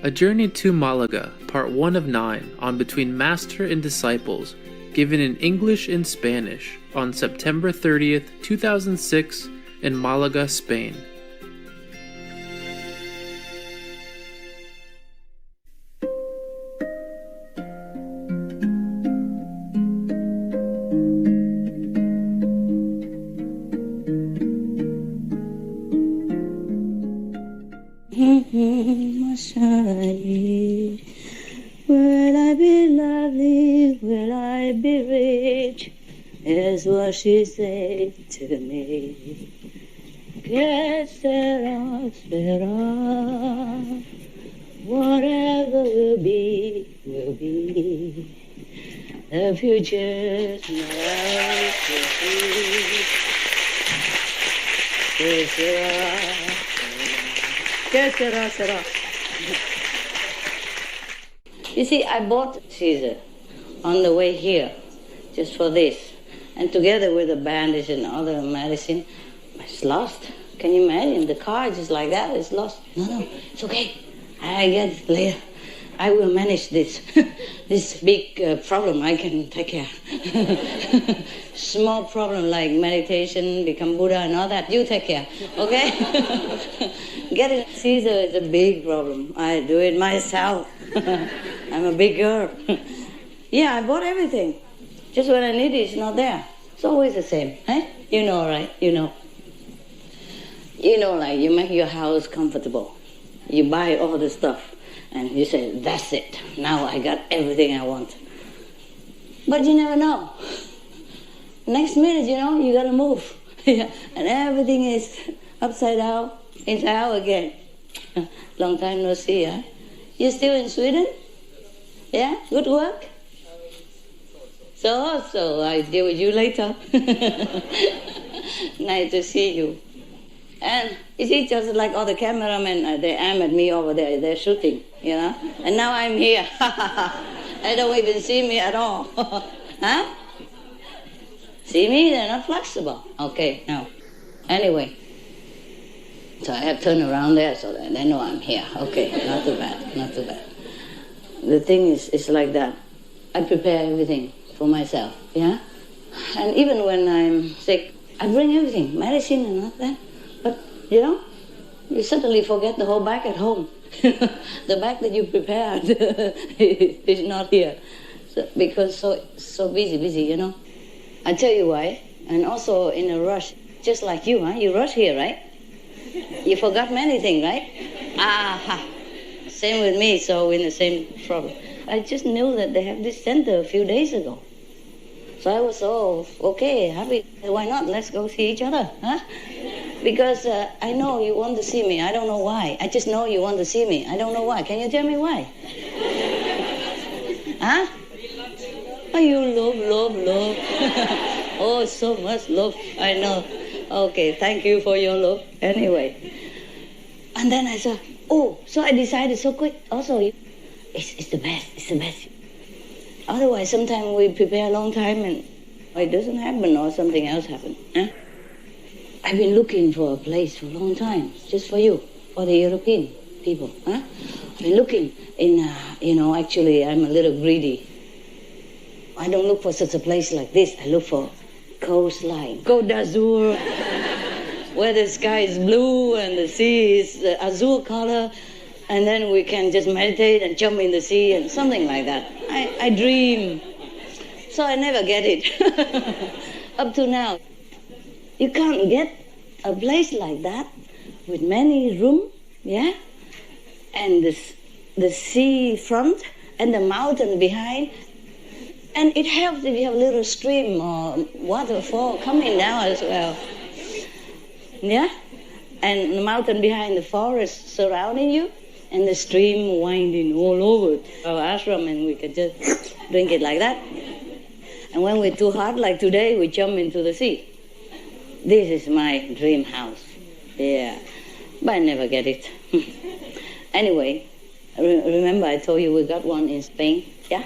A Journey to Malaga, Part 1 of 9, on Between Master and Disciples, given in English and Spanish, on September 30th, 2006, in Malaga, Spain. Will I be lovely? Will I be rich? Is what she said to me. Que sera, sera. Whatever will be, will be. The future's not to be. Que sera, que sera, sera. You see, I bought Caesar on the way here, just for this. And together with the bandage and other medicine, it's lost. Can you imagine? The car just like that, it's lost. No, it's okay. I get it later. I will manage this. This big problem I can take care. Small problem like meditation, become Buddha and all that, you take care, okay? Getting Caesar is a big problem. I do it myself. I'm a big girl. Yeah, I bought everything. Just when I need it, it's not there. It's always the same, eh? You know, right? You know. You know, like you make your house comfortable. You buy all the stuff and you say, that's it. Now I got everything I want. But you never know. Next minute, you know, you gotta move. And everything is upside down, inside out again. Long time no see, huh? You still in Sweden? Yeah? Good work? So I deal with you later. Nice to see you. And you see, just like all the cameramen, they aim at me over there, they're shooting, you know? And now I'm here. They don't even see me at all. Huh? See me? They're not flexible. Okay, now. Anyway. So I have turned around there so that they know I'm here. Okay, not too bad, not too bad. The thing is, it's like that. I prepare everything for myself, yeah? And even when I'm sick, I bring everything, medicine and all that. But, you know, you suddenly forget the whole bag at home. The bag that you prepared is not here. So, because so busy, you know? I tell you why. And also in a rush, just like you, huh? You rush here, right? You forgot many things, right? Aha. Same with me, so we're in the same problem. I just knew that they have this center a few days ago. So I was so, okay, happy. Why not? Let's go see each other, huh? Because I know you want to see me. I don't know why. I just know you want to see me. I don't know why. Can you tell me why? Huh? Oh, you love. Oh, so much love. I know. Okay, thank you for your love. Anyway. And then I said, oh, so I decided so quick. Also, it's the best. Otherwise, sometimes we prepare a long time and it doesn't happen or something else happens. Huh? I've been looking for a place for a long time, just for you, for the European people. Huh? I've been looking in, actually I'm a little greedy. I don't look for such a place like this. I look for coastline, Côte d'Azur, where the sky is blue and the sea is azure color, and then we can just meditate and jump in the sea and something like that. I dream. So I never get it. Up to now. You can't get a place like that with many rooms, yeah? And the sea front and the mountain behind. And it helps if you have a little stream or waterfall coming down as well. Yeah? And the mountain behind, the forest surrounding you, and the stream winding all over our ashram, and we can just drink it like that. And when we're too hot, like today, we jump into the sea. This is my dream house. Yeah. But I never get it. Anyway, remember I told you we got one in Spain? Yeah?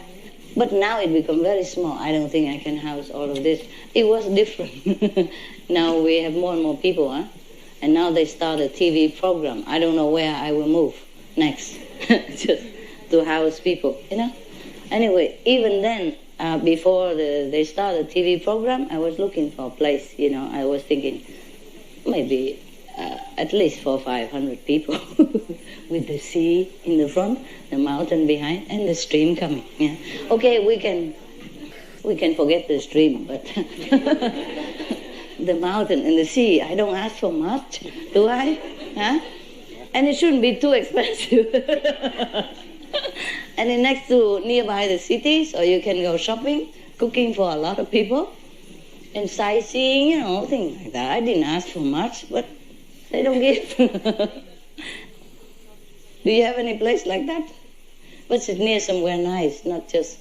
But now it become very small. I don't think I can house all of this. It was different. Now we have more and more people, huh? And now they start a TV program. I don't know where I will move next. just to house people, you know. Anyway, even then, before they started the TV program, I was looking for a place, you know. I was thinking maybe at least 400 or 500 people with the sea in the front, the mountain behind, and the stream coming. Yeah. Okay, we can forget the stream, but the mountain and the sea, I don't ask for much, do I? Huh? And it shouldn't be too expensive. And it's next to nearby the city, so you can go shopping, cooking for a lot of people, and sightseeing, you know, things like that. I didn't ask for much, but they don't give. Do you have any place like that? But it's near somewhere nice, not just...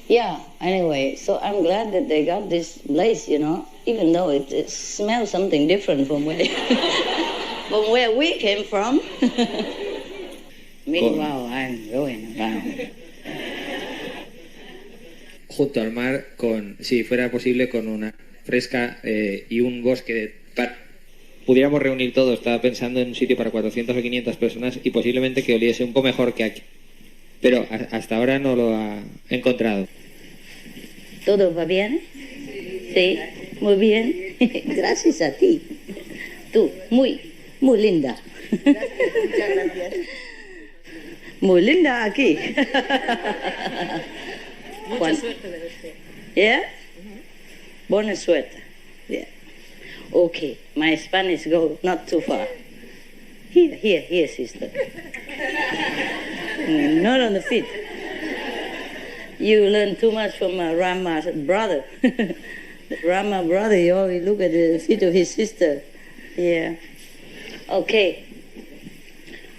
Yeah, anyway, so I'm glad that they got this place, you know, even though it smells something different from where, from where we came from. Meanwhile, I'm going around. Junto al mar, si fuera posible, con una fresca y un bosque. Pudiéramos reunir todo. Estaba pensando en un sitio para 400 o 500 personas y posiblemente que oliese un poco mejor que aquí. Pero hasta ahora no lo ha encontrado. ¿Todo va bien? Sí, muy bien. Gracias a ti. Tú, muy linda. Muchas gracias. Muy linda aquí. Mucha suerte de usted. Yeah? Buena suerte. Yeah. Okay, my Spanish go not too far. Here, sister. Not on the feet. You learn too much from Rama's brother. Rama brother, you always look at the feet of his sister. Yeah. Okay.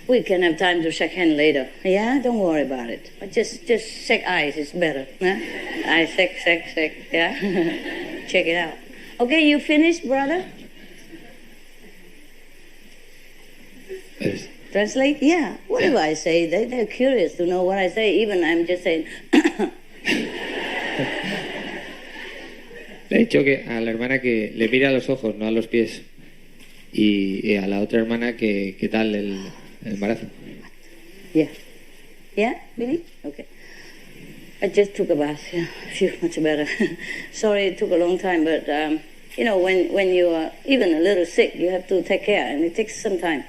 We can have time to shake hands later. Yeah, don't worry about it. But just shake eyes, it's better. Huh? Eyes, shake. Yeah. Check it out. Okay, you finished, brother? Yes. Translate? Yeah. Whatever I say, they're curious to know what I say. Even I'm just saying. Le he dicho que a la hermana que le mire a los ojos, no a los pies. Y a la otra hermana que qué tal el embarazo. Yeah. Yeah, really? Okay. I just took a bath. Yeah, I feel much better. Sorry it took a long time, but you know, when you are even a little sick, you have to take care, and it takes some time.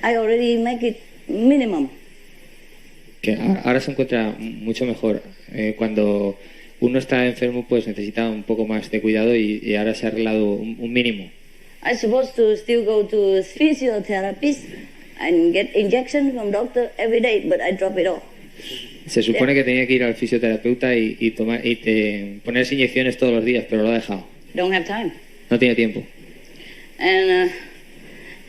I already make it minimum. Que ahora se encuentra mucho mejor. Cuando uno está enfermo, pues necesita un poco más de cuidado y ahora se ha arreglado un mínimo. I'm supposed to still go to physiotherapist and get injection from doctor every day, but I drop it all. Se supone que tenía que ir al fisioterapeuta y ponerse inyecciones todos los días, pero lo ha dejado. Don't have time. No tiene tiempo. And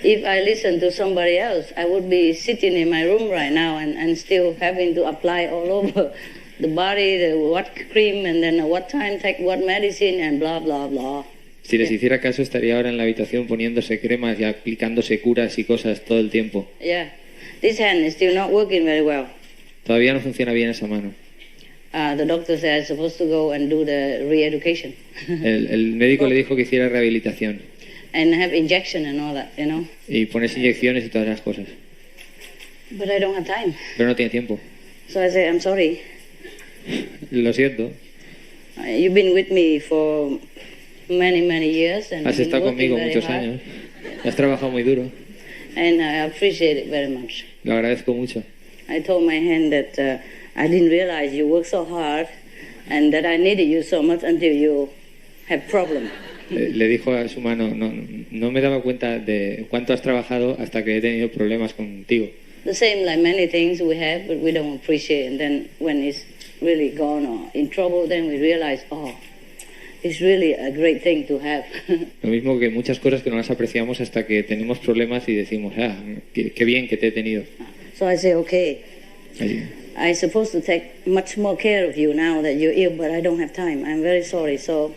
if I listen to somebody else, I would be sitting in my room right now and still having to apply all over the body, what cream, and then what time take what medicine, and blah, blah, blah. Si les hiciera caso, estaría ahora en la habitación poniéndose cremas y aplicándose curas y cosas todo el tiempo. Yeah. This hand is still not working very well. Todavía no funciona bien esa mano. The doctor said I'm supposed to go and do the re-education. El médico le dijo que hiciera rehabilitación. And have injection and all that, you know. Y ponerse inyecciones y todas esas cosas. But I don't have time. Pero no tiene tiempo. So I say, I'm sorry. Lo siento. You've been with me for many years. And has estado conmigo muchos años. Has trabajado muy duro. And I appreciate it very much. Lo agradezco mucho. I told my hand that I didn't realize you work so hard and that I needed you so much until you have problems. Le dijo a su mano, no me daba cuenta de cuánto has trabajado hasta que he tenido problemas contigo. The same like many things we have, but we don't appreciate. And then when it's really gone or in trouble, then we realize, oh, it's really a great thing to have. Lo mismo que muchas cosas que no las apreciamos hasta que tenemos problemas y decimos, qué bien que te he tenido. So I say, okay, Así. I'm supposed to take much more care of you now that you're ill, but I don't have time. I'm very sorry. So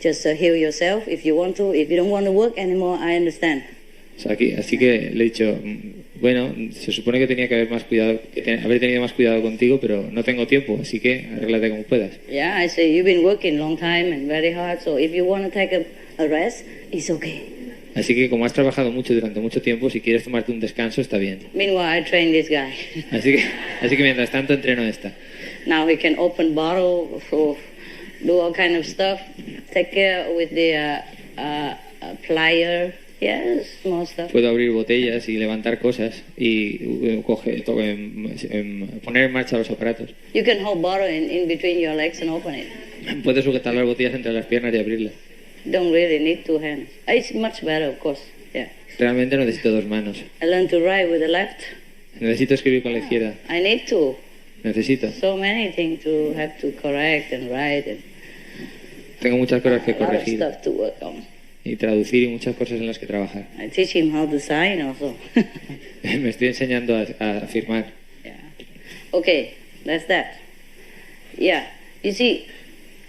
just heal yourself if you want to. If you don't want to work anymore, I understand. O sea, así que le he dicho, bueno, se supone que tenía que haber más cuidado, haber tenido más cuidado contigo, pero no tengo tiempo, así que arréglate como puedas. Yeah, I say you've been working long time and very hard, so if you want to take a rest, it's okay. Así que como has trabajado mucho durante mucho tiempo, si quieres tomarte un descanso está bien. Meanwhile, I train this guy. Así que mientras tanto entreno esta. Now he can open bottle, so do all kind of stuff. Take care with the plier. Yes, small stuff. Puedo abrir botellas y levantar cosas y poner en marcha los aparatos. You can hold bottle in between your legs and open it. Puedo sujetar las botellas entre las piernas y abrirlas. Don't really need two hands. It's much better, of course. Yeah. Realmente no necesito dos manos. I learned to write with the left. Necesito escribir con la izquierda. I need to. Necesito. So many things to have to correct and write and Tengo muchas cosas que a lot of corregir stuff to work on. y traducir y muchas cosas en las que trabajar. I teach him how to sign also. Me estoy enseñando a firmar. Yeah. Okay, that's that. Yeah. You see,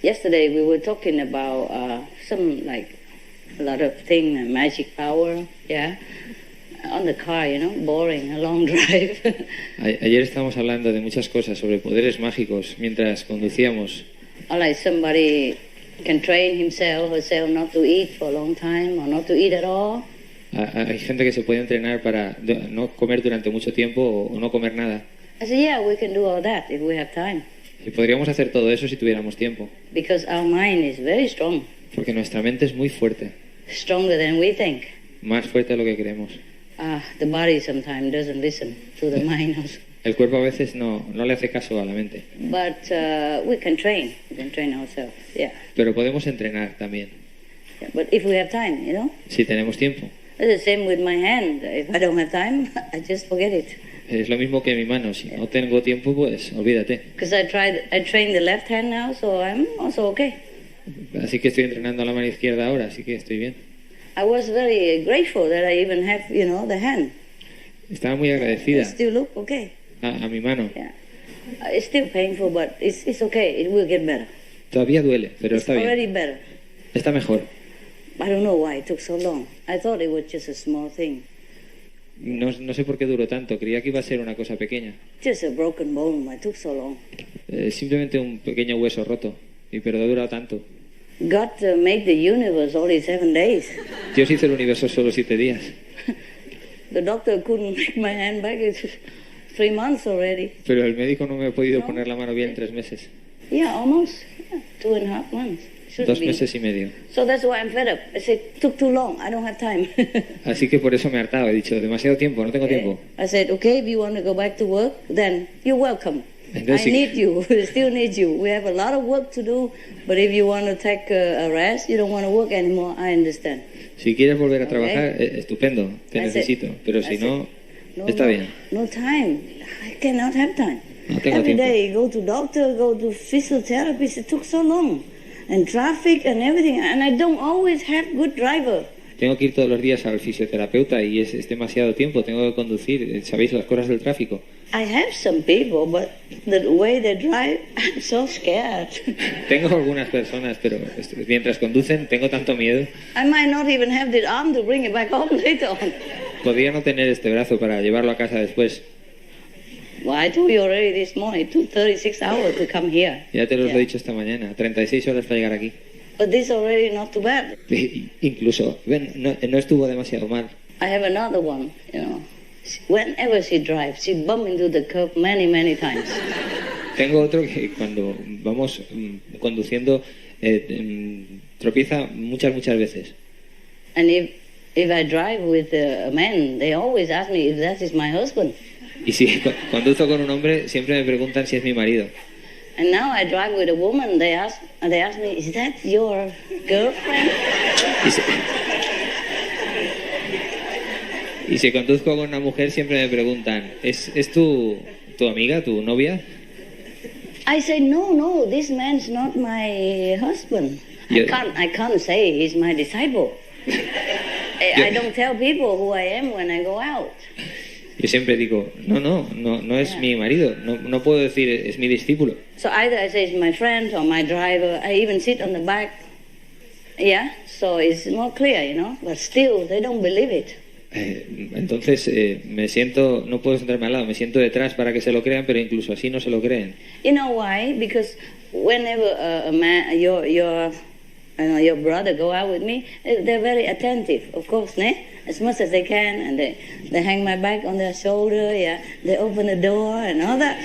yesterday we were talking about some like a lot of thing, magic power. Yeah. On the car, you know, boring, a long drive. Ayer estábamos hablando de muchas cosas sobre poderes mágicos mientras conducíamos. Or like somebody can train himself or herself not to eat for a long time or not to eat at all. Hay gente que se puede entrenar para no comer durante mucho tiempo o no comer nada. I said, yeah, we can do all that if we have time. Y podríamos hacer todo eso si tuviéramos tiempo. Because our mind is very strong. Porque nuestra mente es muy fuerte. Stronger than we think. Más fuerte de lo que creemos. The body sometimes doesn't listen to the mind also. El cuerpo a veces no le hace caso a la mente. But we can train. We can train ourselves. Yeah. Pero podemos entrenar también. Yeah. But if we have time, you know. Si tenemos tiempo. It's the same with my hand. If I don't have time, I just forget it. Es lo mismo que mi mano. Si no tengo tiempo, pues olvídate. Because I train the left hand now, so I'm also okay. Así que estoy entrenando la mano izquierda ahora, así que estoy bien. I was very grateful that I even have, you know, the hand. Estaba muy agradecida I still look okay. a mi mano. Yeah. It's still painful, but it's okay. It will get better. Todavía duele, pero It's está bien. already better. Está mejor. I don't know why it took so long. I thought it was just a small thing. No sé por qué duró tanto. Creía que iba a ser una cosa pequeña. Just a broken bone. Why it took so long? Simplemente un pequeño hueso roto. Pero ha durado tanto. God made the universe only 7 days. Dios hizo el universo solo 7 días. The doctor couldn't make my hand back. It's 3 months already. Pero el médico no me ha podido poner la mano bien en 3 meses. Yeah, almost. Yeah, 2.5 months. 2 meses y medio. So that's why I'm fed up. I said, took too long. I don't have time. Así que por eso me he hartado. He dicho, demasiado tiempo, no tengo tiempo. I said, okay, if you want to go back to work, then you're welcome. Entonces, I need you. I still need you. We have a lot of work to do, but if you want to take a rest, you don't want to work anymore, I understand. Si quieres volver a trabajar, estupendo, te necesito. Pero si no, está bien. No time. I cannot have time. No tengo Every tiempo. day, go to doctor, go to physiotherapist. It took so long. And traffic and everything. And I don't always have good driver. Tengo que ir todos los días al fisioterapeuta y es demasiado tiempo. Tengo que conducir, ¿sabéis las cosas del tráfico? I have some people, but the way they drive, I'm so scared. Tengo algunas personas, pero mientras conducen tengo tanto miedo. I might not even have the arm to bring it back home later on. Podría no tener este brazo para llevarlo a casa después. Well, I told you already this morning, it took 36 hours to come here. Ya te lo he dicho esta mañana, 36 horas para llegar aquí. But this already not too bad. Incluso, no estuvo demasiado mal. I have another one, you know. Whenever she drives, she bumps into the curb many, many times. Tengo otro que cuando vamos conduciendo tropieza muchas veces. And if I drive with a man, they always ask me if that is my husband. Y si conduzco con un hombre, siempre me preguntan si es mi marido. And now I drive with a woman, they ask me, is that your girlfriend? Y si conduzco con una mujer, siempre me preguntan, ¿es tu amiga, tu novia? I say, no, this man's not my husband. I can't say he's my disciple. I don't tell people who I am when I go out. Yo siempre digo, no es mi marido, no puedo decir es mi discípulo. So either I say it's my friend or my driver. I even sit on the back. Yeah, so it's more clear, you know. But still, they don't believe it. Entonces me siento, no puedo sentarme al lado, me siento detrás para que se lo crean, pero incluso así no se lo creen. You know why? Because whenever a man, your your brother go out with me, they're very attentive, of course, as much as they can, and they hang my bag on their shoulder, yeah, they open the door and all that.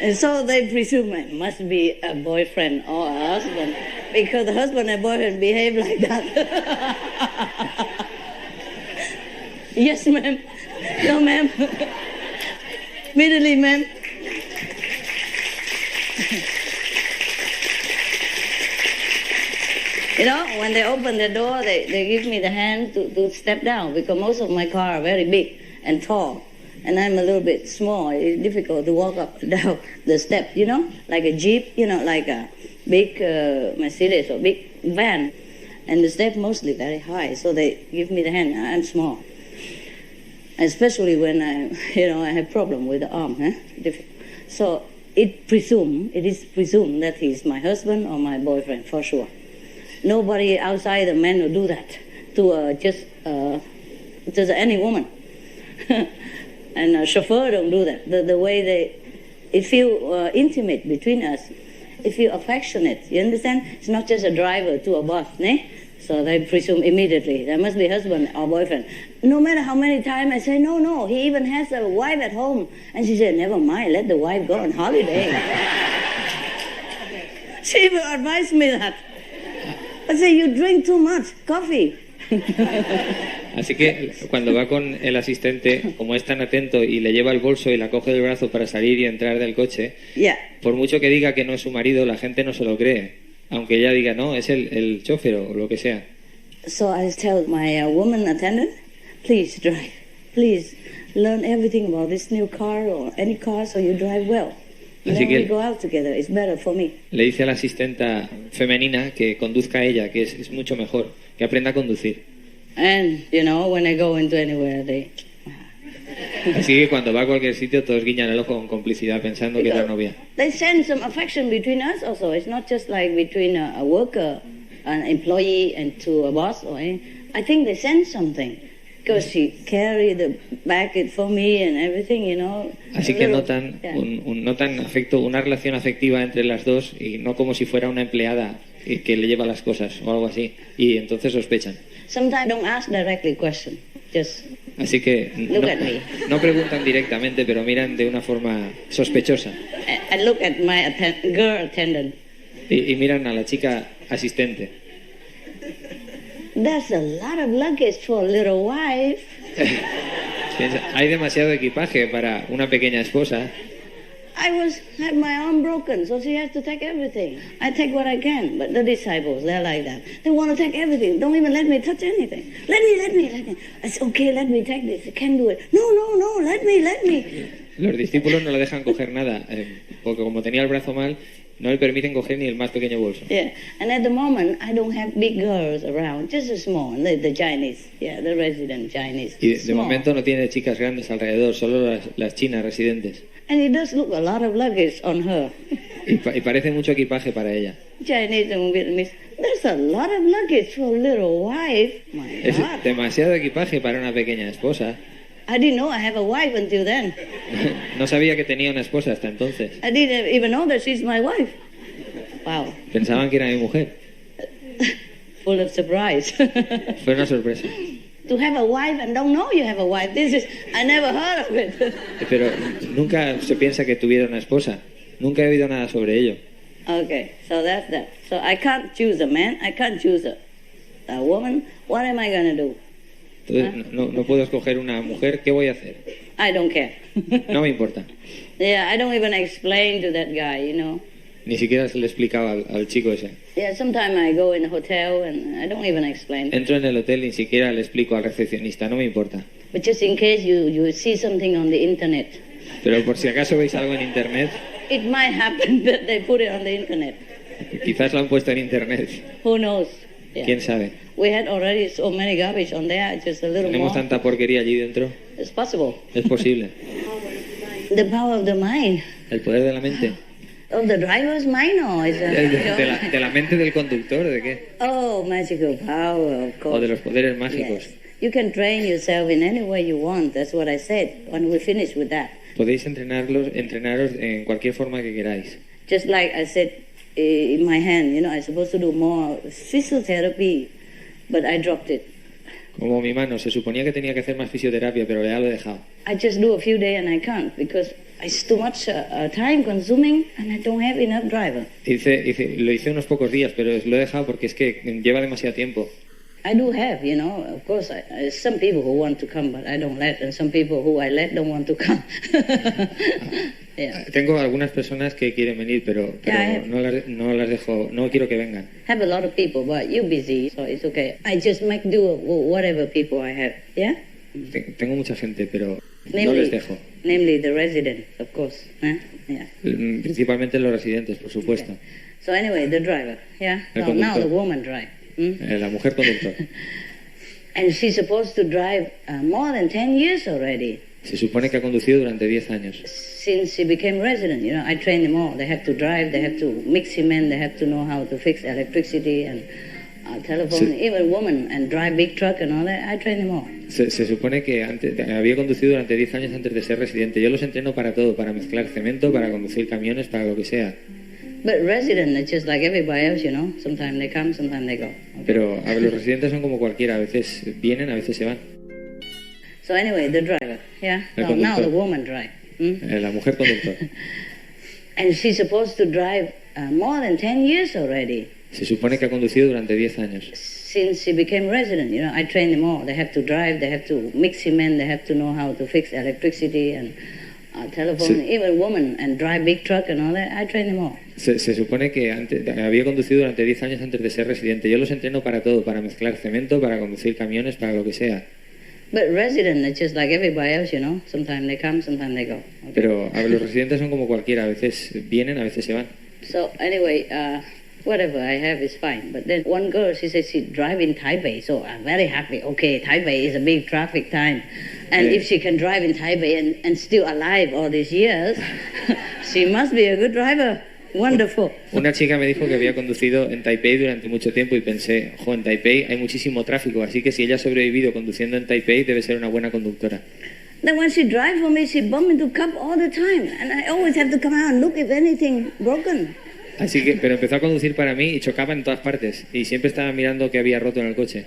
And so they presume I must be a boyfriend or a husband, because the husband and boyfriend behave like that. Yes, ma'am. No, ma'am. Immediately, ma'am. You know, when they open the door, they give me the hand to step down, because most of my car are very big and tall, and I'm a little bit small. It's difficult to walk up and down the step, you know, like a Jeep, you know, like a big Mercedes or big van, and the step mostly very high, so they give me the hand. I'm small, especially when I have problem with the arm, So it is presumed that he's my husband or my boyfriend for sure. Nobody outside the man will do that to just any woman. And a chauffeur don't do that. The way it feel intimate between us, it feel affectionate. You understand? It's not just a driver to a boss, So they presume immediately there must be husband or boyfriend. No matter how many times I say, no, he even has a wife at home. And she said, never mind, let the wife go on holiday. She even advised me that. I say, you drink too much coffee. Así que cuando va con el asistente, como es tan atento y le lleva el bolso y la coge del brazo para salir y entrar del coche, por mucho que diga que no es su marido, la gente no se lo cree. Aunque ella diga, no, es el chofer o lo que sea. So I tell my woman attendant, please drive. Please learn everything about this new car or any car so you drive well. Así que we go out together. It's better for me. Le dice a la asistenta femenina que conduzca a ella, que es mucho mejor, que aprenda a conducir. And, you know, when I go into anywhere, Así que cuando va a cualquier sitio todos guiñan el ojo con complicidad pensando que es la novia. They send some affection between us also. It's not just like between a worker, an employee, and to a boss. I think they send something because she carry the bag for me and everything, you know. Así que notan notan afecto, una relación afectiva entre las dos y no como si fuera una empleada que le lleva las cosas o algo así. Y entonces sospechan. Sometimes don't ask directly question. Just así que no preguntan directamente, pero miran de una forma sospechosa. I look at my girl attendant. Y miran a la chica asistente. That's a lot of luggage for a little wife. Hay demasiado equipaje para una pequeña esposa. I had my arm broken, so she has to take everything. I take what I can, but the disciples, they're like that. They want to take everything. Don't even let me touch anything. Let me. I said, okay, let me take this. I can't do it. No, let me. Los discípulos no le dejan coger nada, porque como tenía el brazo mal, no le permiten coger ni el más pequeño bolso. Yeah, and at the moment, I don't have big girls around, just a small, the Chinese, the resident Chinese. Y de momento no tiene chicas grandes alrededor, solo las chinas residentes. And it does look a lot of luggage on her. Y parece mucho equipaje para ella. Chinese and Vietnamese, there's a lot of luggage for a little wife. My God. Es demasiado equipaje para una pequeña esposa. I didn't know I have a wife until then. No sabía que tenía una esposa hasta entonces. I didn't even know that she's my wife. Wow. Pensaban que era mi mujer. Full of surprise. Fue una sorpresa. To have a wife and don't know you have a wife. I never heard of it. Pero nunca se piensa que tuviera una esposa. Nunca he oído nada sobre ello. Okay, so that's that. So I can't choose a man. I can't choose a woman. What am I going to do? Entonces, no puedo escoger una mujer. ¿Qué voy a hacer? I don't care. No me importa. Yeah, I don't even explain to that guy, you know. Ni siquiera se le explicaba al chico ese. Yeah, sometimes I go in a hotel and I don't even explain. Entro en el hotel y ni siquiera le explico al recepcionista, no me importa. But just in case you see something on the internet. Pero por si acaso veis algo en internet. It might happen that they put it on the internet. Quizás lo han puesto en internet. Who knows? Yeah. ¿Quién sabe? We had already so many garbage on there, just a little Tenemos more. tanta porquería allí dentro. It's possible. Es posible. The power of the mind. El poder de la mente. Of the driver's mind, or is De la mente del conductor, ¿de qué? Oh, magical power, of course. O de los poderes mágicos. Yes. You can train yourself in any way you want. That's what I said when we finish with that. Podéis entrenaros en cualquier forma que queráis. Just like I said in my hand. You know, I'm supposed to do more physiotherapy, but I dropped it. Como mi mano, se suponía que tenía que hacer más fisioterapia, pero ya lo he dejado. I just do a few days and I can't because it's too much time consuming and I don't have enough driver. Lo hice unos pocos días, pero lo he dejado porque es que lleva demasiado tiempo. I do have, you know, of course, some people who want to come, but I don't let, and some people who I let don't want to come. Yeah. Tengo algunas personas que quieren venir, pero no las dejo, no quiero que vengan. Have a lot of people, but you're busy, so it's okay. I just make do whatever people I have, yeah? Tengo mucha gente, pero no les dejo. Namely the residents, of course. Yeah. Principalmente los residentes, por supuesto. Okay. So anyway, the driver, yeah? So now the woman drive. La mujer conductor. And she's supposed to drive more than 10 years already. Se supone que ha conducido durante 10 años. Since she became resident, you know, I train them all. They have to drive, they have to mix cement, they have to know how to fix electricity and telephone, even women, and drive big truck and all that. I train them all. Se supone que había conducido durante 10 años antes de ser residente. Yo los entreno para todo, para mezclar cemento, para conducir camiones, para lo que sea. But resident is just like everybody else, you know. Sometimes they come, sometimes they go. Okay. Pero los residentes son como cualquiera. A veces vienen, a veces se van. So anyway, the driver, yeah. So now the woman drive. La mujer conductor. And she's supposed to drive more than 10 years already. Se supone que ha conducido durante 10 años. Since she became resident, you know, I train them all. They have to drive, they have to mix cement, they have to know how to fix electricity and telephone, even women, and drive big truck and all that. I train them all. Se supone que había conducido durante 10 años antes de ser residente. Yo los entreno para todo, para mezclar cemento, para conducir camiones, para lo que sea. But resident is just like everybody else, you know. Sometimes they come, sometimes they go. Okay. Pero los residentes son como cualquiera. A veces vienen, a veces se van. So anyway, whatever I have is fine. But then one girl, she said she drive in Taipei, so I'm very happy. Okay, Taipei is a big traffic time. And if she can drive in Taipei and still alive all these years, she must be a good driver. Wonderful. Una chica me dijo que había conducido en Taipei durante mucho tiempo y pensé, en Taipei hay muchísimo tráfico, así que si ella ha sobrevivido conduciendo en Taipei debe ser una buena conductora. Then when she drives for me, she bump into cup all the time, and I always have to come out and look if anything broken. Así que, pero empezó a conducir para mí y chocaba en todas partes y siempre estaba mirando qué había roto en el coche.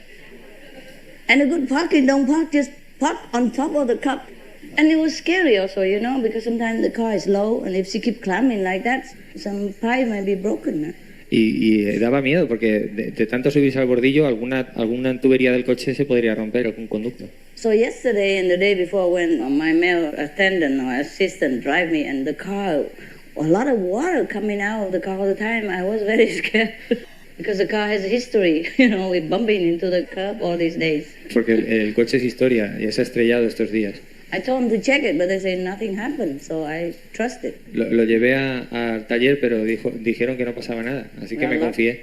And a good parking, don't park, just park on top of the cup. And it was scary also, you know, because sometimes the car is low, and if she keep climbing like that, some pipe might be broken. Y daba miedo porque de tanto subirse al bordillo, alguna tubería del coche se podría romper, algún conducto. So yesterday and the day before, when my male attendant or assistant drive me, and the car, a lot of water coming out of the car all the time, I was very scared. Because the car has a history, you know, with bumping into the curb all these days. Porque el coche es historia, ya se ha estrellado estos días. I told them to check it, but they said nothing happened, so I trusted. Lo llevé al taller, pero dijeron que no pasaba nada, así que me confié.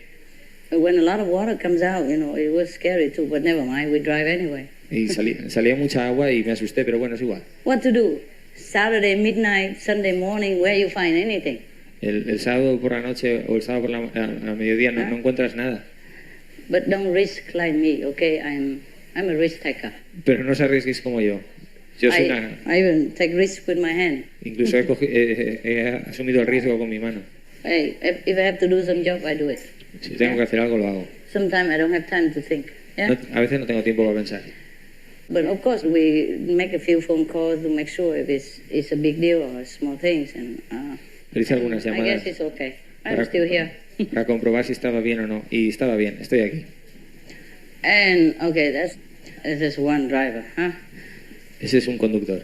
When a lot of water comes out, you know, it was scary too, but never mind, we drive anyway. Y salía mucha agua y me asusté, pero bueno, es igual. What to do? Saturday midnight, Sunday morning, where you find anything? El sábado por la noche o el sábado por a mediodía no encuentras nada. But don't risk like me, okay? I'm a risk taker. Pero no se arriesgues como yo. Yo soy I even take risk with my hand. Incluso he asumido el riesgo con mi mano. Hey, if I have to do some job, I do it. Si tengo que hacer algo, lo hago. Sometimes I don't have time to think. Yeah? A veces no tengo tiempo para pensar. But of course, we make a few phone calls to make sure if it's a big deal or small things. And hice algunas llamadas. I guess it's okay. I'm still here. Para comprobar si estaba bien o no. Y estaba bien, estoy aquí. And okay, that's just one driver, huh? Ese es un conductor.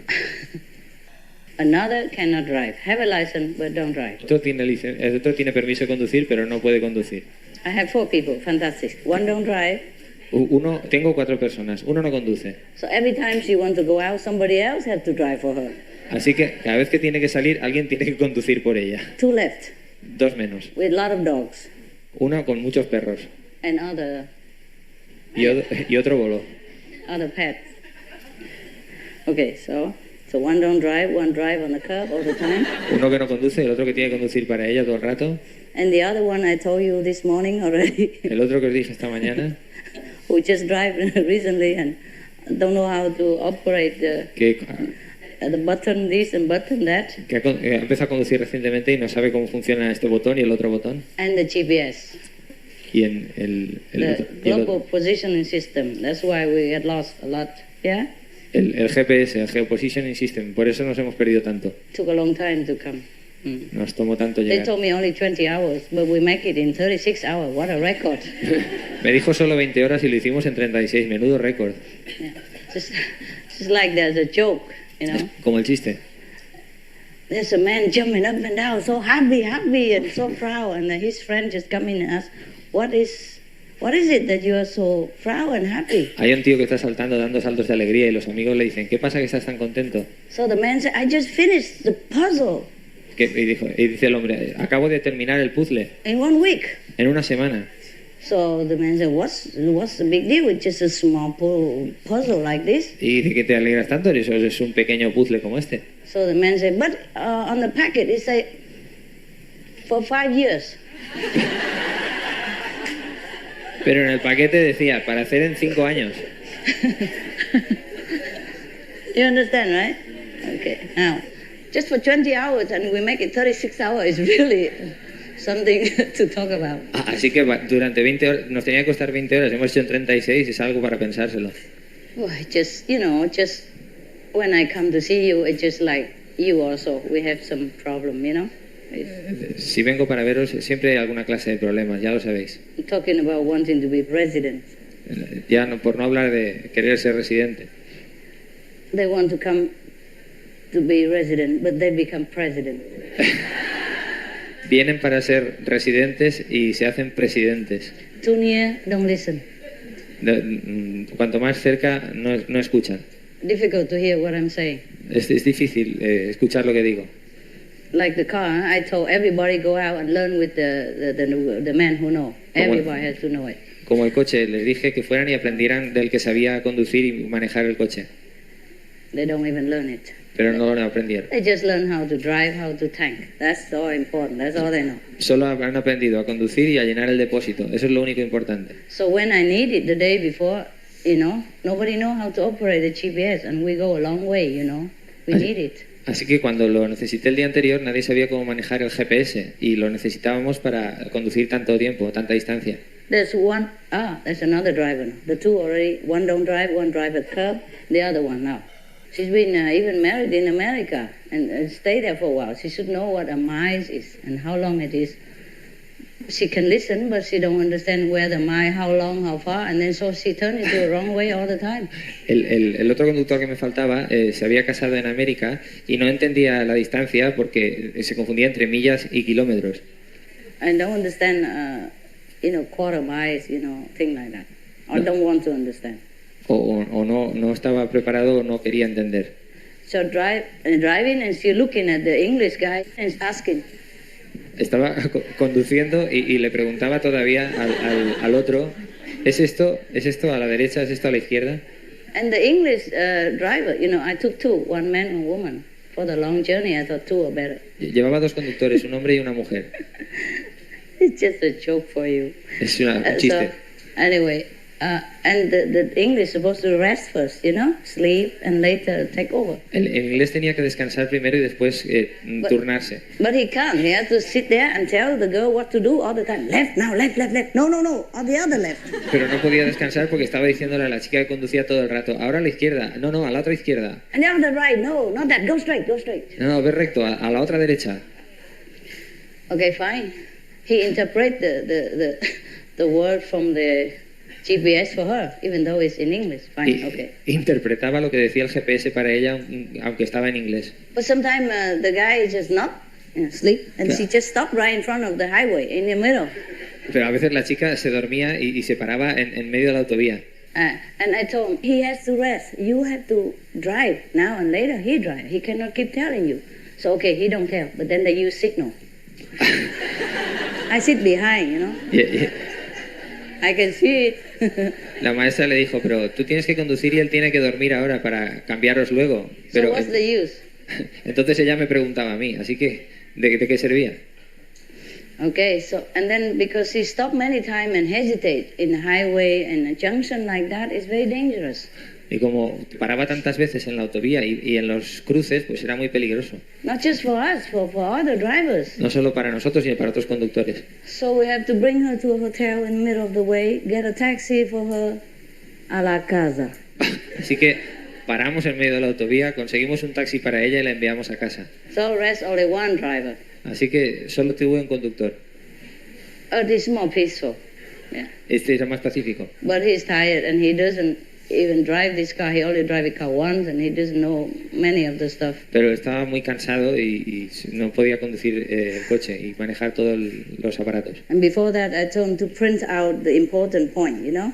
Another cannot drive. Have a license, but don't drive. Otro tiene permiso de conducir, pero no puede conducir. I have 4 people. Fantastic. One don't drive. Tengo 4 personas. Uno no conduce. So every time she wants to go out, somebody else has to drive for her. Así que cada vez que tiene que salir, alguien tiene que conducir por ella. 2 left. 2 menos. With a lot of dogs. Uno con muchos perros. And other. Y otro voló. Other pets. Okay, so one don't drive, one drive on the curb all the time. Uno que no conduce, el otro que tiene que conducir para ella todo el rato. And the other one I told you this morning already. El otro que os dije esta mañana. Who just drive recently and don't know how to operate the. Que the button this and button that, que ha empezado a conducir recientemente y no sabe cómo funciona este botón y el otro botón. and the GPS, Y en el the otro- y el global otro. positioning system. That's why we had lost a lot. Yeah, El GPS, el Geopositioning System, por eso nos hemos perdido tanto. took a long time to come. Mm. Nos tomó tanto They llegar. told me only 20 hours, but we make it in 36 hours. What a record! Me dijo solo 20 horas y lo hicimos en 36, menudo récord. Yeah. Just like there's a joke, you know. Como el chiste. There's a man jumping up and down, so happy, and so proud, and then his friend just come in and ask, what is it that you are so proud and happy? Hay un tío que está saltando, dando saltos de alegría y los amigos le dicen, ¿qué pasa que estás tan contento? So the man said, I just finished the puzzle Y dice el hombre, acabo de terminar el puzzle in 1 week. en una semana. So the man said, what's the big deal with just a small puzzle like this? Y dice, ¿que te alegras tanto? Eso es un pequeño puzzle como este. So the man said, but on the packet it said, for 5 years. Pero en el paquete decía, para hacer en 5 años. You understand, right? Okay. Now, just for 20 hours and we make it 36 hours is really something to talk about. Así que durante 20 horas, nos tenía que costar 20 horas, hemos hecho en 36, es algo para pensárselo. Well, just when I come to see you, it's just like you also, we have some problem, you know? Si vengo para veros, siempre hay alguna clase de problemas, ya lo sabéis. I'm talking about wanting to be president. Ya por no hablar de querer ser residente. They want to come to be resident, but they become president. Vienen para ser residentes y se hacen presidentes. Too near, don't listen. Cuanto más cerca, no escuchan. Difficult to hear what I'm saying. Es difícil escuchar lo que digo. Like the car, I told everybody go out and learn with the man who know. Everybody has to know it. Como el coche, les dije que fueran y aprendieran del que sabía conducir y manejar el coche. They don't even learn it. Pero no lo aprendieron. They just learn how to drive, how to tank. That's all important. That's all they know. Solo han aprendido a conducir y a llenar el depósito. Eso es lo único importante. So when I need it the day before, you know, nobody know how to operate a GPS, and we go a long way, you know. We need it. Así que cuando lo necesité el día anterior, nadie sabía cómo manejar el GPS y lo necesitábamos para conducir tanto tiempo, tanta distancia. There's another driver now. The two already, one don't drive, one drive at curb, the other one now. She's been even married in America and stayed there for a while. She should know what a mile is and how long it is. She can listen, but she don't understand where the mile, how long, how far, and then so she turns into the wrong way all the time. El otro conductor que me faltaba se había casado en América y no entendía la distancia porque se confundía entre millas y kilómetros. I don't understand, quarter miles, thing like that. I don't want to understand. O no estaba preparado o no quería entender. So driving, and she's looking at the English guy and asking. Estaba conduciendo y le preguntaba todavía al otro, ¿es esto a la derecha, es esto a la izquierda? And the English driver, I took two, one man and woman. For the long journey, I thought two are better. Llevaba dos conductores, un hombre y una mujer. It's just a joke for you. Es un chiste. So, anyway, and the English supposed to rest first, sleep and later take over. El inglés tenía que descansar primero y después turnarse. But he can't. He has to sit there and tell the girl what to do all the time. Left, now, left. No, on the other left. Pero no podía descansar porque estaba diciéndole a la chica que conducía todo el rato, ahora a la izquierda, no, a la otra izquierda. And the other right, no, not that, go straight. No, ve recto, a la otra derecha. Okay, fine. He interpret the word from the GPS for her, even though it's in English. Fine, okay. Interpretaba lo que decía el GPS para ella, aunque estaba en inglés. But sometimes the guy is just not sleep, and she just stopped right in front of the highway, in the middle. Pero a veces la chica se dormía y se paraba en medio de la autovía. And I told him, he has to rest. You have to drive now and later. He drive. He cannot keep telling you. So okay, he don't tell. But then they use signal. I sit behind, I can see it. La maestra le dijo, pero tú tienes que conducir y él tiene que dormir ahora para cambiaros luego. Pero so what's the use? Entonces ella me preguntaba a mí, así que ¿de qué servía? Okay, so and then because he stopped many times and hesitate in the highway and a junction like that, it's very dangerous. Y como paraba tantas veces en la autovía y en los cruces, pues era muy peligroso. Not just for us, for other drivers. No solo para nosotros, sino para otros conductores. So we have to bring her to a hotel in the middle of the way, get a taxi for her a la casa. Así que paramos en medio de la autovía, conseguimos un taxi para ella y la enviamos a casa. So rest only one driver. Así que solo tuve un conductor. It is more peaceful. Yeah. Este era más pacífico. But he's tired and he doesn't even drive this car. He only drive the car once and he doesn't know many of the stuff. Pero estaba muy cansado y no podía conducir el coche y manejar todos los aparatos. And before that, I told him to print out the important point, you know,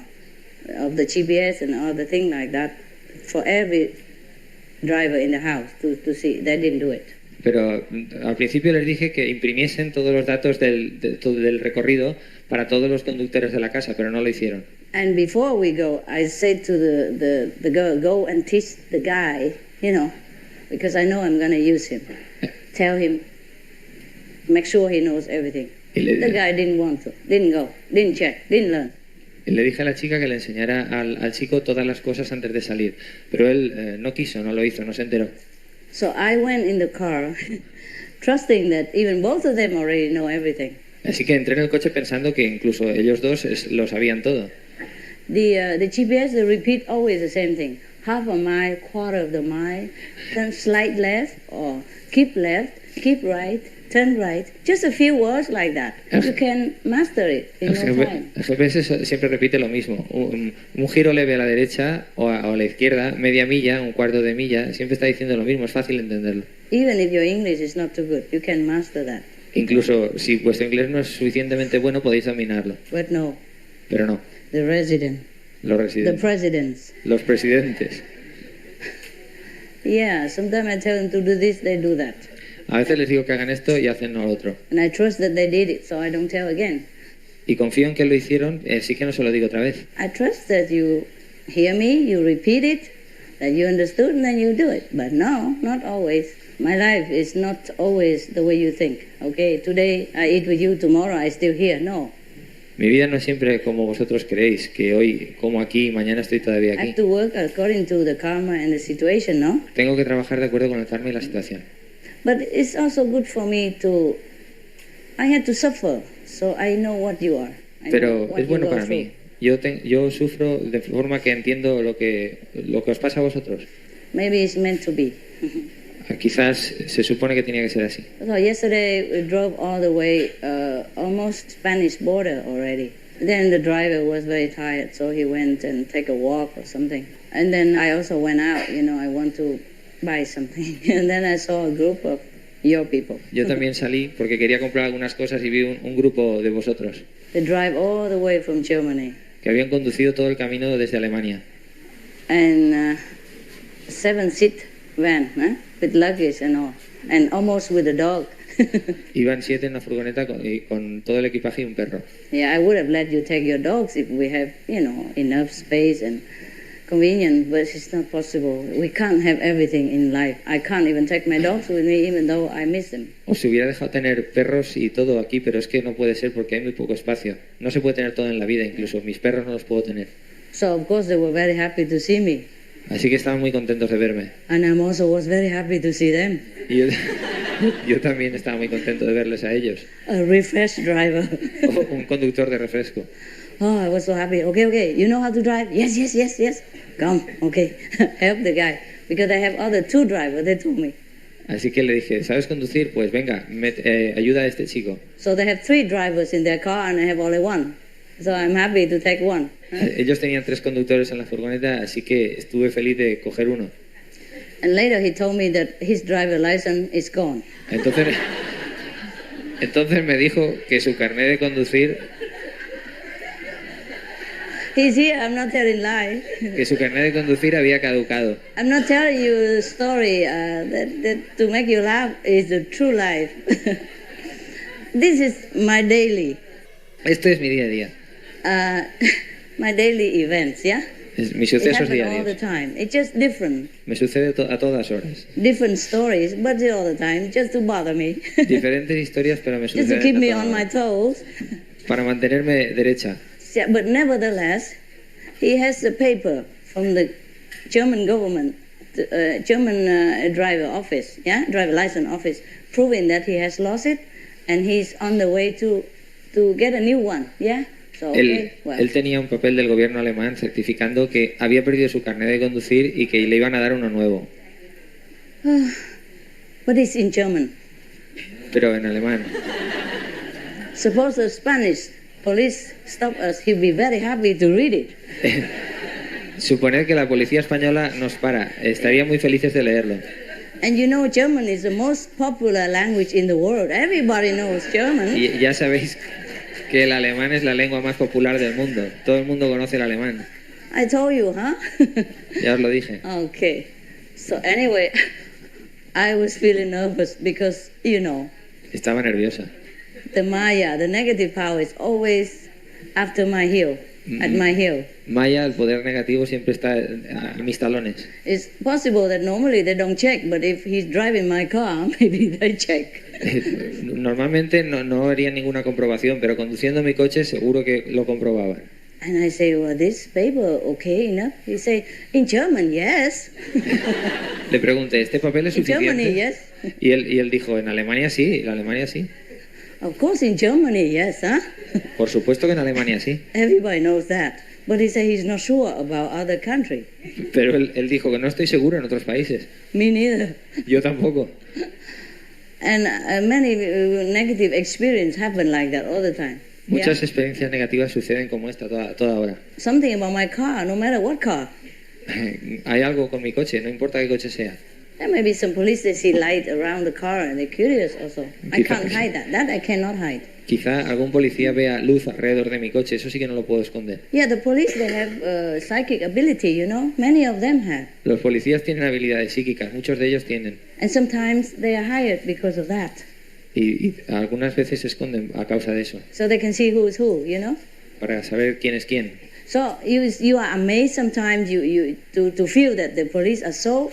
of the GPS and all the thing like that for every driver in the house to see. They didn't do it. Pero al principio les dije que imprimiesen todos los datos del recorrido para todos los conductores de la casa, pero no lo hicieron. And before we go, I said to the girl, go and teach the guy, you know, because I know I'm going to use him. Tell him, make sure he knows everything. The guy didn't want to, didn't go, didn't check, didn't learn. Le dije a la chica que le enseñara al chico todas las cosas antes de salir, pero él no quiso, no lo hizo, no se enteró. So I went in the car, trusting that even both of them already know everything. Así que entré en el coche pensando que incluso ellos dos lo sabían todo. The GPS, they repeat always the same thing. Half a mile, quarter of the mile, then slight left, or keep left, keep right, turn right. Just a few words like that. You can master it in no time. El GPS siempre repite lo mismo. Un giro leve a la derecha o a la izquierda, media milla, un cuarto de milla, siempre está diciendo lo mismo, es fácil entenderlo. Even if your English is not too good, you can master that. Incluso si vuestro inglés no es suficientemente bueno, podéis dominarlo. But no. Pero no. The resident. Los The residentes. presidents. Los presidentes. Yeah, sometimes I tell them to do this, they do that. A veces les digo que hagan esto y hacen lo otro. And I trust that they did it, so I don't tell again. Y confío en que lo hicieron, sí que no se lo digo otra vez. I trust that you hear me, you repeat it, that you understood, and then you do it. But no, not always. My life is not always the way you think. Okay, today I eat with you, tomorrow I still here. No. Mi vida no es siempre como vosotros creéis, que hoy como aquí y mañana estoy todavía I have aquí. to work according to the karma and the situation, no? Tengo que trabajar de acuerdo con el karma y la situación. But it's also good for me to... I had to suffer, so I know what you are. I know Pero what es bueno you go para mí. through. Yo sufro de forma que entiendo lo que os pasa a vosotros. Maybe it's meant to be. Quizás se supone que tenía que ser así. So yesterday we drove all the way, almost Spanish border already. Then the driver was very tired, so he went and take a walk or something. And then I also went out, you know, I want to buy something. And then I saw a group of your people. Yo también salí porque quería comprar algunas cosas y vi un grupo de vosotros They drive all the way from Germany. que habían conducido todo el camino desde Alemania. And 7-seat van, with luggage and all. And almost with a dog. Iban 7 en una furgoneta con todo el equipaje y un perro. Yeah, I would have let you take your dogs if we have, you know, enough space and convenience, but it's not possible. We can't have everything in life. I can't even take my dogs with me, even though I miss them. Os hubiera dejado tener perros y todo aquí, pero es que no puede ser porque hay muy poco espacio. No se puede tener todo en la vida, incluso mis perros no los puedo tener. So of course they were very happy to see me, Así que estaban muy contentos de verme. and I also was very happy to see them. Y yo también estaba muy contento de verles a ellos. A refresh driver. Un conductor de refresco. Oh, I was so happy. Okay, you know how to drive? Yes. Come, okay, help the guy. Because I have other 2 drivers, they told me. Así que le dije, ¿sabes conducir? Pues venga, ayuda a este chico. So they have 3 drivers in their car and I have only 1. So I'm happy to take one. Ellos tenían 3 conductores en la furgoneta, así que estuve feliz de coger uno. And later he told me that his driver license is gone. Entonces me dijo que su carnet de conducir, He's here, I'm not telling lies. que su carnet de conducir había caducado. I'm not telling you a story that to make you laugh is the true life. This is my daily. Esto es mi día a día. My daily events, yeah? Mis It sucesos happens all the diarios. time. It's just different. Me sucede a todas horas. Different stories, but all the time, just to bother me. Diferentes historias, pero me Just to suceden keep a me todas on my horas. toes. Para mantenerme derecha. Yeah, but nevertheless, he has the paper from the German government, German driver office, yeah, driver license office, proving that he has lost it, and he's on the way to get a new one, yeah. So, okay, él tenía un papel del gobierno alemán certificando que había perdido su carnet de conducir y que le iban a dar uno nuevo. But it's in German. Pero en alemán. Suppose the Spanish police stop us, he'd be very happy to read it. Suponer que la policía española nos para, estaría muy felices de leerlo. And you know, German is the most popular language in the world. Everybody knows German. Y ya sabéis que el alemán es la lengua más popular del mundo. Todo el mundo conoce el alemán. I told you, huh? Ya os lo dije. Okay. So anyway, I was feeling nervous because, you know, Estaba nerviosa. the Maya, the negative power is always after my heel, at my heel. Maya, el poder negativo siempre está a mis talones. It's possible that normally they don't check, but if he's driving my car, maybe they check. Normalmente no haría ninguna comprobación, pero conduciendo mi coche seguro que lo comprobaban. And I say, well, this paper, okay enough? He say, in German, yes. Le pregunté, ¿este papel es In suficiente? Germany, yes. Y él dijo, en Alemania sí, en Alemania sí. Of course, in Germany, yes, huh? Por supuesto que en Alemania sí. Everybody knows that. But he said he's not sure about other country. Pero él dijo que no estoy seguro en otros países. Me neither. Yo tampoco. And many negative experience happen like that all the time. Muchas experiencias negativas suceden como esta toda hora. Something about my car, no matter what car. Hay algo con mi coche, no importa qué coche sea. There may be some police that see light around the car and they're curious also. I can't hide that. That I cannot hide. Quizá algún policía vea luz alrededor de mi coche, eso sí que no lo puedo esconder. Yeah, the police, they have psychic ability, you know. Many of them have. Los policías tienen habilidades psíquicas, muchos de ellos tienen. And sometimes they are hired because of that. Y algunas veces se esconden a causa de eso, So they can see who is who, you know. para saber quién es quién. So you are amazed sometimes to feel that the police are so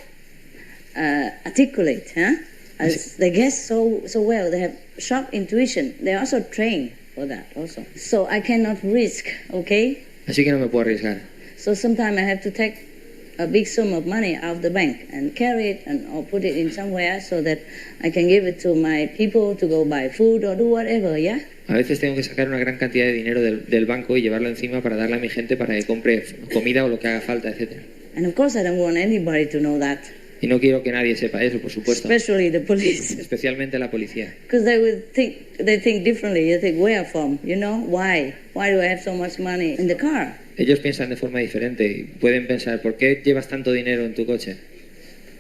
articulate, huh? As they guess so well, they have sharp intuition. They are also trained for that also. So I cannot risk, okay? Así que no me puedo arriesgar. So sometimes I have to take a big sum of money out of the bank and carry it or put it in somewhere so that I can give it to my people to go buy food or do whatever, yeah? A veces tengo que sacar una gran cantidad de dinero del banco y llevarlo encima para darle a mi gente para que compre comida o lo que haga falta, etc. And of course I don't want anybody to know that, Y no quiero que nadie sepa eso, por supuesto. especially the police. Especialmente la policía. Because they think differently. They think, where from? You know, why? Why do I have so much money in the car? Ellos piensan de forma diferente y pueden pensar, ¿por qué llevas tanto dinero en tu coche?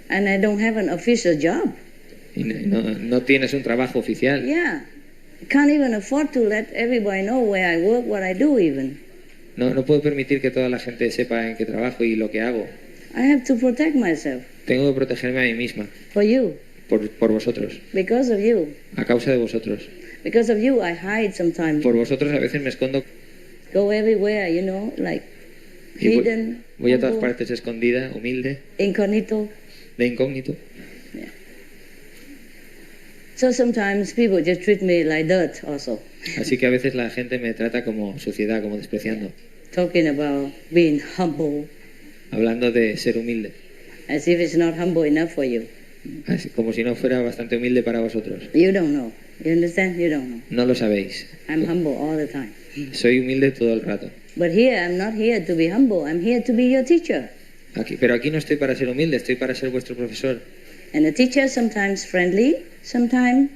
And I don't have an official job. Y no tienes un trabajo oficial. Yeah. I can't even afford to let everybody know where I work, what I do even. No puedo permitir que toda la gente sepa en qué trabajo y lo que hago. I have to protect myself Tengo que protegerme a mí misma, for you, por vosotros, because of you. a causa de vosotros. Because of you, I hide sometimes. Por vosotros a veces me escondo Go everywhere, you know, like y hidden, voy a todas humble, partes escondida, humilde, incognito. de incógnito. So sometimes people just treat me like dirt also. Así que a veces la gente me trata como suciedad, como despreciando, Talking about being humble, hablando de ser humilde, as if it's not humble enough for you. como si no fuera bastante humilde para vosotros. You don't know. You understand? You don't know. No lo sabéis. I'm humble all the time. Soy humilde todo el rato. But here, I'm not here to be humble. I'm here to be your teacher. Pero aquí no estoy para ser humilde, estoy para ser vuestro profesor. And a teacher sometimes friendly, sometimes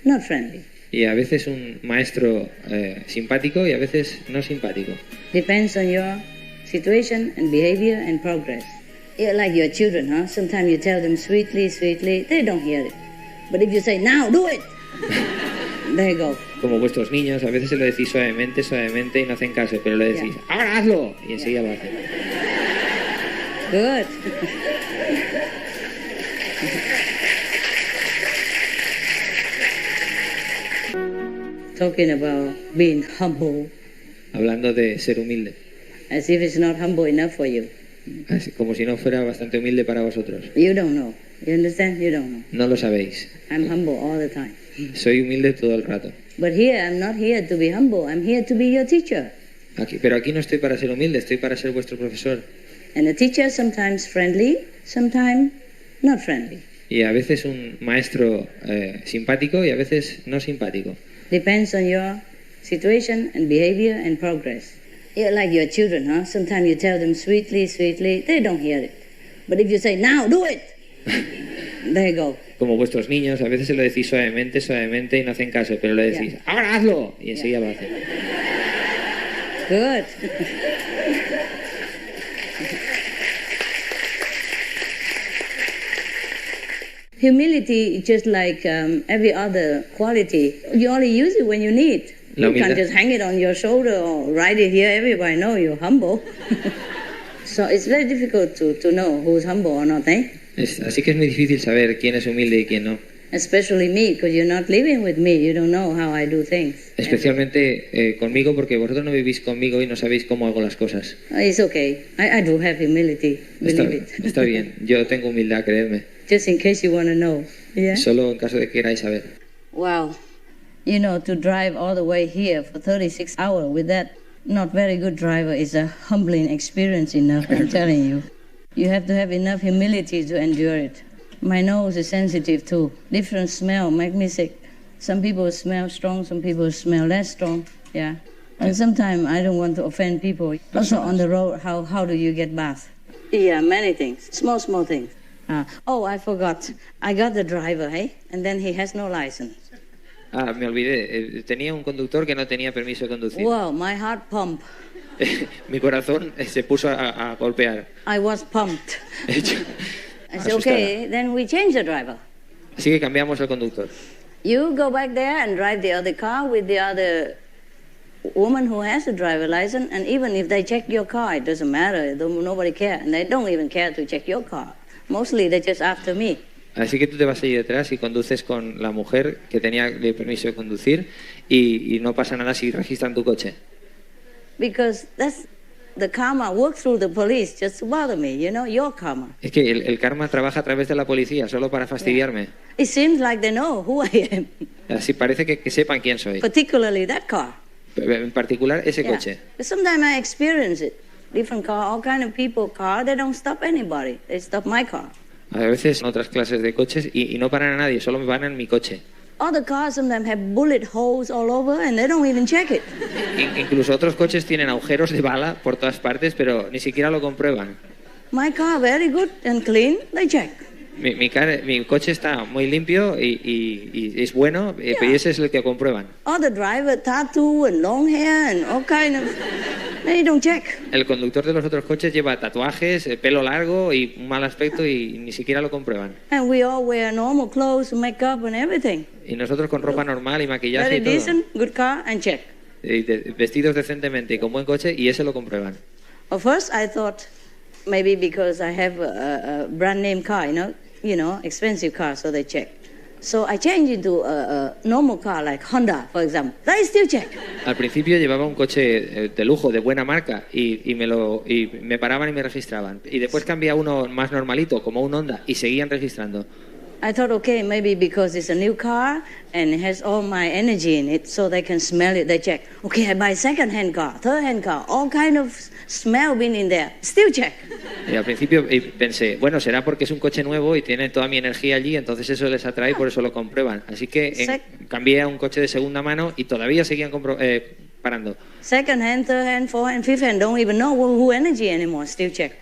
not friendly. Y a veces un maestro simpático y a veces no simpático. Depends on your situation and behavior and progress. You're like your children, huh? Sometimes you tell them sweetly, sweetly, they don't hear it. But if you say, now, do it, there you go. Como vuestros niños, a veces se lo decís suavemente, suavemente y no hacen caso, pero le decís, ahora hazlo, y enseguida lo hacen. Good. Talking about being humble, Hablando de ser humilde, as if it's not humble enough for you. como si no fuera bastante humilde para vosotros. You don't know. You understand? You don't know. No lo sabéis. I'm humble all the time. Soy humilde todo el rato. But here, I'm not here to be humble. I'm here to be your teacher. Pero aquí no estoy para ser humilde, estoy para ser vuestro profesor. And the teacher sometimes friendly, sometimes not friendly. Y a veces un maestro simpático y a veces no simpático. Depends on your situation and behavior and progress. You're like your children, huh? Sometimes you tell them sweetly, sweetly, they don't hear it. But if you say, now, do it, there you go. Como vuestros niños, a veces se lo decís suavemente, suavemente y no hacen caso, pero le decís, ahora hazlo, y enseguida lo hacen. Good. Humility is just like every other quality. You only use it when you need. You can't just hang it on your shoulder or write it here. Everybody know you're humble. So it's very difficult to know who's humble or not, eh? Así que es muy difícil saber quién es humilde y quién no. Especially me, because you're not living with me. You don't know how I do things. Especialmente conmigo, porque vosotros no vivís conmigo y no sabéis cómo hago las cosas. It's okay. I do have humility. Believe it. Está bien. Yo tengo humildad, creedme. Just in case you want to know. Yeah? Solo en caso de que queráis saber. Wow. You know, to drive all the way here for 36 hours with that not very good driver is a humbling experience enough, I'm telling you. You have to have enough humility to endure it. My nose is sensitive too. Different smell make me sick. Some people smell strong, some people smell less strong. Yeah. And sometimes I don't want to offend people. Also on the road, how do you get bath? Yeah, many things. Small things. I forgot. I got the driver, hey? And then he has no license. Me olvidé. Tenía un conductor que no tenía permiso de conducir. Wow, my heart pumped. Mi corazón se puso a golpear. I was pumped. I said, okay, then we change the driver. Así que cambiamos el conductor. You go back there and drive the other car with the other woman who has a driver license, and even if they check your car, it doesn't matter. Nobody cares, and they don't even care to check your car. Mostly they're just after me. Así que tú te vas allí detrás y conduces con la mujer que tenía el permiso de conducir y no pasa nada si registran tu coche. Because that's the karma works through the police just to bother me, you know, your karma. Es que el karma trabaja a través de la policía solo para fastidiarme. Yeah. It seems like they know who I am. Así parece que sepan quién soy. Particularly that car. En particular ese coche. But sometimes I experience it. Different car, all kind of people car, they don't stop anybody. They stop my car. A veces en otras clases de coches y no paran a nadie, solo me paran en mi coche. Other cars sometimes have bullet holes all over and they don't even check it. Incluso otros coches tienen agujeros de bala por todas partes, pero ni siquiera lo comprueban. My car very good and clean, they check. Mi coche está muy limpio y es bueno, y ese es el que comprueban. Other driver, tattoo and long hair and all kind of... They don't check. El conductor de los otros coches lleva tatuajes, pelo largo y un mal aspecto y ni siquiera lo comprueban. And we all wear normal clothes, makeup and everything. Y nosotros con ropa normal y maquillaje very y todo. Decent, good car and check. Vestidos decentemente y con buen coche y ese lo comprueban. At first I thought maybe because I have a brand name car, you know, expensive car, so they check. So I changed into a normal car like Honda, for example. They still check. Al principio llevaba un coche de lujo, de buena marca, y me paraban y me registraban. Y después cambié a uno más normalito, como un Honda, y seguían registrando. I thought, okay, maybe because it's a new car and it has all my energy in it, so they can smell it, they check. Okay, I buy second-hand car, third-hand car, all kind of smell been in there. Still check. Y al principio pensé, bueno, será porque es un coche nuevo y tiene toda mi energía allí, entonces eso les atrae y por eso lo comprueban. Así que cambié a un coche de segunda mano y todavía seguían parando. Second-hand, third-hand, fourth-hand, fifth-hand, don't even know who energy anymore, still check.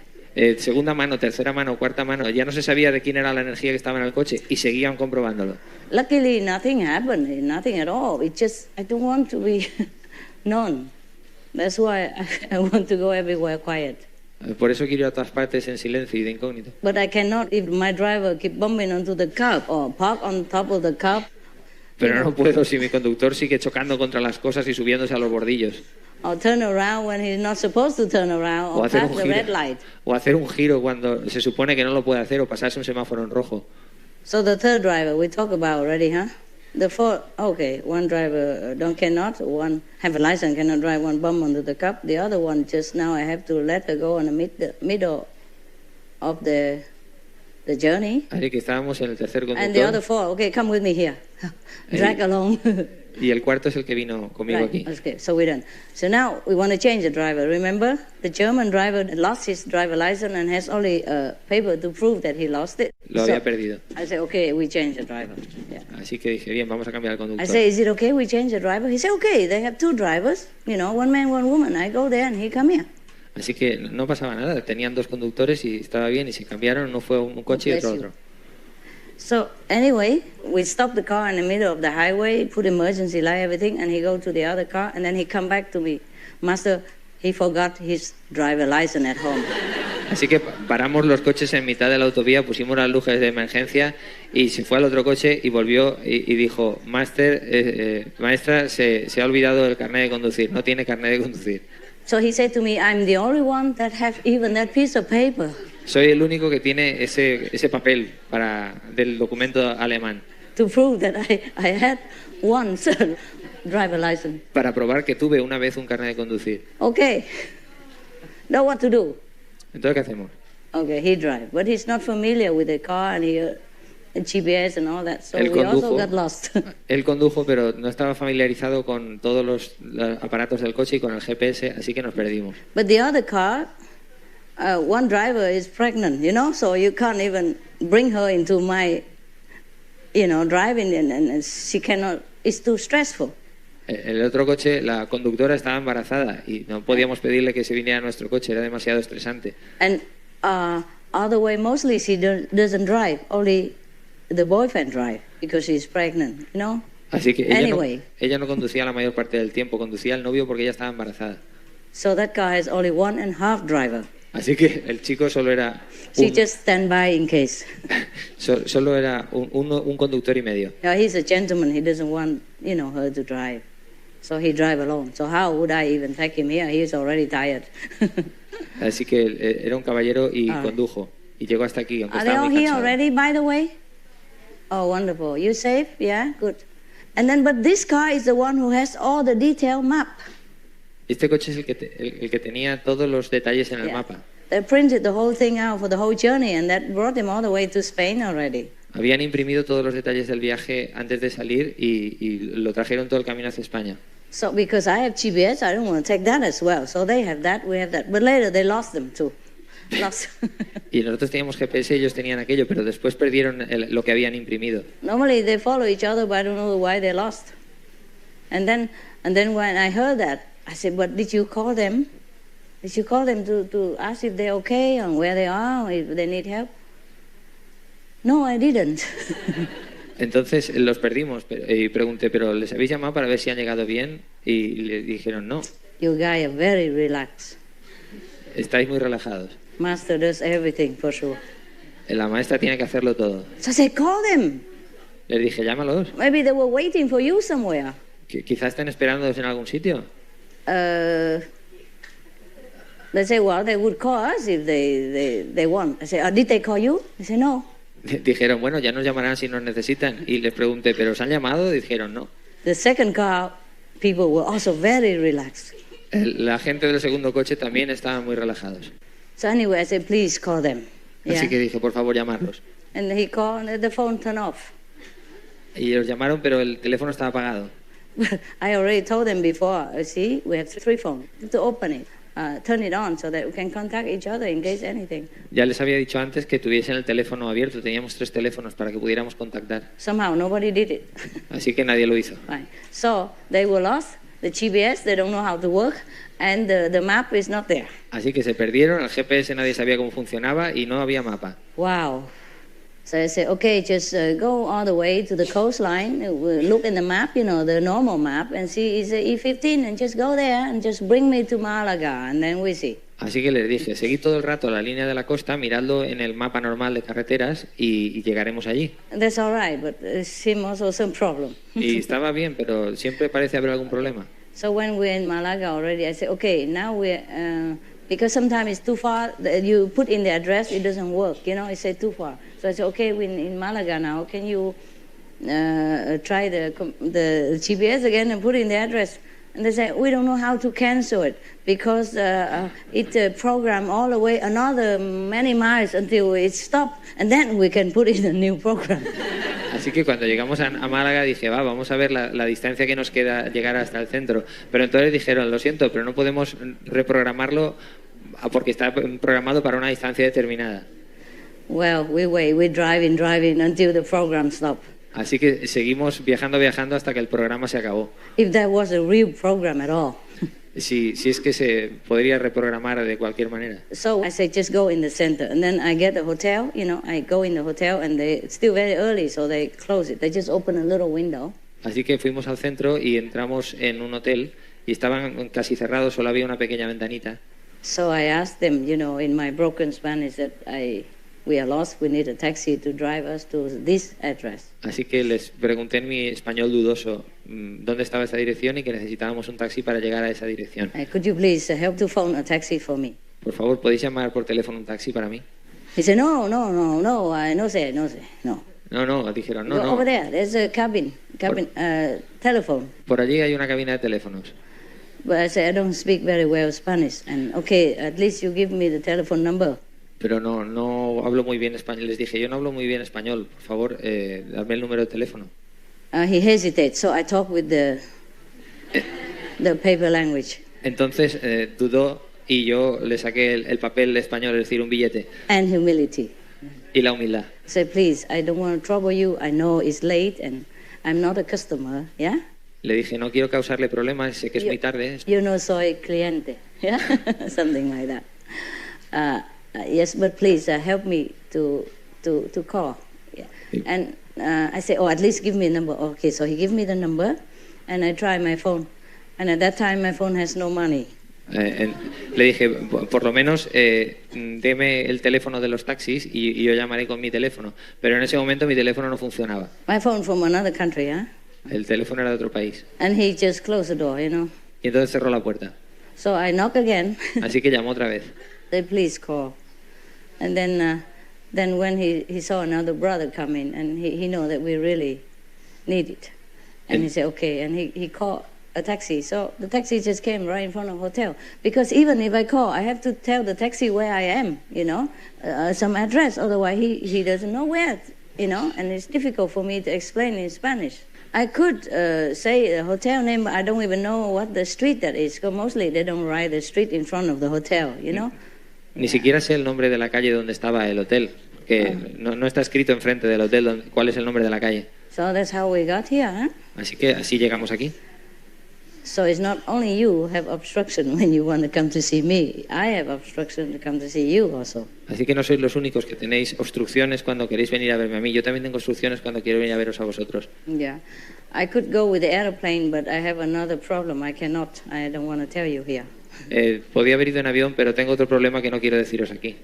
Segunda mano, tercera mano, cuarta mano, ya no se sabía de quién era la energía que estaba en el coche y seguían comprobándolo. Luckily, nothing happened, nothing at all. It just, I don't want to be known. That's why I want to go everywhere quiet. Por eso quiero ir a todas partes en silencio y de incógnito. But I cannot if my driver keep bumping onto the curb or park on top of the curb. Pero no puedo si mi conductor sigue chocando contra las cosas y subiéndose a los bordillos. Or turn around when he's not supposed to turn around, or pass the red light. O hacer un giro cuando se supone que no lo puede hacer, o pasarse un semáforo en rojo. So the third driver we talked about already, huh? The fourth, okay, one driver cannot, one have a license, cannot drive, one bump onto the cup. The other one just now I have to let her go in the middle of the journey. Así que estábamos en el tercer conductor. And the other four, okay, come with me here. Drag along. Y el cuarto es el que vino conmigo Right. aquí. Okay, so we're done. So now we want to change the driver. Remember, the German driver lost his driver license and has only a paper to prove that he lost it. Lo había perdido. I say, okay, we change the driver. Yeah. Así que dije, bien, vamos a cambiar al I conductor. say, is it okay we change the driver? He said, okay, they have two drivers, one man, one woman. I go there and he come here. Así que no pasaba nada, tenían dos conductores y estaba bien y se cambiaron, uno fue un coche y otro Bless you. otro. So anyway, we stop the car in the middle of the highway, put emergency light, everything, and he go to the other car, and then he come back to me. Master, he forgot his driver license at home. Así que paramos los coches en mitad de la autovía, pusimos las luces de emergencia y se fue al otro coche y volvió y dijo, maestra, se ha olvidado el carnet de conducir, no tiene carnet de conducir. So he said to me, I'm the only one that have even that piece of paper. Soy el único que tiene ese papel del documento alemán To prove that I had once driver license. para probar que tuve una vez un carnet de conducir. Okay. Now what to do? Entonces, ¿qué hacemos? Okay, he drive, but he's not familiar with the car and GPS and all that, so Él we also condujo. got lost. Él condujo, pero no estaba familiarizado con todos los aparatos del coche y con el GPS, así que nos perdimos. But the other car, one driver is pregnant, so you can't even bring her into my, driving, and she cannot, it's too stressful. El otro coche, la conductora estaba embarazada y no podíamos pedirle que se viniera a nuestro coche, era demasiado estresante. And other way, mostly she doesn't drive, only the boyfriend drive, because she's pregnant, Así que Anyway. ella no conducía la mayor parte del tiempo, conducía al novio porque ella estaba embarazada. So that car has only 1.5 driver. Así que el chico solo era She just stand by in case. solo era un conductor y medio. Yeah, he's a gentleman. He doesn't want, her to drive. So he drive alone. So how would I even take him here? He's already tired. Así que era un caballero y Ah. condujo. Y llegó hasta aquí, aunque Are they estaba all muy here cansado. already, by the way? Oh, wonderful. You safe? Yeah, good. And then, but this car is the one who has all the detailed map. Este coche es el que tenía todos los detalles en el Yeah. mapa. They printed the whole thing out for the whole journey, and that brought them all the way to Spain already. Habían imprimido todos los detalles del viaje antes de salir y lo trajeron todo el camino hacia España. So because I have GPS, I don't want to take that as well. So they have that, we have that. But later they lost them too. Lost. Y nosotros teníamos GPS, ellos tenían aquello, pero después perdieron lo que habían imprimido. Normally they follow each other, but I don't know why they lost. And then when I heard that, I said, "But did you call them? Did you call them to ask if they're okay and where they are, or if they need help?" No, I didn't. Entonces los perdimos y pregunté, ¿pero les habéis llamado para ver si han llegado bien? Y le dijeron, no, You guys are very relaxed. estáis muy relajados. Master does everything for sure. La maestra tiene que hacerlo todo. So I said, "Call them. Les dije, llámalos, Maybe they were waiting for you somewhere." que quizás estén esperándolos en algún sitio. They say, "Well, they would call us if they want." I said, "Did they call you?" They said, "No." Dijeron, bueno, ya nos llamarán si nos necesitan. Y les pregunté, ¿pero os han llamado? Y dijeron, no. The second car, people were also very relaxed. La gente del segundo coche también estaban muy relajados. So anyway, I said, "Please call them." Así que dije, por favor, llamarlos. And he called, and the phone turned off. Y los llamaron, pero el teléfono estaba apagado. I already told them before. See, we have 3 phones. You have to open it, turn it on, so that we can contact each other in case anything. Ya les había dicho antes que tuviesen el teléfono abierto. Teníamos 3 teléfonos para que pudiéramos contactar. Somehow nobody did it. Así que nadie lo hizo. Right. So they were lost. The GPS, they don't know how to work, and the map is not there. Así que se perdieron, el GPS nadie sabía cómo funcionaba y no había mapa. Wow. So I said, okay, just go all the way to the coastline, look in the map, the normal map, and see it's E15, and just go there and just bring me to Malaga, and then we see. Así que les dije, seguid todo el rato la línea de la costa, miradlo en el mapa normal de carreteras y llegaremos allí. That's all right, but there seems also some problem. Y estaba bien, pero siempre parece haber algún problema. So when we're in Malaga already, I said, okay, now we're, because sometimes it's too far, you put in the address, it doesn't work, it said too far. So I said, okay, we're in Malaga now, can you try the GPS again and put in the address? And they said, we don't know how to cancel it because it programmed all the way another many miles until it stopped, and then we can put in a new program. Así que cuando llegamos a Málaga dije, vamos a ver la distancia que nos queda llegar hasta el centro. Pero entonces dijeron, lo siento, pero no podemos reprogramarlo porque está programado para una distancia determinada. Well, we're driving until the program stopped. Así que seguimos viajando hasta que el programa se acabó. If that was a real program at all. Si es que se podría reprogramar de cualquier manera. So I say, just go in the center. And then I get a hotel, I go in the hotel and it's still very early, so they close it. They just open a little window. Así que fuimos al centro y entramos en un hotel y estaban casi cerrados, solo había una pequeña ventanita. So I asked them, in my broken Spanish that we are lost, we need a taxi to drive us to this address. Así que les pregunté en mi español dudoso dónde estaba esa dirección y que necesitábamos un taxi para llegar a esa dirección. Could you please help to phone a taxi for me? Por favor, ¿podéis llamar por teléfono un taxi para mí? He said, no, sé. No, dijeron, Go over there, there's a cabin, telephone. Por allí hay una cabina de teléfonos. But I said, I don't speak very well Spanish. And okay, at least you give me the telephone number. Pero no hablo muy bien español. Les dije, yo no hablo muy bien español. Por favor, dame el número de teléfono. He hesitated, so I talked with the paper language. Entonces dudó y yo le saqué el papel español, es decir, un billete. And humility. Y la humildad. Say, please, I don't want to trouble you. I know it's late and I'm not a customer, yeah? Le dije, no quiero causarle problemas, sé que es muy tarde. Soy cliente, yeah? Something like that. Yes, but please help me to call. Yeah. And I say, at least give me a number. Okay, so he gave me the number, and I try my phone. And at that time, my phone has no money. Le dije, por lo menos deme el teléfono de los taxis y yo llamaré con mi teléfono. Pero en ese momento mi teléfono no funcionaba. My phone from another country, huh? El teléfono era de otro país. And he just closed the door, Y entonces cerró la puerta. So I knock again. Así que llamó otra vez. Say, please call. And then when he saw another brother come in, and he know that we really need it. And he said, okay, and he called a taxi. So the taxi just came right in front of the hotel. Because even if I call, I have to tell the taxi where I am, some address. Otherwise, he doesn't know where, and it's difficult for me to explain in Spanish. I could say the hotel name, but I don't even know what the street that is. Because mostly they don't write the street in front of the hotel, Ni siquiera sé el nombre de la calle donde estaba el hotel, que no está escrito enfrente del hotel cuál es el nombre de la calle. So that's how we got here, huh? Así que así llegamos aquí. So it's not only you have obstruction when you want to come to see me. I have obstruction to come to see you also. Así que no sois los únicos que tenéis obstrucciones cuando queréis venir a verme a mí. Yo también tengo obstrucciones cuando quiero venir a veros a vosotros. Yeah. I could go with the airplane, but I have another problem. I cannot. I don't want to tell you here. Podía haber ido en avión, pero tengo otro problema que no quiero deciros aquí.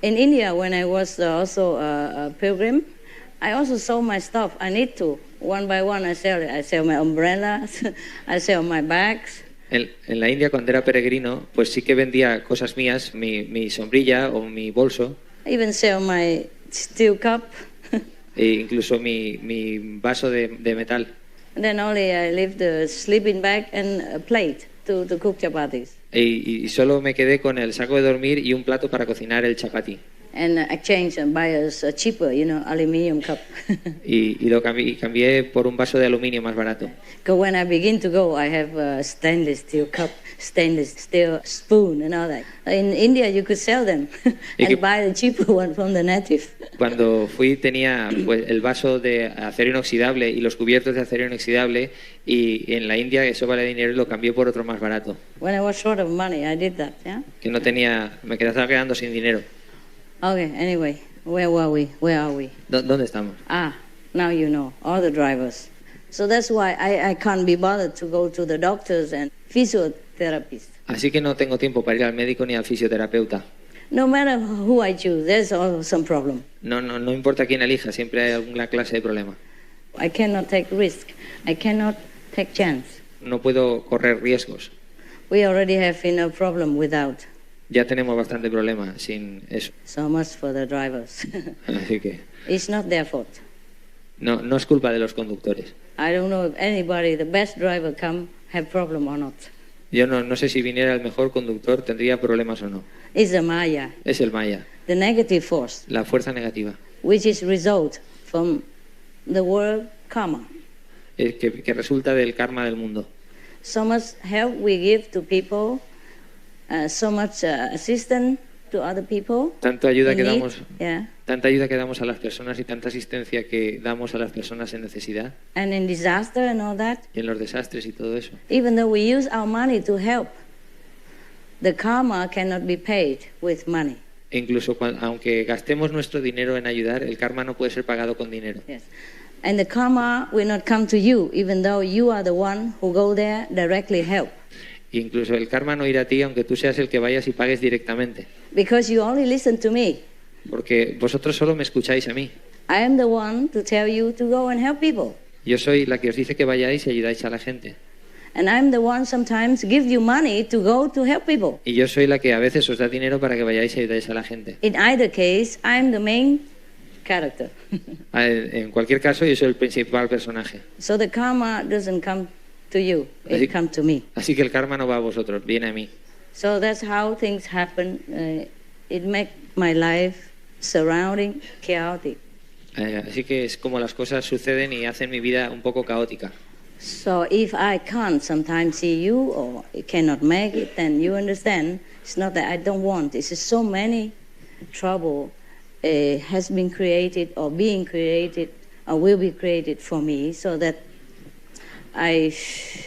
In India, when I was also a pilgrim, I also sold my stuff. I need to. One by one, I sell it. I sell my umbrellas, I sell my bags. En la India, cuando era peregrino, pues sí que vendía cosas mías, mi sombrilla o mi bolso. I even sell my steel cup. E incluso mi vaso de metal. And then only I leave the sleeping bag and a plate to cook chapatis. Y solo me quedé con el saco de dormir y un plato para cocinar el chapati. And exchange and buy a cheaper, aluminium cup. y cambié por un vaso de aluminio más barato. Because when I begin to go, I have a stainless steel cup, stainless steel spoon and all that. In India, you could sell them and buy the cheaper one from the native. Cuando fui tenía pues, el vaso de acero inoxidable y los cubiertos de acero inoxidable, y en la India eso vale dinero y lo cambié por otro más barato. When I was short of money, I did that, yeah? Que no tenía, me estaba quedando sin dinero. Okay, anyway, where are we? ¿Dónde estamos? Now you know, all the drivers. So that's why I can't be bothered to go to the doctors and physiotherapists. Así que no tengo tiempo para ir al médico ni al fisioterapeuta. No matter who I choose, there's always some problem. No importa quién elija, siempre hay alguna clase de problema. I cannot take risk. I cannot take chance. No puedo correr riesgos. We already have enough problem without. Ya tenemos bastante problema sin eso. So much for the drivers. Así que It's not their fault. no es culpa de los conductores. I don't know if anybody, the best driver come have problem or not. Yo no sé si viniera el mejor conductor tendría problemas o no. It's the Maya, Es el Maya, the negative force, la fuerza negativa, which is result from the world karma. que resulta del karma del mundo. So much help we give to people, so much assistance to other people. Tanta ayuda in que need. damos, Yeah. tanta ayuda que damos a las personas y tanta asistencia que damos a las personas en necesidad And in disaster and all that, y en los desastres y todo eso. even though we use our money to help, the karma cannot be paid with money. E incluso aunque gastemos nuestro dinero en ayudar, el karma no puede ser pagado con dinero. Yes. And the karma will not come to you, even though you are the one who go there directly help. E incluso el karma no irá a ti aunque tú seas el que vayas y pagues directamente. Because you only listen to me. Porque vosotros solo me escucháis a mí. I am the one to tell you to go and help people. Yo soy la que os dice que vayáis y ayudáis a la gente. And I'm the one sometimes give you money to go to help people. Y yo soy la que a veces os da dinero para que vayáis y ayudáis a la gente. In either case, I'm the main character. En cualquier caso, yo soy el principal personaje. So the karma doesn't come to you, it comes to me. Así que el karma no va a vosotros, viene a mí. So that's how things happen. It makes my life surrounding chaotic. Así que es como las cosas suceden y hacen mi vida un poco caótica. So if I can't sometimes see you or cannot make it, then you understand. It's not that I don't want. It's just so many trouble has been created or being created or will be created for me, so that I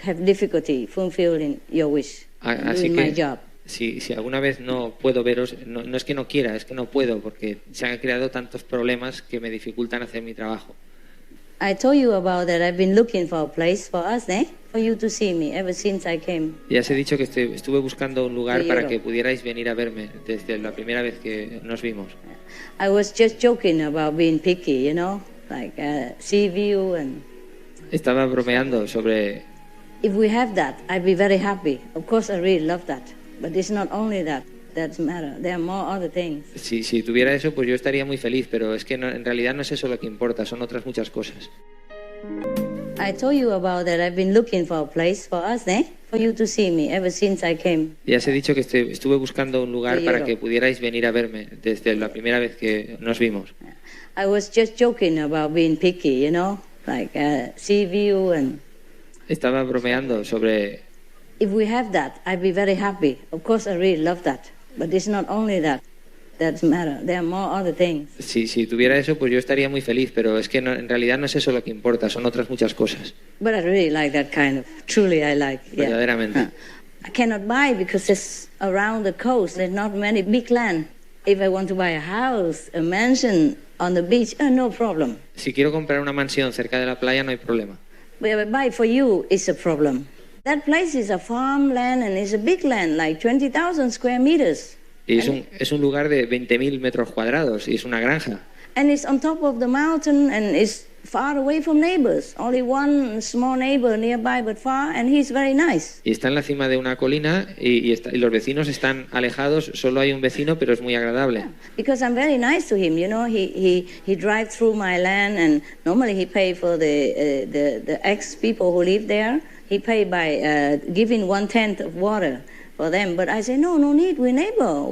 have difficulty fulfilling your wish, Así doing my que job. si alguna vez no puedo veros, no es que no quiera, es que no puedo, porque se han creado tantos problemas que me dificultan hacer mi trabajo. I told you about that. I've been looking for a place for us, for you to see me ever since I came. Ya os he dicho que estuve buscando un lugar Sí, para yo. que pudierais venir a verme desde la primera vez que nos vimos. I was just joking about being picky, like sea view and. Estaba bromeando sobre If we have that, I'd be very happy. Of course, I really love that. But it's not only that that's matter. There are more other things. si tuviera eso, pues yo estaría muy feliz, pero es que en realidad no es eso lo que importa, son otras muchas cosas. I told you about that. I've been looking for a place for us, for you to see me ever since I came. Ya os he dicho que estuve buscando un lugar Sí, para yo. que pudierais venir a verme desde la primera vez que nos vimos. I was just joking about being picky, like sea view and. Estaba bromeando sobre If we have that, I'd be very happy. Of course, I really love that. But it's not only that that's matter. There are more other things. si tuviera eso, pues yo estaría muy feliz, pero es que en realidad no es eso lo que importa, son otras muchas cosas. But I really like that kind of. Truly, I like. Yeah. Verdaderamente. I cannot buy because it's around the coast. There's not many big land. If I want to buy a house, a mansion on the beach, no problem. Si quiero comprar una mansión cerca de la playa, no hay problema. But buy for you is a problem. That place is a farmland and it's a big land, like 20,000 square meters. Y es un lugar de 20.000 metros cuadrados y es una granja. And it's on top of the mountain and it's far away from neighbors. Only one small neighbor nearby but far, and he's very nice. Y está en la cima de una colina y los vecinos están alejados, solo hay un vecino, pero es muy agradable. Because I'm very nice to him, he drives through my land and normally he pay for the ex-people who live there. He pay by giving 1/10 of water for them. But I say, no need, we're neighbor.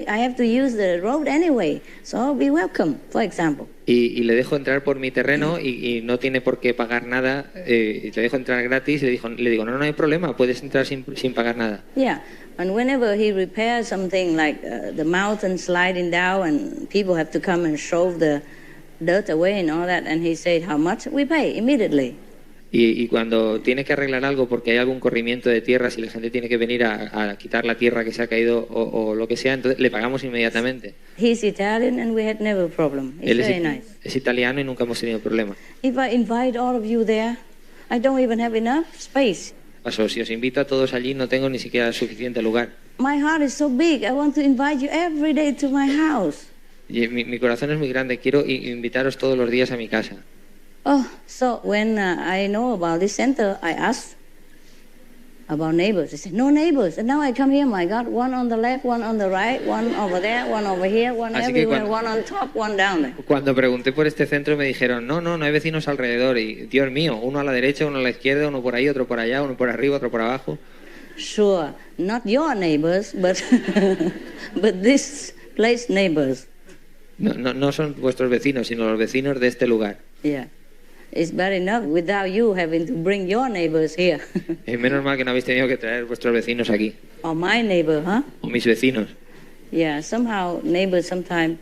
I have to use the road anyway, so be welcome, for example. Y le dejo entrar por mi terreno y no tiene por qué pagar nada. Le dejo entrar gratis y le digo, no hay problema, puedes entrar sin pagar nada. Yeah, and whenever he repairs something like the mountain sliding down and people have to come and shove the dirt away and all that, and he said, how much? We pay immediately. Y cuando tiene que arreglar algo porque hay algún corrimiento de tierras y la gente tiene que venir a quitar la tierra que se ha caído o lo que sea, entonces le pagamos inmediatamente. He's Italian and we had never a problem. He's very nice. Es italiano y nunca hemos tenido problema. If I invite all of you there, I don't even have enough space. Si os invito a todos allí, no tengo ni siquiera suficiente lugar. My heart is so big. I want to invite you every day to my house. Y mi corazón es muy grande, quiero invitaros todos los días a mi casa. Oh, so when I know about this center, I asked about neighbors. They said, no neighbors. And now I come here, my God, one on the left, one on the right, one over there, one over here, one Así que everywhere, one on top, one down there. Cuando pregunté por este centro me dijeron, no hay vecinos alrededor. Y Dios mío, uno a la derecha, uno a la izquierda, uno por ahí, otro por allá, uno por arriba, otro por abajo. Sure, not your neighbors, but but this place neighbors. No son vuestros vecinos, sino los vecinos de este lugar. Yeah. It's bad enough without you having to bring your neighbors here. Es menos mal que no habéis tenido que traer vuestros vecinos aquí. Or my neighbor, huh? O mis vecinos. Yeah, somehow neighbors sometimes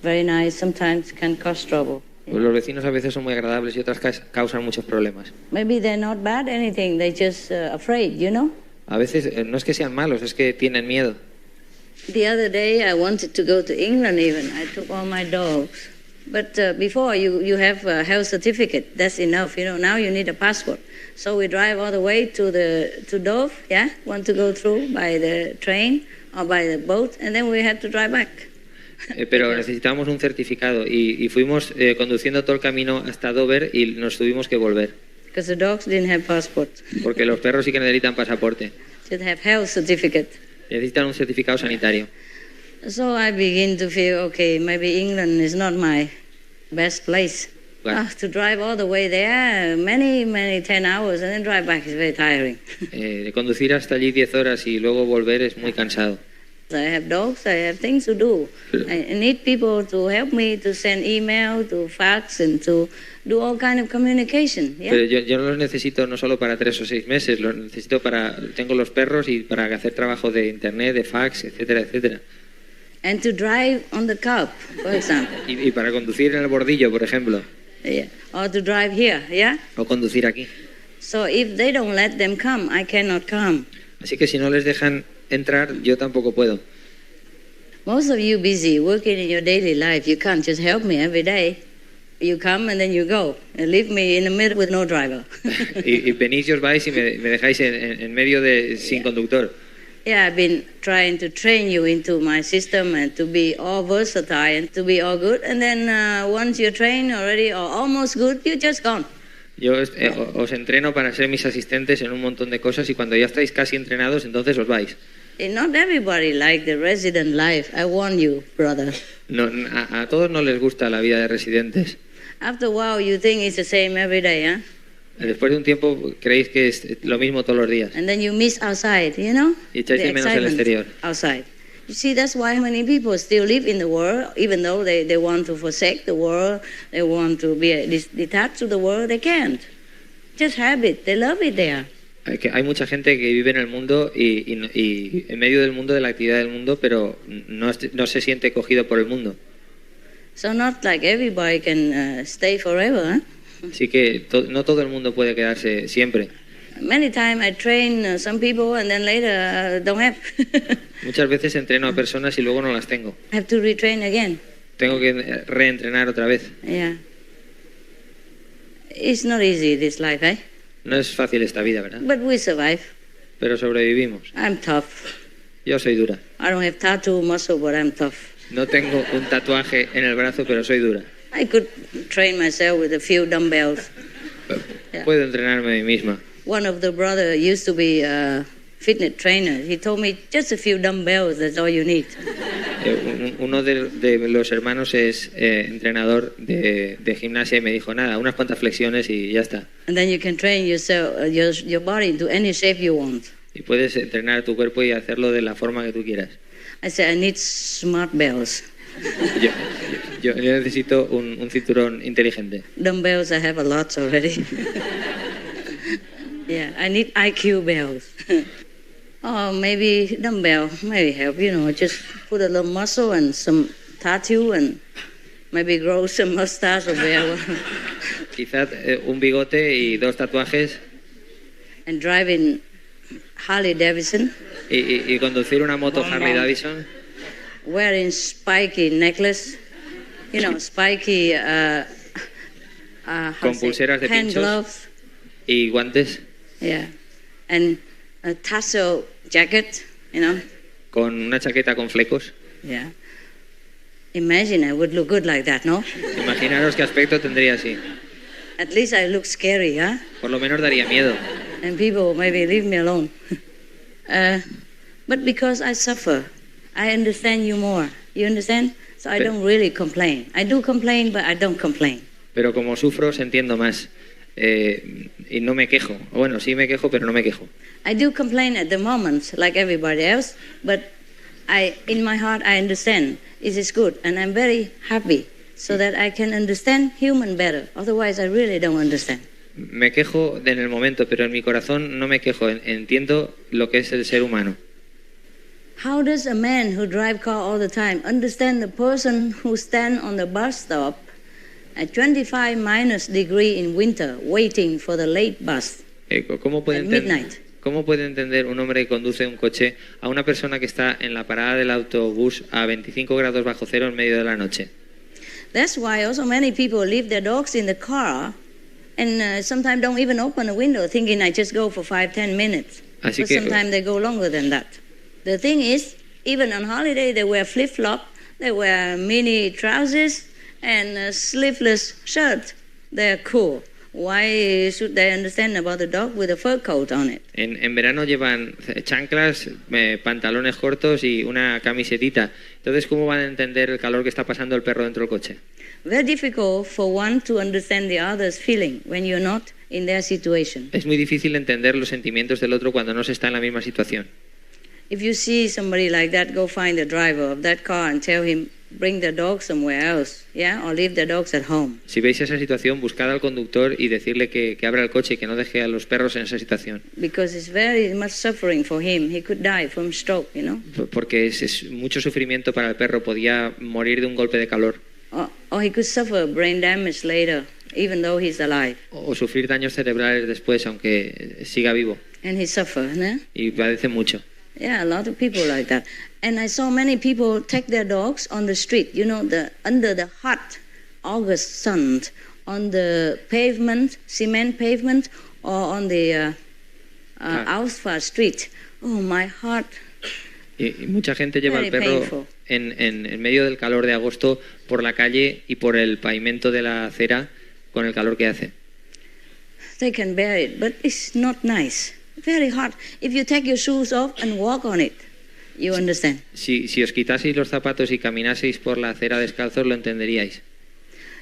very nice, sometimes can cause trouble. Pues los vecinos a veces son muy agradables y otras causan muchos problemas. Maybe they're not bad anything, they're just afraid, you know? A veces no es que sean malos, es que tienen miedo. The other day I wanted to go to England even. I took all my dogs. But before you have a health certificate, that's enough, you know. Now you need a passport. So we drive all the way to Dover, yeah? Want to go through by the train or by the boat, and then we had to drive back. Pero necesitábamos un certificado y fuimos conduciendo todo el camino hasta Dover y nos tuvimos que volver. Because the dogs didn't have passports. Porque los perros sí que necesitan pasaporte. Should have health certificate. Necesitan un certificado sanitario. So I begin to feel, okay, maybe England is not my best place. Bueno. To drive all the way there, many 10 hours, and then drive back is very tiring. Conducir hasta allí 10 horas y luego volver es muy cansado. I have dogs, I have things to do. I need people to help me to send email, to fax, and to do all kind of communication. Yeah? Pero yo no los necesito no solo para 3 o 6 meses, los necesito tengo los perros y para hacer trabajo de internet, de fax, etcétera, etcétera. And to drive on the curb, for example. Y para conducir en el bordillo, por ejemplo. Yeah. Or to drive here, yeah? O conducir aquí. So if they don't let them come, I cannot come. Así que si no les dejan entrar, yo tampoco puedo. Most of you busy working in your daily life, you can't just help me every day. You come and then you go and leave me in the middle with no driver. y venís y os vais y me dejáis en medio sin conductor. Yeah, I've been trying to train you into my system and to be all versatile and to be all good. And then once you're trained already or almost good, you're just gone. Yo os entreno para ser mis asistentes en un montón de cosas y cuando ya estáis casi entrenados, entonces os vais. Not everybody like the resident life. I warn you, brother. No, a todos no les gusta la vida de residentes. After a while, you think it's the same every day, huh? Después de un tiempo creéis que es lo mismo todos los días. And then you miss outside, you know? Y echáis de menos el exterior. Outside. You see, that's why many people still live in the world, even though they want to forsake the world, they want to be detached to the world, they can't. Just have it. They love it there. Hay mucha gente que vive en el mundo y en medio del mundo, de la actividad del mundo, pero no se siente cogido por el mundo. So not like everybody can stay forever, huh? Así que no todo el mundo puede quedarse siempre. Many times I train some people and then later don't have. Muchas veces entreno a personas y luego no las tengo. I have to retrain again. Tengo que reentrenar otra vez. Yeah. It's not easy, this life, eh? No es fácil esta vida, ¿verdad? But we survive. Pero sobrevivimos. I'm tough. Yo soy dura. I don't have tattoo muscle, but I'm tough. No tengo un tatuaje en el brazo, pero soy dura. I could train myself with a few dumbbells. Yeah. Puedo entrenarme a mí misma. One of the brothers used to be a fitness trainer. He told me just a few dumbbells, that's all you need. Uno de los hermanos es entrenador de gimnasia y me dijo, nada, unas cuantas flexiones y ya está. And then you can train yourself, your body into any shape you want. Y puedes entrenar tu cuerpo y hacerlo de la forma que tú quieras. I said, I need smart bells. Yo necesito un cinturón inteligente. Dumbbells, I have a lot already. Yeah, I need IQ bells. Oh, maybe dumbbell, maybe help, you know, just put a little muscle and some tattoo and maybe grow some mustache or whatever. Quizás un bigote y 2 tatuajes. And driving Harley Davidson. Y conducir una moto Harley Davidson. Wearing spiky necklace, you know, spiky con pulseras de hand pinchos gloves. Y guantes. Yeah, and a tassel jacket, you know. Con una chaqueta con flecos. Yeah. Imagine I would look good like that, no? Imaginaros qué aspecto tendría así. At least I look scary, huh? Por lo menos daría miedo. and people maybe leave me alone. But because I suffer, I understand you more. You understand? So I don't really complain. I do complain, but I don't complain. Pero como sufro, os entiendo más. Y no me quejo. Bueno, sí me quejo, pero no me quejo. I do complain at the moment, like everybody else, but in my heart, I understand it is good, and I'm very happy so that I can understand human better. Otherwise, I really don't understand. Me quejo en el momento, pero en mi corazón no me quejo. Entiendo lo que es el ser humano. How does a man who drives car all the time understand the person who stands on the bus stop at 25 minus degree in winter waiting for the late bus ¿Cómo puede at midnight? ¿Cómo puede entender un hombre que conduce un coche a una persona que está en la parada del autobús a 25 grados bajo cero en medio de la noche? That's why also many people leave their dogs in the car and sometimes don't even open a window thinking I just go for 5-10 minutes. Así But que sometimes they go longer than that. The thing is, even on holiday they wear flip-flop, they wear mini trousers and a sleeveless shirt. They're cool. Why should they understand about the dog with a fur coat on it? En verano llevan chanclas, pantalones cortos y una camisetita. Entonces, ¿cómo van a entender el calor que está pasando el perro dentro del coche? Very difficult for one to understand the other's feeling when you're not in their situation. Es muy difícil entender los sentimientos del otro cuando no se está en la misma situación. If you see somebody like that, go find the driver of that car and tell him, bring the dog somewhere else, yeah, or leave the dogs at home. Si veis esa situación, buscad al conductor y decirle que abra el coche y que no deje a los perros en esa situación. Because it's very much suffering for him. He could die from stroke, you know. Porque es mucho sufrimiento para el perro, podía morir de un golpe de calor. Or he could suffer brain damage later, even though he's alive. O sufrir daños cerebrales después, aunque siga vivo. And he suffers, ¿no? Y padece mucho. Yeah, a lot of people like that. And I saw many people take their dogs on the street, you know, under the hot August sun, on the pavement, cement pavement, or on the asphalt street. Oh, my heart. Y mucha gente lleva al perro en medio del calor de agosto por la calle y por el pavimento de la acera con el calor que hace. They can bear it, but it's not nice. Very hot. If you take your shoes off and walk on it, you understand. Si os quitaseis los zapatos y caminaseis por la acera descalzos, lo entenderíais.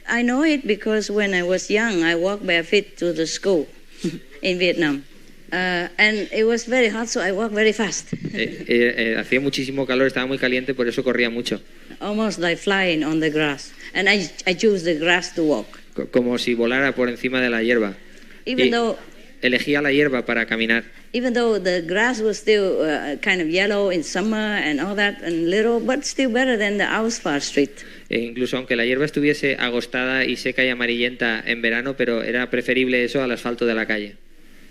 I know it because when I was young, I walked barefoot to the school in Vietnam. And it was very hot, so I walked very fast. Hacía muchísimo calor, estaba muy caliente, por eso corría mucho. Almost like flying on the grass. And I choose the grass to walk. Como si volara por encima de la hierba. Even though elegía la hierba para caminar. Even though the grass was still kind of yellow in summer and all that and little, but still better than the asphalt street. Incluso aunque la hierba estuviese agostada y seca y amarillenta en verano, pero era preferible eso al asfalto de la calle.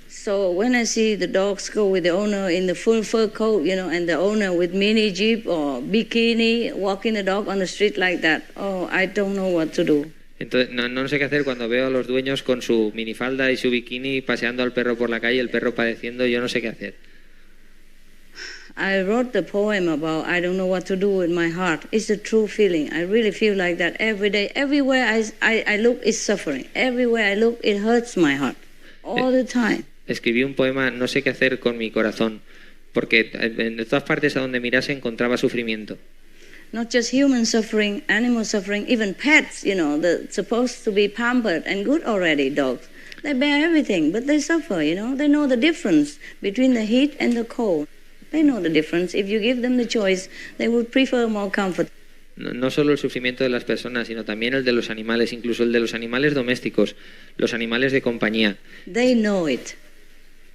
So when I see the dogs go with the owner in the full fur coat, you know, and the owner with mini jeep or bikini walking the dog on the street like that, oh, I don't know what to do. Entonces, no sé qué hacer cuando veo a los dueños con su minifalda y su bikini paseando al perro por la calle, el perro padeciendo, yo no sé qué hacer. I wrote the poem about I don't know what to do with my heart. It's a true feeling. I really feel like that every day. Everywhere I look is suffering. Everywhere I look it hurts my heart. All the time. Escribí un poema, no sé qué hacer con mi corazón, porque en todas partes a donde mirase encontraba sufrimiento. Not just human suffering, animal suffering, even pets, you know, they're supposed to be pampered and good already, dogs. They bear everything, but they suffer, you know. They know the difference between the heat and the cold. They know the difference. If you give them the choice, they would prefer more comfort. No solo el sufrimiento de las personas, sino también el de los animales, incluso el de los animales domésticos, los animales de compañía. They know it.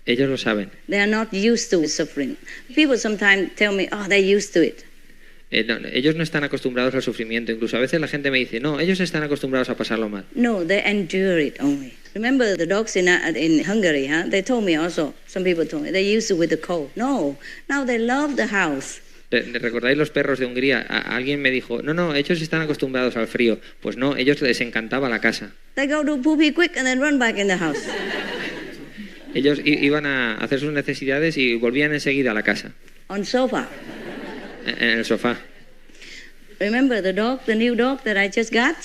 Ellos lo saben. They are not used to suffering. People sometimes tell me, oh, they're used to it. Ellos no están acostumbrados al sufrimiento. Incluso a veces la gente me dice, no, ellos están acostumbrados a pasarlo mal. No, they endure it only. Remember the dogs in Hungary, huh? They told me also, some people told me, they're used to with the cold. No, now they love the house. ¿Recordáis los perros de Hungría? Alguien me dijo, no, ellos están acostumbrados al frío. Pues no, ellos les encantaba la casa. They go to poopy quick and then run back in the house. Ellos iban a hacer sus necesidades y volvían enseguida a la casa. On sofa. En el sofá. Remember the new dog that I just got?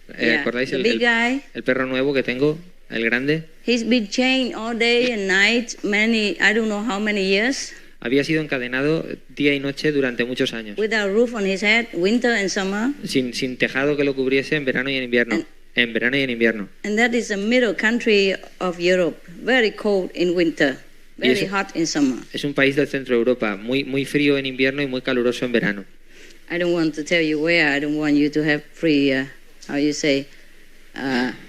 ¿Recordáis the big guy? el perro nuevo que tengo? el grande, he's been chained all day and night, I don't know how many years, había sido encadenado día y noche durante muchos años, without roof on his head, winter and summer. sin tejado que lo cubriese en verano y en invierno. En verano y en invierno. And that is the middle country of Europe, very cold in winter, very hot in summer. Es un país del centro de Europa, muy frío en invierno y muy caluroso en verano. I don't want to tell you where. I don't want you to have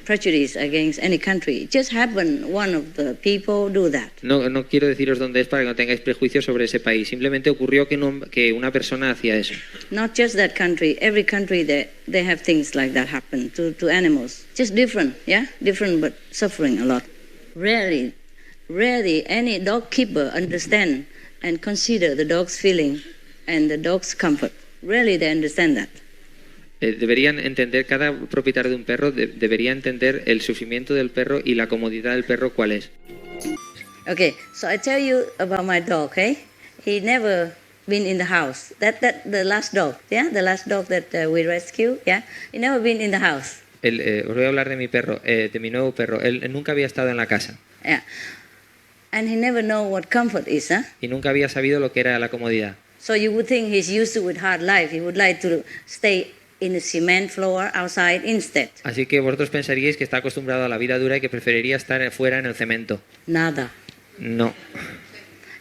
prejudice against any country. It just happened. One of the people do that. No quiero deciros dónde es para que no tengáis prejuicios sobre ese país. Simplemente ocurrió que una persona hacía eso. Not just that country. Every country they have things like that happen to animals. Just different, yeah, different but suffering a lot. Rarely any dog keeper understand and consider the dog's feeling and the dog's comfort. Rarely they understand that. Deberían entender, cada propietario de un perro debería entender el sufrimiento del perro y la comodidad del perro cuál es. Okay, so I tell you about my dog, okay? He never been in the house. That the last dog, yeah? The last dog that we rescued, yeah? He never been in the house. Os voy a hablar de mi perro, de mi nuevo perro. Él nunca había estado en la casa. Yeah. And he never know what comfort is, huh? Y nunca había sabido lo que era la comodidad. So you would think he's used to with hard life. He would like to stay in the cement floor outside instead. Así que vosotros pensaríais que está acostumbrado a la vida dura y que preferiría estar fuera en el cemento. Nada. No.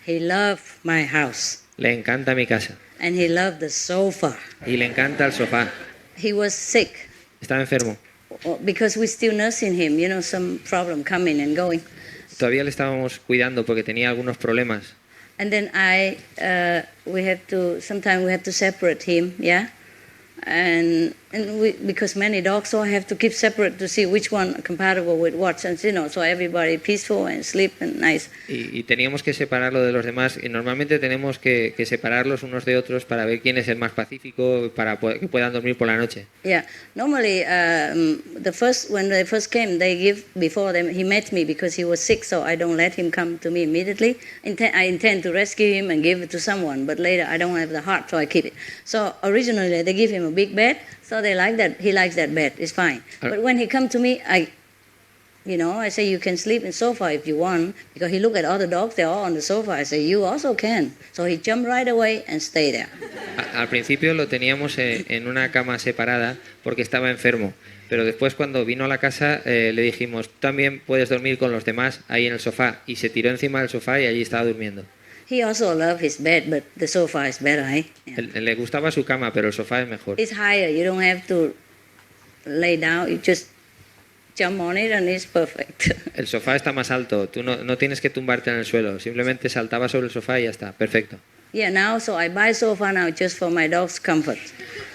He loved my house. Le encanta mi casa. And he loved the sofa. Y le encanta el sofá. He was sick. Estaba enfermo. Because we're still nursing him, you know, some problem coming and going. Todavía le estábamos cuidando porque tenía algunos problemas. And then sometimes we have to separate him, yeah? Because many dogs, so I have to keep separate to see which one compatible with what, and you know, so everybody peaceful and sleep and nice. Y teníamos que separarlo de los demás y normalmente tenemos que separarlos unos de otros para ver quién es el más pacífico para que puedan dormir por la noche. Yeah, normally when they first came, he met me because he was sick, so I don't let him come to me immediately. I intend to rescue him and give it to someone, but later I don't have the heart, so I keep it. So originally they give him a big bed, so they like that. He likes that bed. It's fine. But when he come to me, I say you can sleep in sofa if you want, because he look at other dogs, they're all on the sofa. I say you also can. So he jumped right away and stay there. Al principio lo teníamos en una cama separada porque estaba enfermo, pero después cuando vino a la casa le dijimos también puedes dormir con los demás ahí en el sofá, y se tiró encima del sofá y allí estaba durmiendo. He also loved his bed, but the sofa is better, eh? Yeah. Le gustaba su cama, pero el sofá es mejor. It's higher. You don't have to lay down. You just jump on it and it's perfect. El sofá está más alto. Tú no tienes que tumbarte en el suelo. Simplemente saltaba sobre el sofá y ya está. Perfecto. Yeah, so I buy sofa now just for my dog's comfort.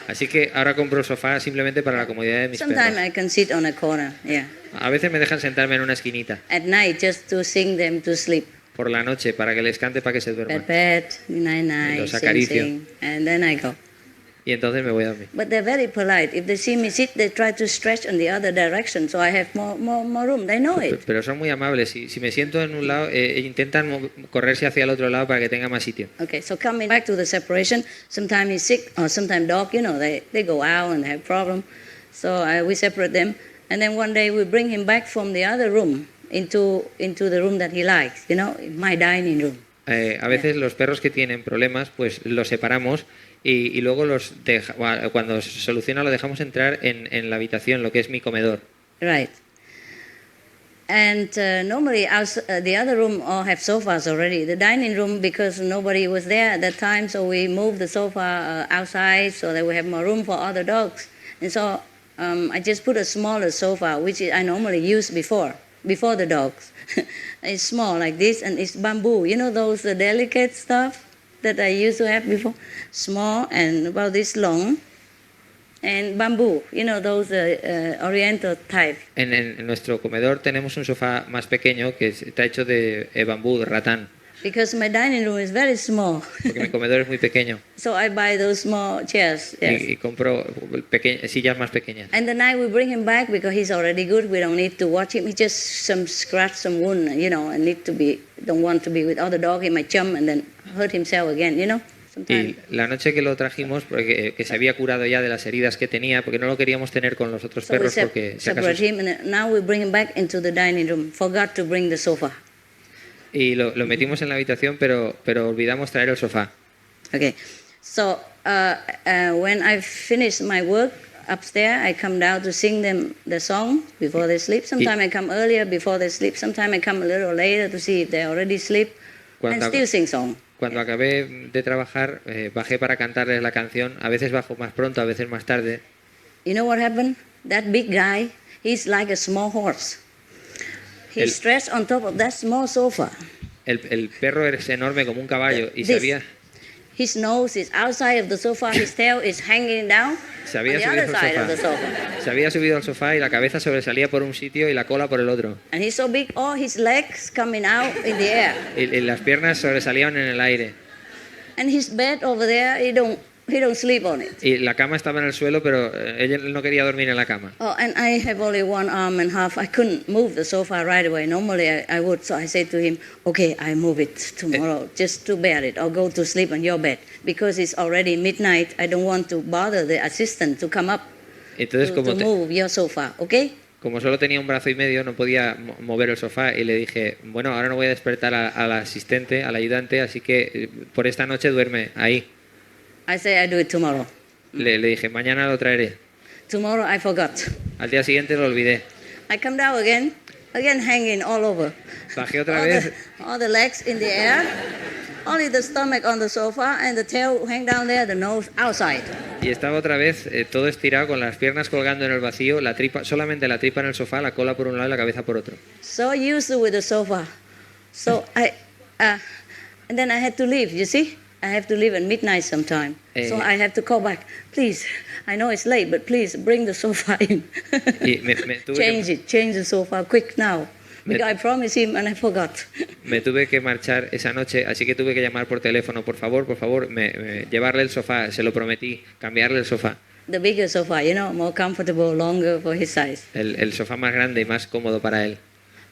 Así que ahora compro el sofá simplemente para la comodidad de mis perros. Sometimes I can sit on a corner, yeah. A veces me dejan sentarme en una esquinita. At night just to sing them to sleep. Por la noche, para que les cante, para que se duerman. Pet, night, los acaricio. Sing, and then I go. Y entonces me voy a dormir. But they're very polite. If they see me sit, they try to stretch in the other direction, so I have more room. They know it. Pero son muy amables. Si me siento en un lado, intentan correrse hacia el otro lado para que tenga más sitio. Okay, so coming back to the separation, sometimes he's sick, or sometimes dog, they go out and they have problem. So we separate them, and then one day we bring him back from the other room into the room that he likes, my dining room. A veces los perros que tienen problemas, pues los separamos y luego cuando se soluciona lo dejamos entrar en la habitación, lo que es mi comedor. Right. And normally the other room all have sofas already. The dining room, because nobody was there at that time, so we moved the sofa outside so that we have more room for other dogs. And so I just put a smaller sofa, which I normally use before the dogs. It's small like this, and it's bamboo. You know those delicate stuff that I used to have before? Small and about this long. And bamboo, those oriental type. En nuestro comedor tenemos un sofá más pequeño que está hecho de bambú, de ratán. Because my dining room is very small. Porque mi comedor es muy pequeño. So I buy those small chairs. Yes. Y compro sillas más pequeñas. And the night we bring him back because he's already good. We don't need to watch him. He just some scratch, some wound, and don't want to be with other dog. He might jump and then hurt himself again, Sometime. Y la noche que lo trajimos, porque que se había curado ya de las heridas que tenía, porque no lo queríamos tener con los otros So we perros porque si acaso... separate him, and now we bring him back into the dining room. Forgot to bring the sofa. Y lo metimos en la habitación, pero olvidamos traer el sofá. Okay, so when I finish my work upstairs, I come down to sing them the song before they sleep. Sometimes I come earlier before they sleep. Sometimes I come a little later to see if they already sleep, and still sing song. Cuando acabé de trabajar, bajé para cantarles la canción. A veces bajo más pronto, a veces más tarde. You know what happened? That big guy, he's like a small horse. He's stretched on top of that small sofa. El perro es enorme como un caballo y His nose is outside of the sofa, his tail is hanging down se on había the subido other al side of the sofá. sofa. Se había subido al sofá y la cabeza sobresalía por un sitio y la cola por el otro. And he's so big, all his legs coming out in the air. Y las piernas sobresalían en el aire. And his bed over there, he don't sleep on it. Y la cama estaba en el suelo, pero él no quería dormir en la cama. Oh, and I have only one arm and half. I couldn't move the sofa right away. Normally I would. So I said to him, okay, I move it tomorrow just to bear it. Or go to sleep on your bed. Because it's already midnight. I don't want to bother the assistant to come up Entonces, to move your sofa, okay? Como solo tenía un brazo y medio, no podía mover el sofá y le dije, bueno, ahora no voy a despertar al asistente, al ayudante, así que por esta noche duerme ahí. I say I do it tomorrow. Le dije, mañana lo traeré. Tomorrow I forgot. Al día siguiente lo olvidé. I come down again hanging all over. Bajé otra vez. All the legs in the air, only the stomach on the sofa and the tail hang down there, the nose outside. Y estaba otra vez todo estirado con las piernas colgando en el vacío, la tripa, solamente la tripa en el sofá, la cola por un lado y la cabeza por otro. So used with the sofa. So and then I had to leave, you see? I have to leave at midnight sometime. So I have to call back. Please, I know it's late, but please bring the sofa in. Change the sofa quick now. Because I promised him and I forgot. Me tuve que marchar esa noche, así que tuve que llamar por teléfono, por favor, llevarle el sofá, se lo prometí, cambiarle el sofá. The bigger sofa, more comfortable, longer for his size. El sofá más grande y más cómodo para él.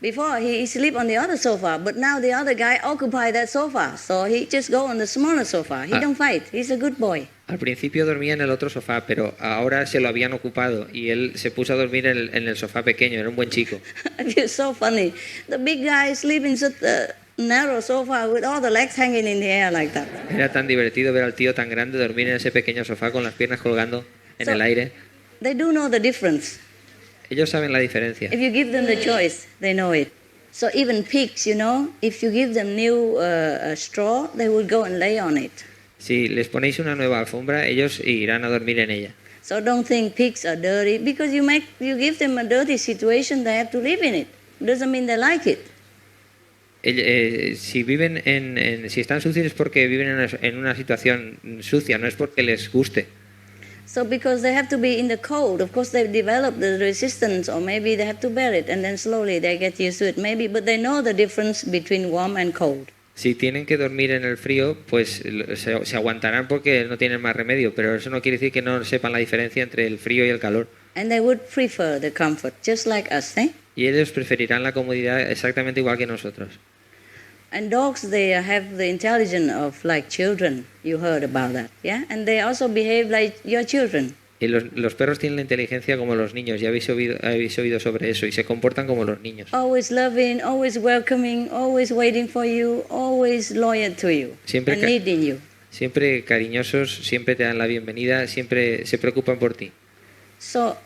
Before he sleep on the other sofa, but now the other guy occupy that sofa, so he just go on the smaller sofa. He don't fight. He's a good boy. Al principio dormía en el otro sofá, pero ahora se lo habían ocupado y él se puso a dormir en el sofá pequeño. Era un buen chico. It's so funny. The big guy sleep in such a narrow sofa with all the legs hanging in the air like that. Era tan divertido ver al tío tan grande dormir en ese pequeño sofá con las piernas colgando en el aire. They do know the difference. Ellos saben la diferencia. If you give them the choice, they know it. So even pigs, if you give them new straw, they will go and lay on it. Si les ponéis una nueva alfombra, ellos irán a dormir en ella. So don't think pigs are dirty because you give them a dirty situation, they have to live in it. Doesn't mean they like it. Si viven si están sucios es porque viven en una situación sucia, no es porque les guste. So because they have to be in the cold, of course they've developed the resistance, or maybe they have to bear it, and then slowly they get used to it, maybe, but they know the difference between warm and cold. Si tienen que dormir en el frío, pues se aguantarán porque no tienen más remedio, pero eso no quiere decir que no sepan la diferencia entre el frío y el calor. And they would prefer the comfort, just like us, eh? Y ellos preferirán la comodidad exactamente igual que nosotros. And dogs, they have the intelligence of like children. You heard about that, yeah? And they also behave like your children. Y los perros tienen la inteligencia como los niños, ya habéis oído sobre eso, y se comportan como los niños. Always loving, always welcoming, always waiting for you, always loyal to you, and needing you. Siempre cariñosos, siempre te dan la bienvenida, siempre se preocupan por ti. So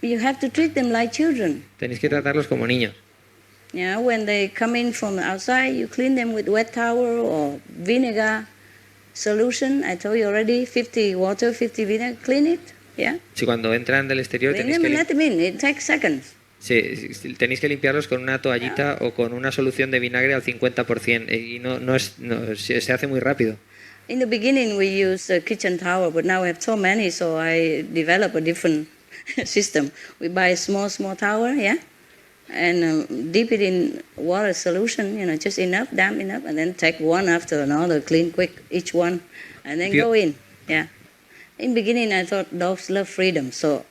you have to treat them like children. Tenéis que tratarlos como niños. Yeah, when they come in from outside, you clean them with wet towel or vinegar solution. I told you already, 50 water, 50 vinegar. Clean it, yeah. Si cuando entran del exterior tenéis que let them in. It takes seconds. Sí, tenéis que limpiarlos con una toallita o con una solución de vinagre al 50% y se hace muy rápido. In the beginning we used a kitchen towel, but now we have so many, so I developed a different system. We buy a small towel, yeah. And dip it in water solution, just enough, damp enough, and then take one after another, clean quick each one, and then go in. Yeah. In beginning, I thought dogs love freedom, so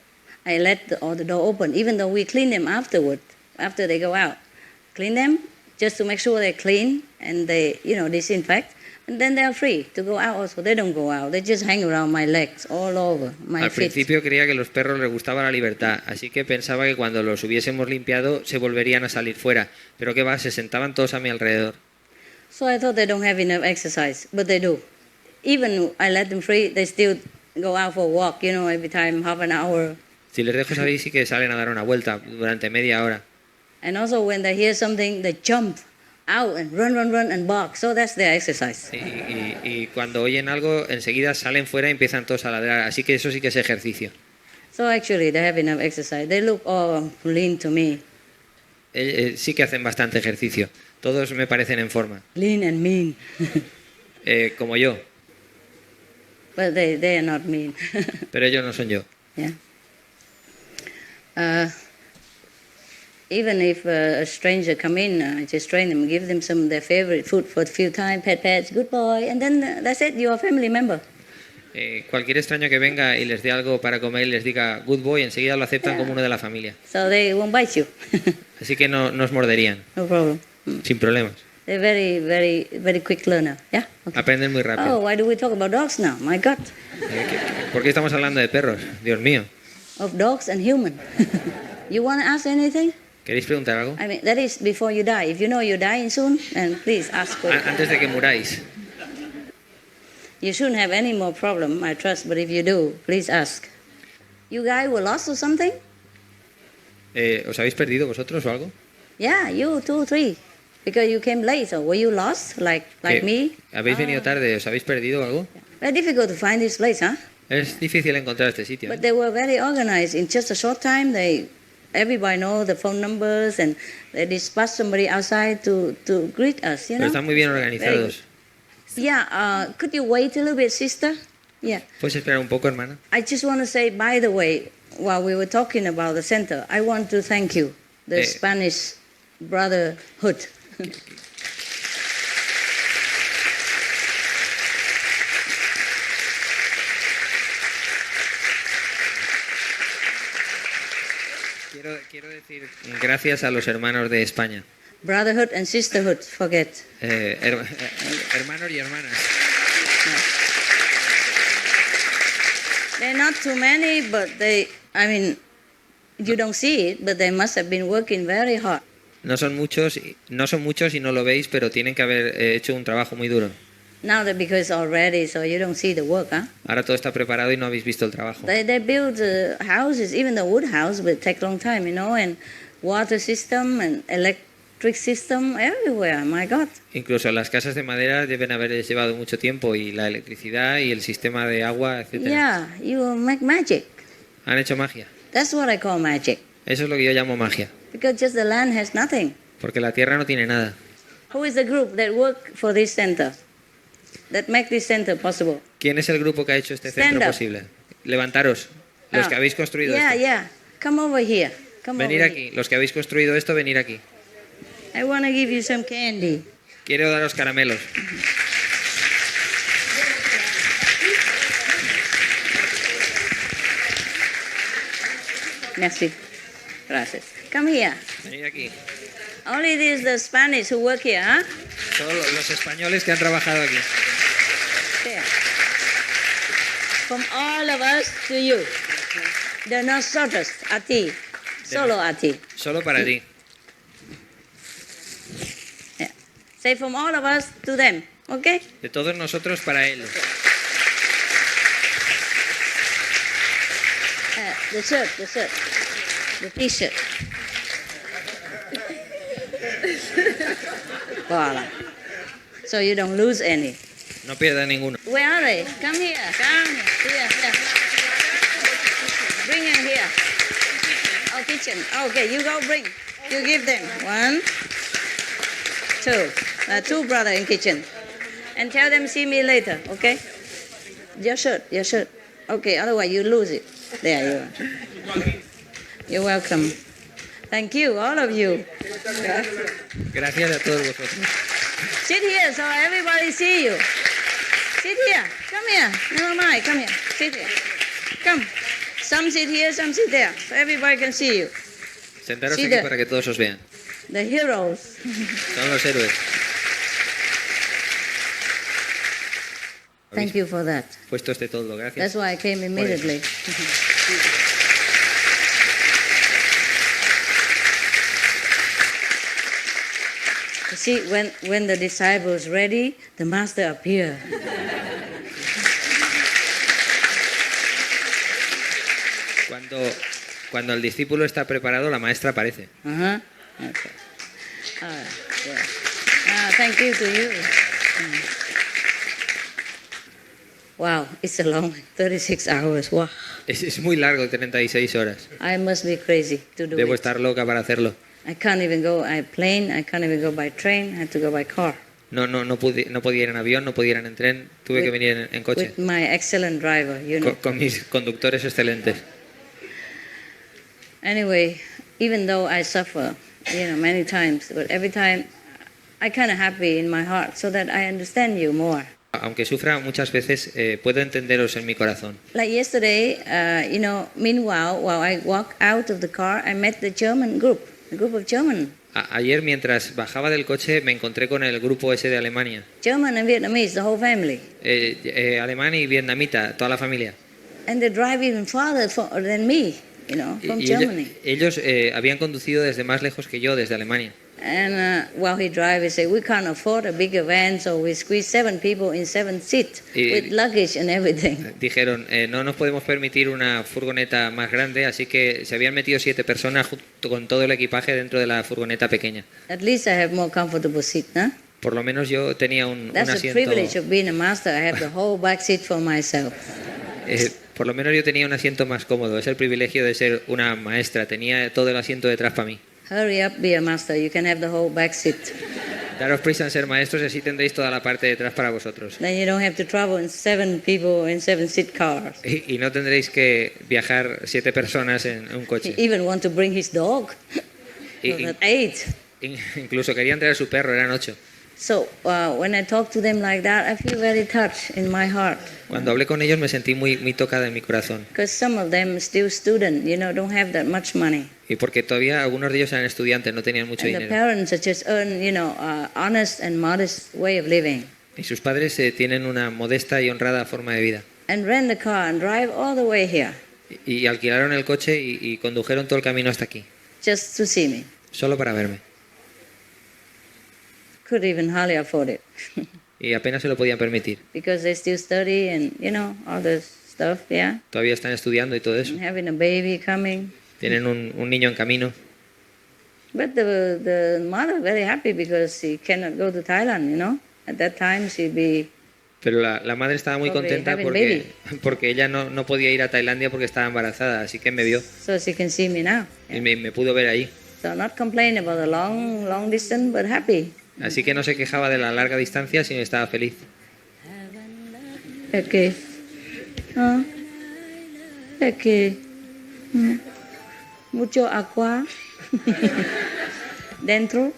I let the door open, even though we clean them afterward, after they go out. Clean them just to make sure they're clean and they, disinfect. And then they are free to go out also. They don't go out. They just hang around my legs, all over, my Al feet. principio creía que a los perros les gustaba la libertad, así que pensaba que cuando los hubiésemos limpiado se volverían a salir fuera. Pero qué va, se sentaban todos a mi alrededor. So I thought they don't have enough exercise, but they do. Even I let them free, they still go out for a walk, every time, half an hour. Si les dejo salir sí que salen a dar una vuelta durante media hora. And also when they hear something, they jump out and run and bark. So that's their exercise. Y cuando oyen algo, enseguida salen fuera y empiezan todos a ladrar. Así que eso sí que es ejercicio. So actually they have enough exercise. They look all lean to me. Sí que hacen bastante ejercicio. Todos me parecen en forma. Lean and mean. Como yo. But they are not mean. Pero ellos no son yo. Yeah. Even if a stranger come in, I just train them, give them some of their favorite food for a few times, pets, good boy, and then that's it, you're a family member. Cualquier extraño que venga y les dé algo para comer y les diga good boy, enseguida lo aceptan como uno de la familia. So they won't bite you. Así que no os morderían. No problem. Sin problemas. They're very quick learner. Yeah. Okay. Aprenden muy rápido. Oh, why do we talk about dogs now? My God. ¿Por qué estamos hablando de perros? Dios mío. Of dogs and human. You want to ask anything? ¿Queréis preguntar algo? I mean, that is before you die. If you know you're dying soon, then please ask for it. Antes de que muráis. You shouldn't have any more problem, I trust, but if you do, please ask. You guys were lost or something? ¿Os habéis perdido vosotros o algo? Yeah, you 2, 3. Because you came late, so were you lost, like me? ¿Habéis venido tarde? ¿Os habéis perdido o algo? Very difficult to find this place, huh? Es difícil encontrar este sitio. But they were very organized. In just a short time, everybody know the phone numbers, and they dispatched somebody outside to greet us, Pero están muy bien organizados. Yeah, could you wait a little bit, sister? Yeah. ¿Puedes esperar un poco, hermana? I just want to say, by the way, while we were talking about the center, I want to thank you, the Spanish Brotherhood. Quiero decir gracias a los hermanos de España. Brotherhood and sisterhood, forget. Hermanos y hermanas. They're not too many, but you don't see it, but they must have been working very hard. No son muchos y no lo veis, pero tienen que haber hecho un trabajo muy duro. Now that because it's all ready, so you don't see the work, huh? Ahora todo está preparado y no habéis visto el trabajo. They build houses, even the wood house will take a long time, and water system and electric system everywhere. My God. Incluso las casas de madera deben haber llevado mucho tiempo y la electricidad y el sistema de agua, etc. Yeah, you make magic. Han hecho magia. That's what I call magic. Eso es lo que yo llamo magia. Because just the land has nothing. Porque la tierra no tiene nada. Who is the group that work for this center? That make this center possible? ¿Quién es el grupo que ha hecho este centro posible? Levantaros, los que habéis construido esto. Yeah. Come over here. Venir aquí, los que habéis construido esto, venir aquí. I want to give you some candy. Quiero daros caramelos. Merci. Gracias. Come here. Venid aquí. Only these the Spanish who work here, huh? Todos los españoles que han trabajado aquí. There. From all of us to you. De nosotros, a ti. Solo a ti. Solo para ti. Yeah. Say from all of us to them, okay? De todos nosotros para él. The shirt, the t-shirt. Voila. So you don't lose any. No pierda ninguno. Where are they? Come here. Here. Bring him here. Oh, kitchen. Okay, you go bring. You give them. 1, 2. 2 brother in kitchen. And tell them see me later, okay? Your shirt. Okay, otherwise you lose it. There you are. You're welcome. Thank you, all of you. Gracias a todos vosotros. Sit here so everybody see you. Sit here. Come here. Never mind. Come here. Sit here. Come. Some sit here, some sit there. So everybody can see you. Sentaros aquí para que todos os vean. The heroes. Son los héroes. Thank you for that. puesto este todo. Gracias. That's why I came immediately. You see, when the disciples ready, the master appear. Cuando el discípulo está preparado, la maestra aparece. Okay. All right. Yeah. Thank you to you. Wow, it's a long 36 hours. Wow. Es muy largo, 36 horas. I must be crazy to do Debo it. estar loca para hacerlo. I can't even go by plane. I can't even go by train. I had to go by car. No podía ir en avión, no podía ir en tren, tuve que venir en coche. With my excellent driver, you know. Con mis conductores excelentes. Anyway, even though I suffer, many times, but every time I kind of happy in my heart so that I understand you more. Aunque sufra muchas veces, puedo entenderos en mi corazón. Like yesterday, meanwhile, while I walk out of the car, I met the German group, a group of German. Ayer, mientras bajaba del coche, me encontré con el grupo ese de Alemania. German and Vietnamese, the whole family. Alemán y vietnamita, toda la familia. And they drive even farther than me, from Germany. Ellos habían conducido desde más lejos que yo, desde Alemania. And while he drives, he said, we can't afford a bigger van, so we squeeze 7 people in 7 seats with luggage and everything. Dijeron, no nos podemos permitir una furgoneta más grande, así que se habían metido 7 personas junto con todo el equipaje dentro de la furgoneta pequeña. At least I have more comfortable seat, huh? Por lo menos yo tenía un That's the asiento. privilege of being a master. I have the whole back seat for myself. Por lo menos yo tenía un asiento más cómodo. Es el privilegio de ser una maestra. Tenía todo el asiento detrás para mí. Hurry up, be a master. You can have the whole back seat. Daros prisa en ser maestros y así tendréis toda la parte de atrás para vosotros. Then you don't have to travel in 7 people in 7-seat cars. Y no tendréis que viajar 7 personas en un coche. He even want to bring his dog. So that 8. Incluso querían traer su perro, eran 8. So when I talk to them like that, I feel very touched in my heart. Cuando hablé con ellos me sentí muy tocada en mi corazón. Because some of them still student, don't have that much money. Y porque todavía algunos de ellos eran estudiantes, no tenían mucho And the dinero. parents just earn, honest and modest way of living. Y sus padres tienen una modesta y honrada forma de vida. And rent the car and drive all the way here. Y alquilaron el coche y condujeron todo el camino hasta aquí. Just to see me. Solo para verme. Could even hardly afford it. Y apenas se lo podían permitir. Because they still study and, all this stuff, yeah. Todavía están estudiando y todo eso. And having a baby coming. Tienen un niño en camino. But the mother very happy because she cannot go to Thailand, At that time she'd be... Pero la madre estaba muy contenta porque ella no podía ir a Tailandia porque estaba embarazada, así que me vio. So she can see me now. Y me pudo ver ahí. So not complain about the long distance, but happy. Así que no se quejaba de la larga distancia, sino estaba feliz. Okay. Okay. Mucho agua. Dentro.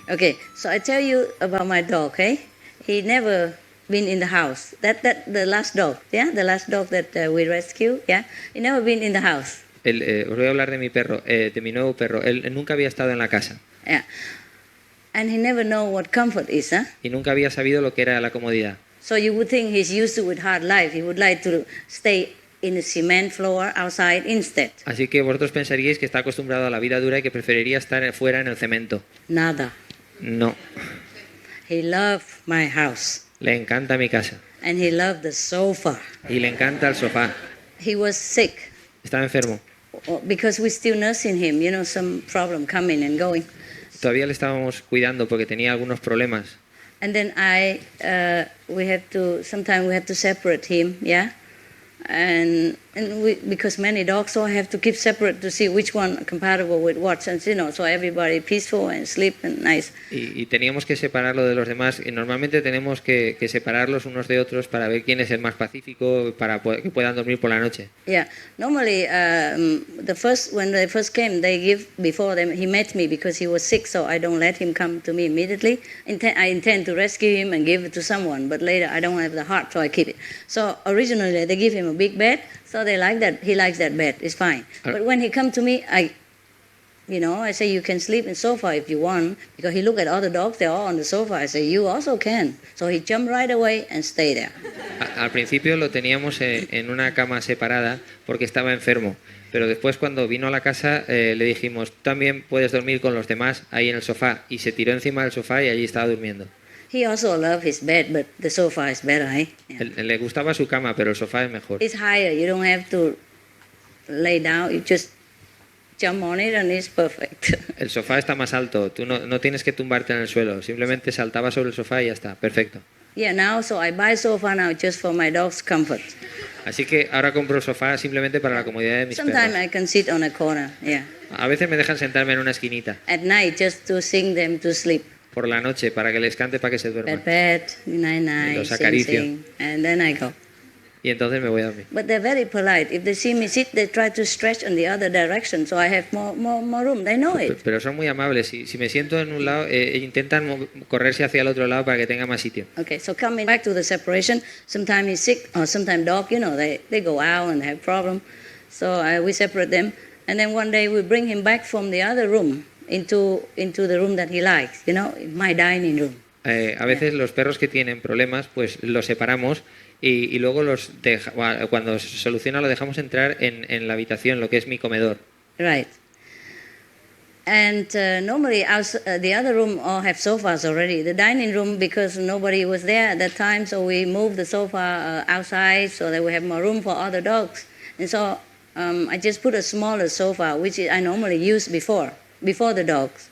Okay, so I tell you about my dog, okay? He never been in the house. That the last dog, yeah? The last dog that we rescued, yeah? He never been in the house. Os voy a hablar de mi perro, de mi nuevo perro. Él nunca había estado en la casa. Yeah. And he never know what comfort is, huh? Y nunca había sabido lo que era la comodidad. So you would think he's used to with hard life. He would like to stay in the cement floor outside instead. Así que vosotros pensaríais que está acostumbrado a la vida dura y que preferiría estar fuera en el cemento. Nada. No. He loved my house. Le encanta mi casa. And he loved the sofa. Y le encanta el sofá. He was sick. Estaba enfermo. Because we're still nursing him, some problem coming and going. Todavía le estábamos cuidando porque tenía algunos problemas. And then sometimes we had to separate him, yeah? And because many dogs, so I have to keep separate to see which one compatible with what, and so everybody peaceful and sleep and nice. Y teníamos que separarlo de los demás. Y normalmente tenemos que separarlos unos de otros para ver quién es el más pacífico, para que puedan dormir por la noche. Yeah, normally when they first came, they give before them. He met me because he was sick, so I don't let him come to me immediately. I intend to rescue him and give it to someone, but later I don't have the heart, so I keep it. So originally they give him a big bed, so they like that. He likes that bed. It's fine. But when he come to me, You know, I say you can sleep in sofa if you want, because he looked at other dogs, they're all on the sofa. I say you also can. So he jumped right away and stayed there. Al principio lo teníamos en una cama separada porque estaba enfermo, pero después cuando vino a la casa le dijimos, también puedes dormir con los demás ahí en el sofá, y se tiró encima del sofá y allí estaba durmiendo. He also loved his bed, but the sofa is better, eh? Yeah. Le gustaba su cama, pero el sofá es mejor. It's higher, you don't have to lay down, you just jump on it and it's perfect. El sofá está más alto, tú no tienes que tumbarte en el suelo, simplemente saltaba sobre el sofá y ya está, perfecto. Yeah, now, so I buy sofa now just for my dog's comfort. Así que ahora compro el sofá simplemente para la comodidad de mis Sometimes perros. I can sit on a corner, yeah. A veces me dejan sentarme en una esquinita At night, just to sing them to sleep. por la noche para que les cante para que se duerman. Pet, night, night, Los sing, acaricio. sing, and then I go. Y entonces me voy a dormir. But they're very polite. If they see me sit, they try to stretch in the other direction, so I have more room. They know it. Pero son muy amables. Si me siento en un lado, intentan correrse hacia el otro lado para que tenga más sitio. Okay, so coming back to the separation, sometimes he's sick, or sometimes dog, you know, they go out and they have problem. So we separate them, and then one day we bring him back from the other room into the room that he likes, you know, my dining room. A veces los perros que tienen problemas, pues los separamos y luego cuando se soluciona lo dejamos entrar en la habitación, lo que es mi comedor. Right. And normally the other room all have sofas already. The dining room, because nobody was there at that time, so we moved the sofa outside so that we have more room for other dogs. And so I just put a smaller sofa, which I normally use before the dogs.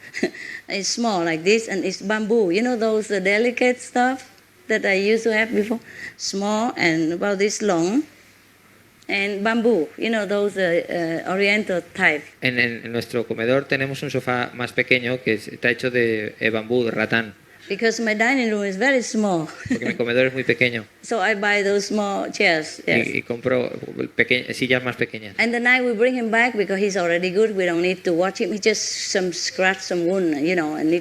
It's small like this, and it's bamboo. You know those delicate stuff that I used to have before? Small and about this long. And bamboo, you know, those oriental type. En nuestro comedor tenemos un sofá más pequeño que está hecho de bambú, de ratán, Because my dining room is very small. porque mi comedor es muy pequeño. So I buy those small chairs. Yes. Y compro sillas más pequeñas. And the night we bring him back because he's already good. We don't need to watch him. He just some scratch, some wound, you know, and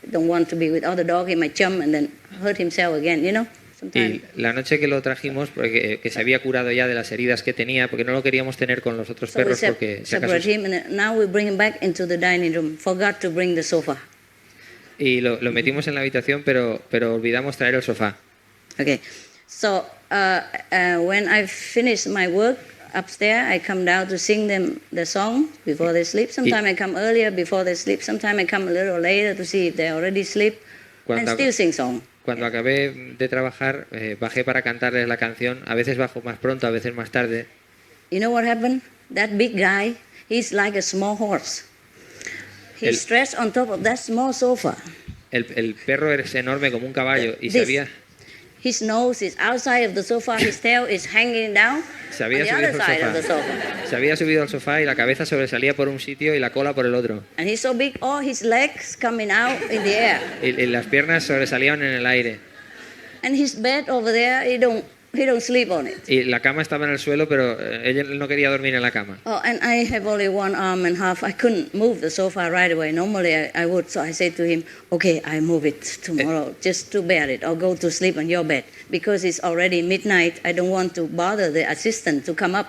don't want to be with other dog. He might jump and then hurt himself again, you know. Sometimes. Y la noche que lo trajimos, porque que se había curado ya de las heridas que tenía, porque no lo queríamos tener con los otros So we perros, porque si acaso... separate him, and now we bring him back into the dining room. Forgot to bring the sofa. Y lo metimos en la habitación, pero olvidamos traer el sofá. Okay, so when I finish my work upstairs, I come down to sing them the song before they sleep. Sometimes I come earlier before they sleep. Sometimes I come a little later to see if they already sleep, and still sing song. Cuando acabé de trabajar, bajé para cantarles la canción. A veces bajo más pronto, a veces más tarde. You know what happened? That big guy, he's like a small horse. He stretched on top of that small sofa. El perro es enorme como un caballo y His nose is outside of the sofa, his tail is hanging down se on había the subido other al side of the sofá. sofa. Se había subido al sofá y la cabeza sobresalía por un sitio y la cola por el otro. And he's so big, all his legs coming out in the air. Y las piernas sobresalían en el aire. And his bed over there, he don't sleep on it. Y la cama estaba en el suelo, pero él no quería dormir en la cama. Oh, and I have only one arm and half. I couldn't move the sofa right away. Normally I would. So I said to him, okay, I move it tomorrow just to bear it. I'll go to sleep on your bed. Because it's already midnight, I don't want to bother the assistant to come up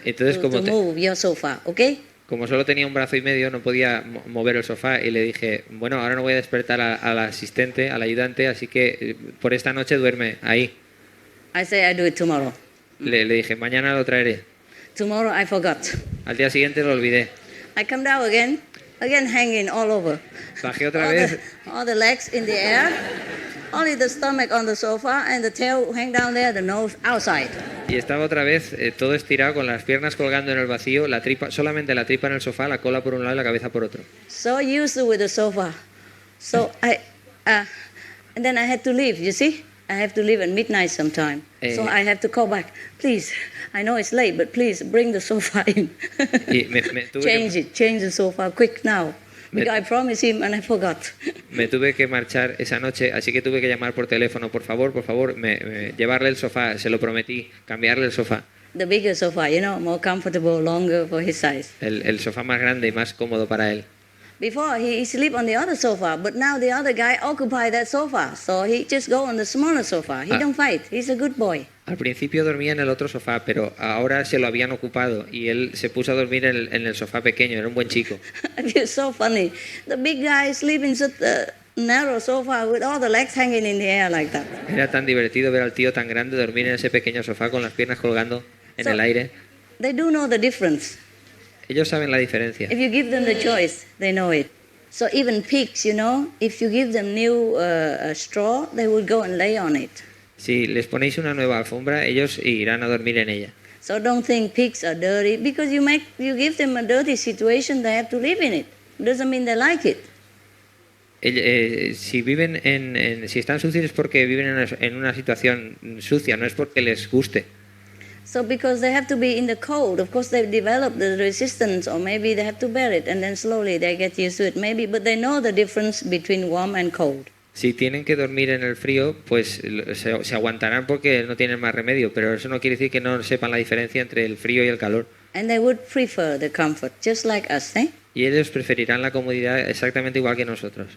Entonces, to move your sofa, okay? Como solo tenía un brazo y medio, no podía mover el sofá y le dije, bueno, ahora no voy a despertar al asistente, al ayudante, así que por esta noche duerme ahí. I say I do it tomorrow. Le dije, mañana lo traeré. Tomorrow I forgot. Al día siguiente lo olvidé. I come down again hanging all over. Bajé otra vez. All the legs in the air, only the stomach on the sofa and the tail hang down there, the nose outside. Y estaba otra vez todo estirado, con las piernas colgando en el vacío, solamente la tripa en el sofá, la cola por un lado y la cabeza por otro. So used with the sofa. So and then I had to leave, you see? I have to leave at midnight sometime. So I have to call back. Please, I know it's late, but please bring the sofa in. Y Change the sofa quick now. Because I promised him and I forgot. Me tuve que marchar esa noche, así que tuve que llamar por teléfono, por favor, llevarle el sofá, se lo prometí, cambiarle el sofá. The bigger sofa, you know, more comfortable, longer for his size. El sofá más grande y más cómodo para él. Before he sleep on the other sofa, but now the other guy occupy that sofa, so he just go on the smaller sofa. He don't fight. He's a good boy. Al principio dormía en el otro sofá, pero ahora se lo habían ocupado y él se puso a dormir en el sofá pequeño. Era un buen chico. It's so funny. The big guy sleep in such a narrow sofa with all the legs hanging in the air like that. Era tan divertido ver al tío tan grande dormir en ese pequeño sofá con las piernas colgando en el aire. They do know the difference. Ellos saben la diferencia. If you give them the choice, they know it. So even pigs, you know, if you give them new straw, they will go and lay on it. Si les ponéis una nueva alfombra, ellos irán a dormir en ella. So don't think pigs are dirty because you give them a dirty situation, they have to live in it. Doesn't mean they like it. Si viven si están sucios es porque viven en una situación sucia, no es porque les guste. So because they have to be in the cold, of course they've developed the resistance, or maybe they have to bear it, and then slowly they get used to it, maybe, but they know the difference between warm and cold. Si tienen que dormir en el frío, pues se aguantarán porque no tienen más remedio, pero eso no quiere decir que no sepan la diferencia entre el frío y el calor. And they would prefer the comfort, just like us, eh? Y ellos preferirán la comodidad exactamente igual que nosotros.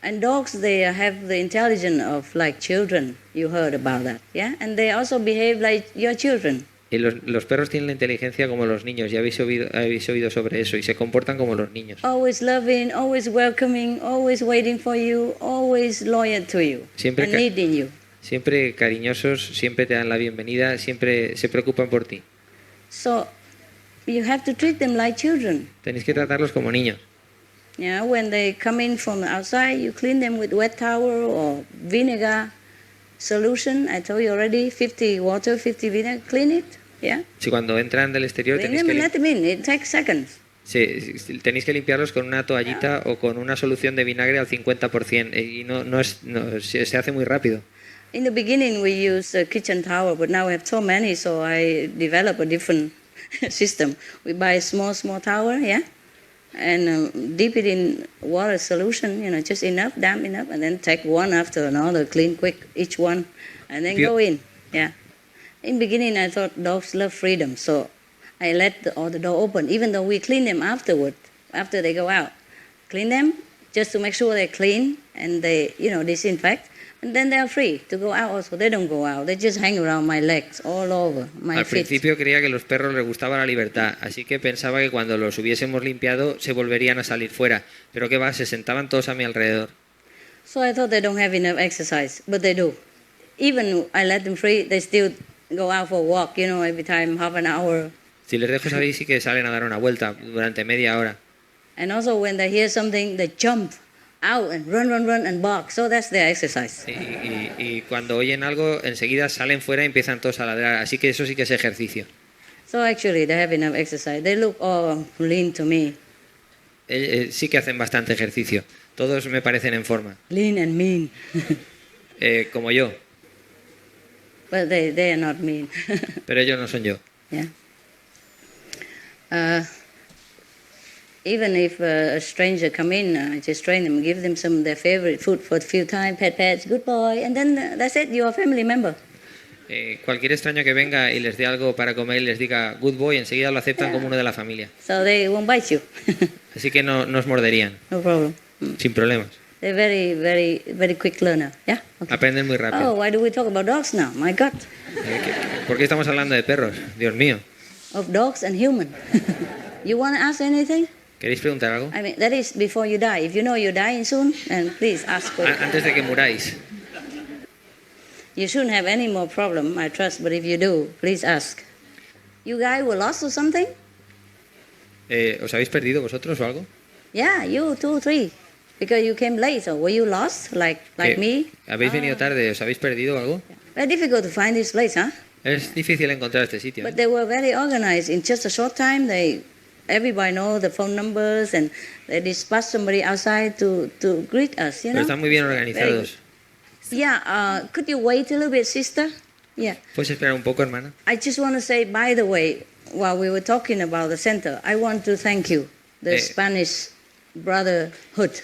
And dogs, they have the intelligence of like children. You heard about that, yeah? And they also behave like your children. Y los perros tienen la inteligencia como los niños, ya habéis oído sobre eso, y se comportan como los niños. Always loving, always welcoming, always waiting for you, always loyal to you, Siempre and needing you. Siempre cariñosos, siempre te dan la bienvenida, siempre se preocupan por ti. So you have to treat them like children. Tenéis que tratarlos como niños. Yeah, when they come in from outside, you clean them with wet towel or vinegar solution. I told you already, 50 water, 50 vinegar, clean it. Yeah. Si cuando entran del exterior Clean them and let them in. It takes seconds. tenéis que limpiarlos con una toallita o con una solución de vinagre al 50% y se hace muy rápido. In the beginning we used a kitchen towel, but now we have so many, so I developed a different system. We buy a small towel, yeah, and dip it in water solution, just enough, damp enough, and then take one after another, clean quick each one, and then go in, yeah. In beginning I thought dogs love freedom, so I let the door open, even though we clean them afterward, after they go out. Clean them just to make sure they're clean and they, disinfect. And then they are free to go out also. They don't go out. They just hang around my legs, all over my feet. Al principio creía que a los perros les gustaba la libertad, así que pensaba que cuando los hubiésemos limpiado se volverían a salir fuera. Pero qué va, se sentaban todos a mi alrededor. So I thought they don't have enough exercise, but they do. Even I let them free, they still go out for a walk, every time, half an hour. Si les dejo salir sí que salen a dar una vuelta durante media hora. And also when they hear something, they jump out and run and bark. So that's their exercise. Y cuando oyen algo, enseguida salen fuera y empiezan todos a ladrar. Así que eso sí que es ejercicio. So actually they have enough exercise. They look all lean to me. Sí que hacen bastante ejercicio. Todos me parecen en forma. Lean and mean. Como yo. But they are not mean. Pero ellos no son yo. Yeah. Even if a stranger come in, I just train them, give them some of their favorite food for a few times, pet, good boy, and then that's it, you're a family member. Cualquier extraño que venga y les dé algo para comer y les diga good boy, enseguida lo aceptan como uno de la familia. So they won't bite you. Así que no os morderían. No problem. Sin problemas. They're very, very, very quick learner. Yeah. Okay. Aprenden muy rápido. Oh, why do we talk about dogs now? My God. ¿Por qué estamos hablando de perros? Dios mío. Of dogs and human. You want to ask anything? ¿Queréis preguntar algo? I mean, that is before you die. If you know you're dying soon, and please ask for it. Antes de que muráis. You shouldn't have any more problem, I trust, but if you do, please ask. You guys were lost or something? ¿Os habéis perdido vosotros o algo? Yeah, you 2, 3. Because you came late, so were you lost, like me? ¿Habéis venido tarde? ¿Os habéis perdido o algo? Very difficult to find this place, huh? Es difícil encontrar este sitio. But they were very organized. In just a short time, everybody know the phone numbers, and they dispatched somebody outside to greet us, Pero están muy bien organizados. Yeah, could you wait a little bit, sister? Yeah. ¿Puedes esperar un poco, hermana? I just want to say, by the way, while we were talking about the center, I want to thank you, the Spanish Brotherhood.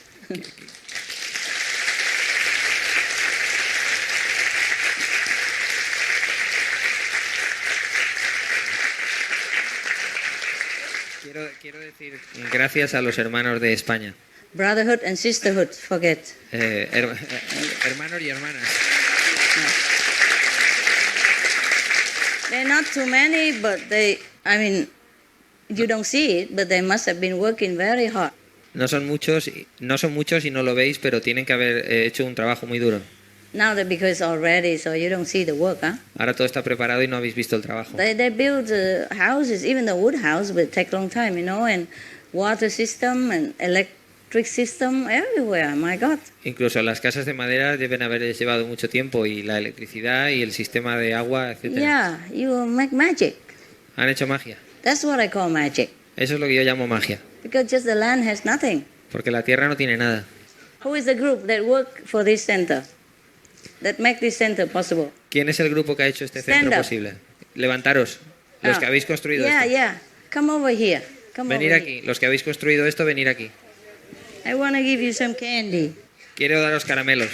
Quiero decir gracias a los hermanos de España. Brotherhood and sisterhood, forget. Hermanos y hermanas. They're not too many, but you don't see it, but they must have been working very hard. No son muchos y no lo veis, pero tienen que haber hecho un trabajo muy duro. Now that because it's all ready, so you don't see the work, huh? Ahora todo está preparado y no habéis visto el trabajo. They build houses, even the wood house will take long time, and water system and electric system everywhere. My God. Incluso las casas de madera deben haber llevado mucho tiempo y la electricidad y el sistema de agua, etcétera. Yeah, you make magic. Han hecho magia. That's what I call magic. Eso es lo que yo llamo magia. Because just the land has nothing. Porque la tierra no tiene nada. Who is the group that work for this center? That make this center possible? ¿Quién es el grupo que ha hecho este centro posible? Levantaros, los que habéis construido esto. Yeah. Come over here. Venir aquí, los que habéis construido esto, venir aquí. I want to give you some candy. Quiero daros caramelos.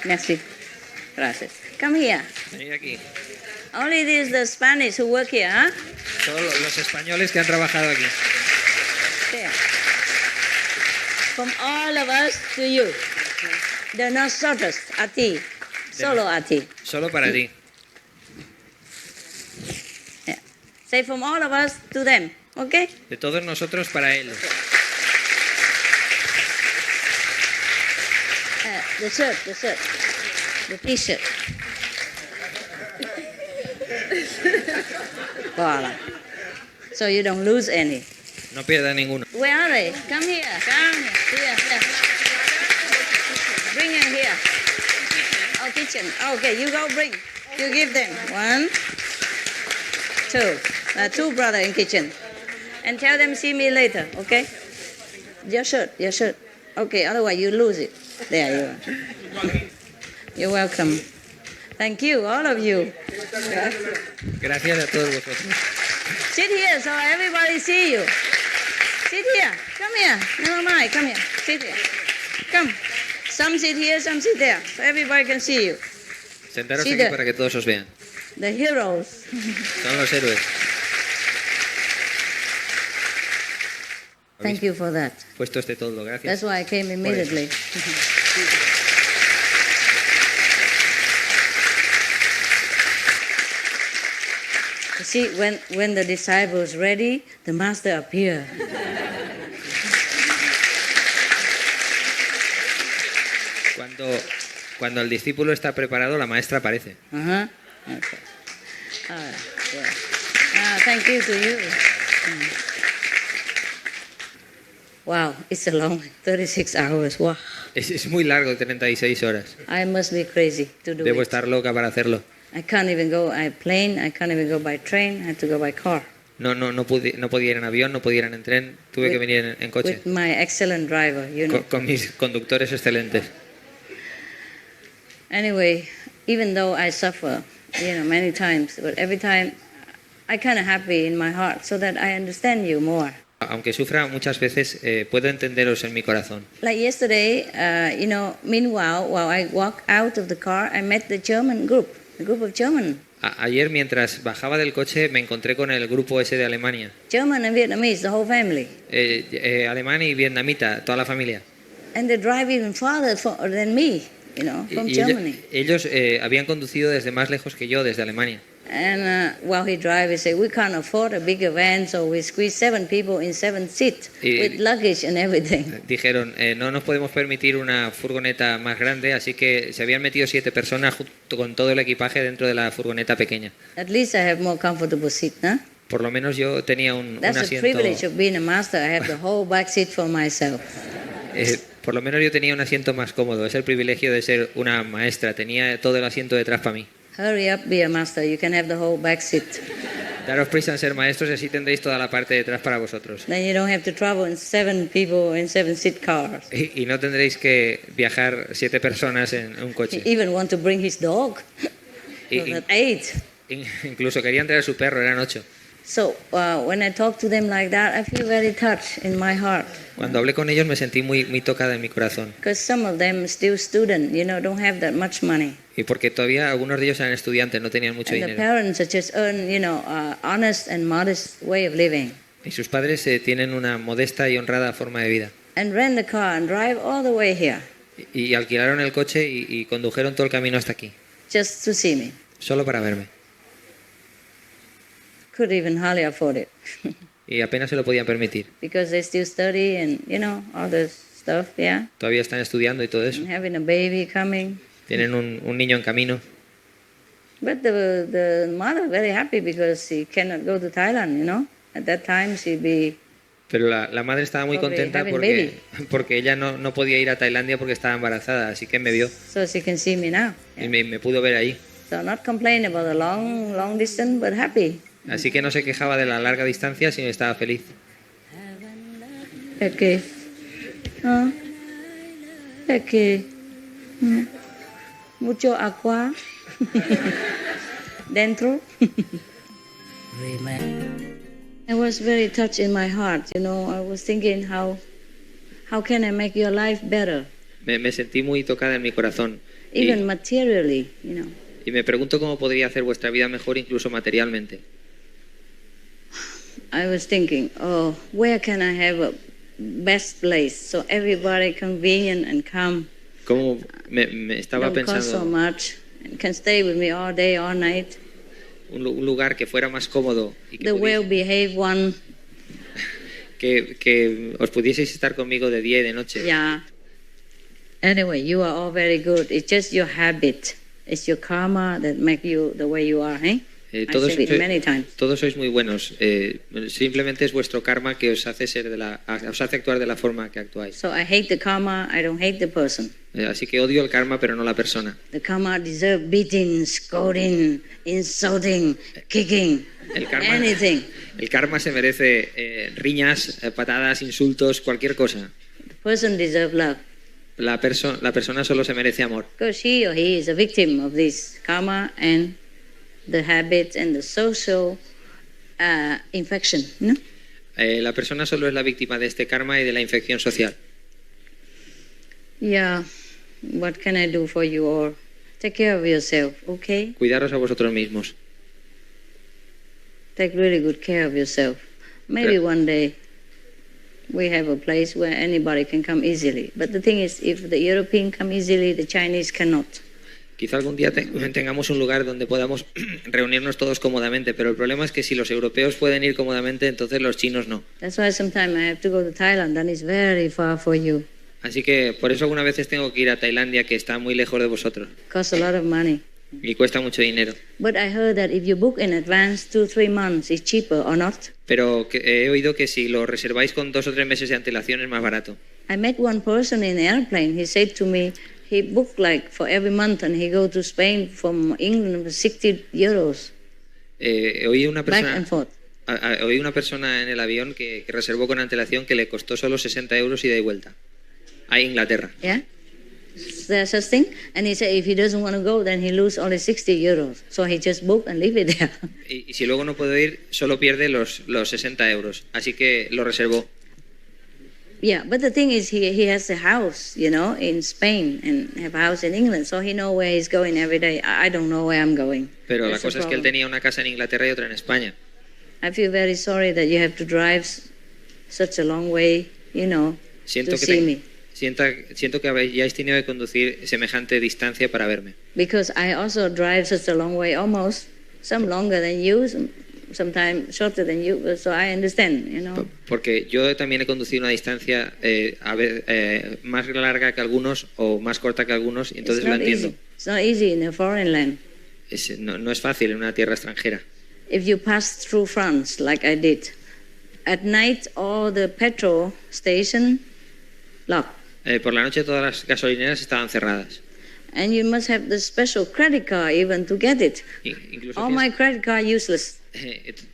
Merci. Gracias. Come here. Venid aquí. Only these the Spanish who work here, huh? Todos los españoles que han trabajado aquí. There. From all of us to you. De nosotros, a ti. Solo a ti. Solo para ti. Yeah. Say from all of us to them, okay? De todos nosotros para él. The shirt, the t-shirt. Voila. So you don't lose any. No pierda ninguno. Where are they? Come here. Here. Bring them here. Oh, kitchen. Okay, you go bring. You give them. 1, 2. 2 brother in kitchen. And tell them see me later, okay? Your shirt. Okay, otherwise you lose it. There you are. You're welcome. Thank you, all of you. Gracias a todos vosotros. Sit here so everybody see you. Sit here. Come here. Never mind. Come here. Sit here. Come. Some sit here, some sit there. So everybody can see you. Sentaros aquí para que todos os vean. The heroes. Son los héroes. Thank you for that. Puesto este todo, gracias. That's why I came immediately. You see, when the disciples ready, the master appear. Cuando el discípulo está preparado, la maestra aparece. Okay. Thank you to you. Wow, it's a long 36 hours. Wow. Es muy largo, 36 horas. I must be crazy to do Debo it. estar loca para hacerlo. I can't even go by plane. I can't even go by train. I have to go by car. No podía ir en avión, no podía ir en tren. Tuve que venir en coche. With my excellent driver, you know. Con mis conductores excelentes. Anyway, even though I suffer, many times, but every time I kind of happy in my heart so that I understand you more. Aunque sufra muchas veces, puedo entenderos en mi corazón. Like yesterday, meanwhile, while I walk out of the car, I met the German group, the group of German. Ayer, mientras bajaba del coche, me encontré con el grupo ese de Alemania. German and Vietnamese, the whole family. Alemán y vietnamita, toda la familia. And they drive even farther than me, from Germany. Ellos habían conducido desde más lejos que yo, desde Alemania. And while he drives, he said, we can't afford a bigger van, so we squeeze 7 people in 7 seats with luggage and everything. Dijeron, no nos podemos permitir una furgoneta más grande, así que se habían metido 7 personas junto con todo el equipaje dentro de la furgoneta pequeña. At least I have more comfortable seat, huh? Por lo menos yo tenía un That's asiento. the privilege of being a master. I have the whole back seat for myself. Por lo menos yo tenía un asiento más cómodo. Es el privilegio de ser una maestra. Tenía todo el asiento detrás para mí. Hurry up, be a master. You can have the whole back seat. Daros prisa en ser maestros y así tendréis toda la parte de detrás para vosotros. Then you don't have to travel in 7 people in 7-seat cars. Y no tendréis que viajar 7 personas en un coche. He even want to bring his dog. So that 8. Incluso querían traer su perro, eran 8. So when I talk to them like that, I feel very touched in my heart. Cuando hablé con ellos me sentí muy tocada en mi corazón. Because some of them still student, don't have that much money. Y porque todavía algunos de ellos eran estudiantes, no tenían mucho And the dinero. parents are just earn, honest and modest way of living. Y sus padres tienen una modesta y honrada forma de vida. And rent a car and drive all the way here, Y alquilaron el coche y condujeron todo el camino hasta aquí, just to see me. solo para verme. Could even hardly afford it. Y apenas se lo podían permitir. Because they still study and, all this stuff, yeah. Todavía están estudiando y todo eso. And having a baby coming. Tienen un niño en camino. But the mother very happy because she cannot go to Thailand, At that time she'd be... Pero la madre estaba muy Probably contenta having porque ella no podía ir a Tailandia porque estaba embarazada, así que me vio So she can see me now. y me pudo ver ahí. So not complain about the long distance, but happy. Así que no se quejaba de la larga distancia, sino estaba feliz. Okay. Okay. Mucho agua. Dentro. I was very touched in my heart, I was thinking how can I make your life better, Me sentí muy tocada en mi corazón. even materially, Y me pregunto cómo podría hacer vuestra vida mejor, incluso materialmente. I was thinking, where can I have a best place so everybody convenient and come, Cómo me estaba don't cost so pensando much, and can stay with me all day, all night, un lugar que fuera más cómodo y the well-behaved one, que os pudieseis estar conmigo de día y de noche. yeah. Anyway, you are all very good. It's just your habit. It's your karma that make you the way you are, eh? I said it many times. Todos sois muy buenos. Simplemente es vuestro karma que os hace actuar de la forma que actuáis. So I hate the karma, I don't hate the person. Así que odio el karma, pero no la persona. The karma deserve beating, scolding, insulting, kicking, anything. El karma se merece riñas, patadas, insultos, cualquier cosa. The person deserve love. La persona solo se merece amor. Because she or he is a victim of this karma and the habits and the social infection, La persona solo es la víctima de este karma y de la infección social. Yeah, what can I do for you all? Take care of yourself, okay? Cuidaros a vosotros mismos. Take really good care of yourself. Maybe one day we have a place where anybody can come easily. But the thing is, if the European come easily, the Chinese cannot. Quizá algún día tengamos un lugar donde podamos reunirnos todos cómodamente, pero el problema es que si los europeos pueden ir cómodamente, entonces los chinos no. That's why sometimes I have to go to Thailand, and it's very far for you. Así que por eso algunas veces tengo que ir a Tailandia, que está muy lejos de vosotros. Costs a lot of money. Y cuesta mucho dinero. But I heard that if you book in advance 2-3 months, it's cheaper or not. Pero he oído que si lo reserváis con 2 o 3 meses de antelación es más barato. I met one person in the airplane. He said to me, he booked like for every month, and he go to Spain from England for 60 euros. Oí una Back persona and forth. Oí una persona en el avión que reservó con antelación que le costó solo 60 euros ida y vuelta a Inglaterra. Yeah? Is there such thing? And he said if he doesn't want to go, then he lose only 60 euros. So he just booked and leave it there. Y si luego no puede ir, solo pierde los 60 euros. Así que lo reservó. Yeah, but the thing is he has a house, in Spain and have a house in England. So he know where he's going every day. I don't know where I'm going. Pero la That's the cosa es que él problem. tenía una casa en Inglaterra y otra en España. I feel very sorry that you have to drive such a long way, to see me. Siento que hayáis tenido que conducir semejante distancia para verme. Because I also drive such a long way, almost some longer than you, sometimes shorter than you. So I understand, Porque yo también he conducido una distancia más larga que algunos o más corta que algunos, y entonces It's lo not entiendo. easy. It's not easy in a foreign land. No es fácil en una tierra extranjera. If you pass through France, like I did, at night all the petrol station locked. Por la noche todas las gasolineras estaban cerradas. And you must have the special credit card even to get it. Incluso All my credit card useless.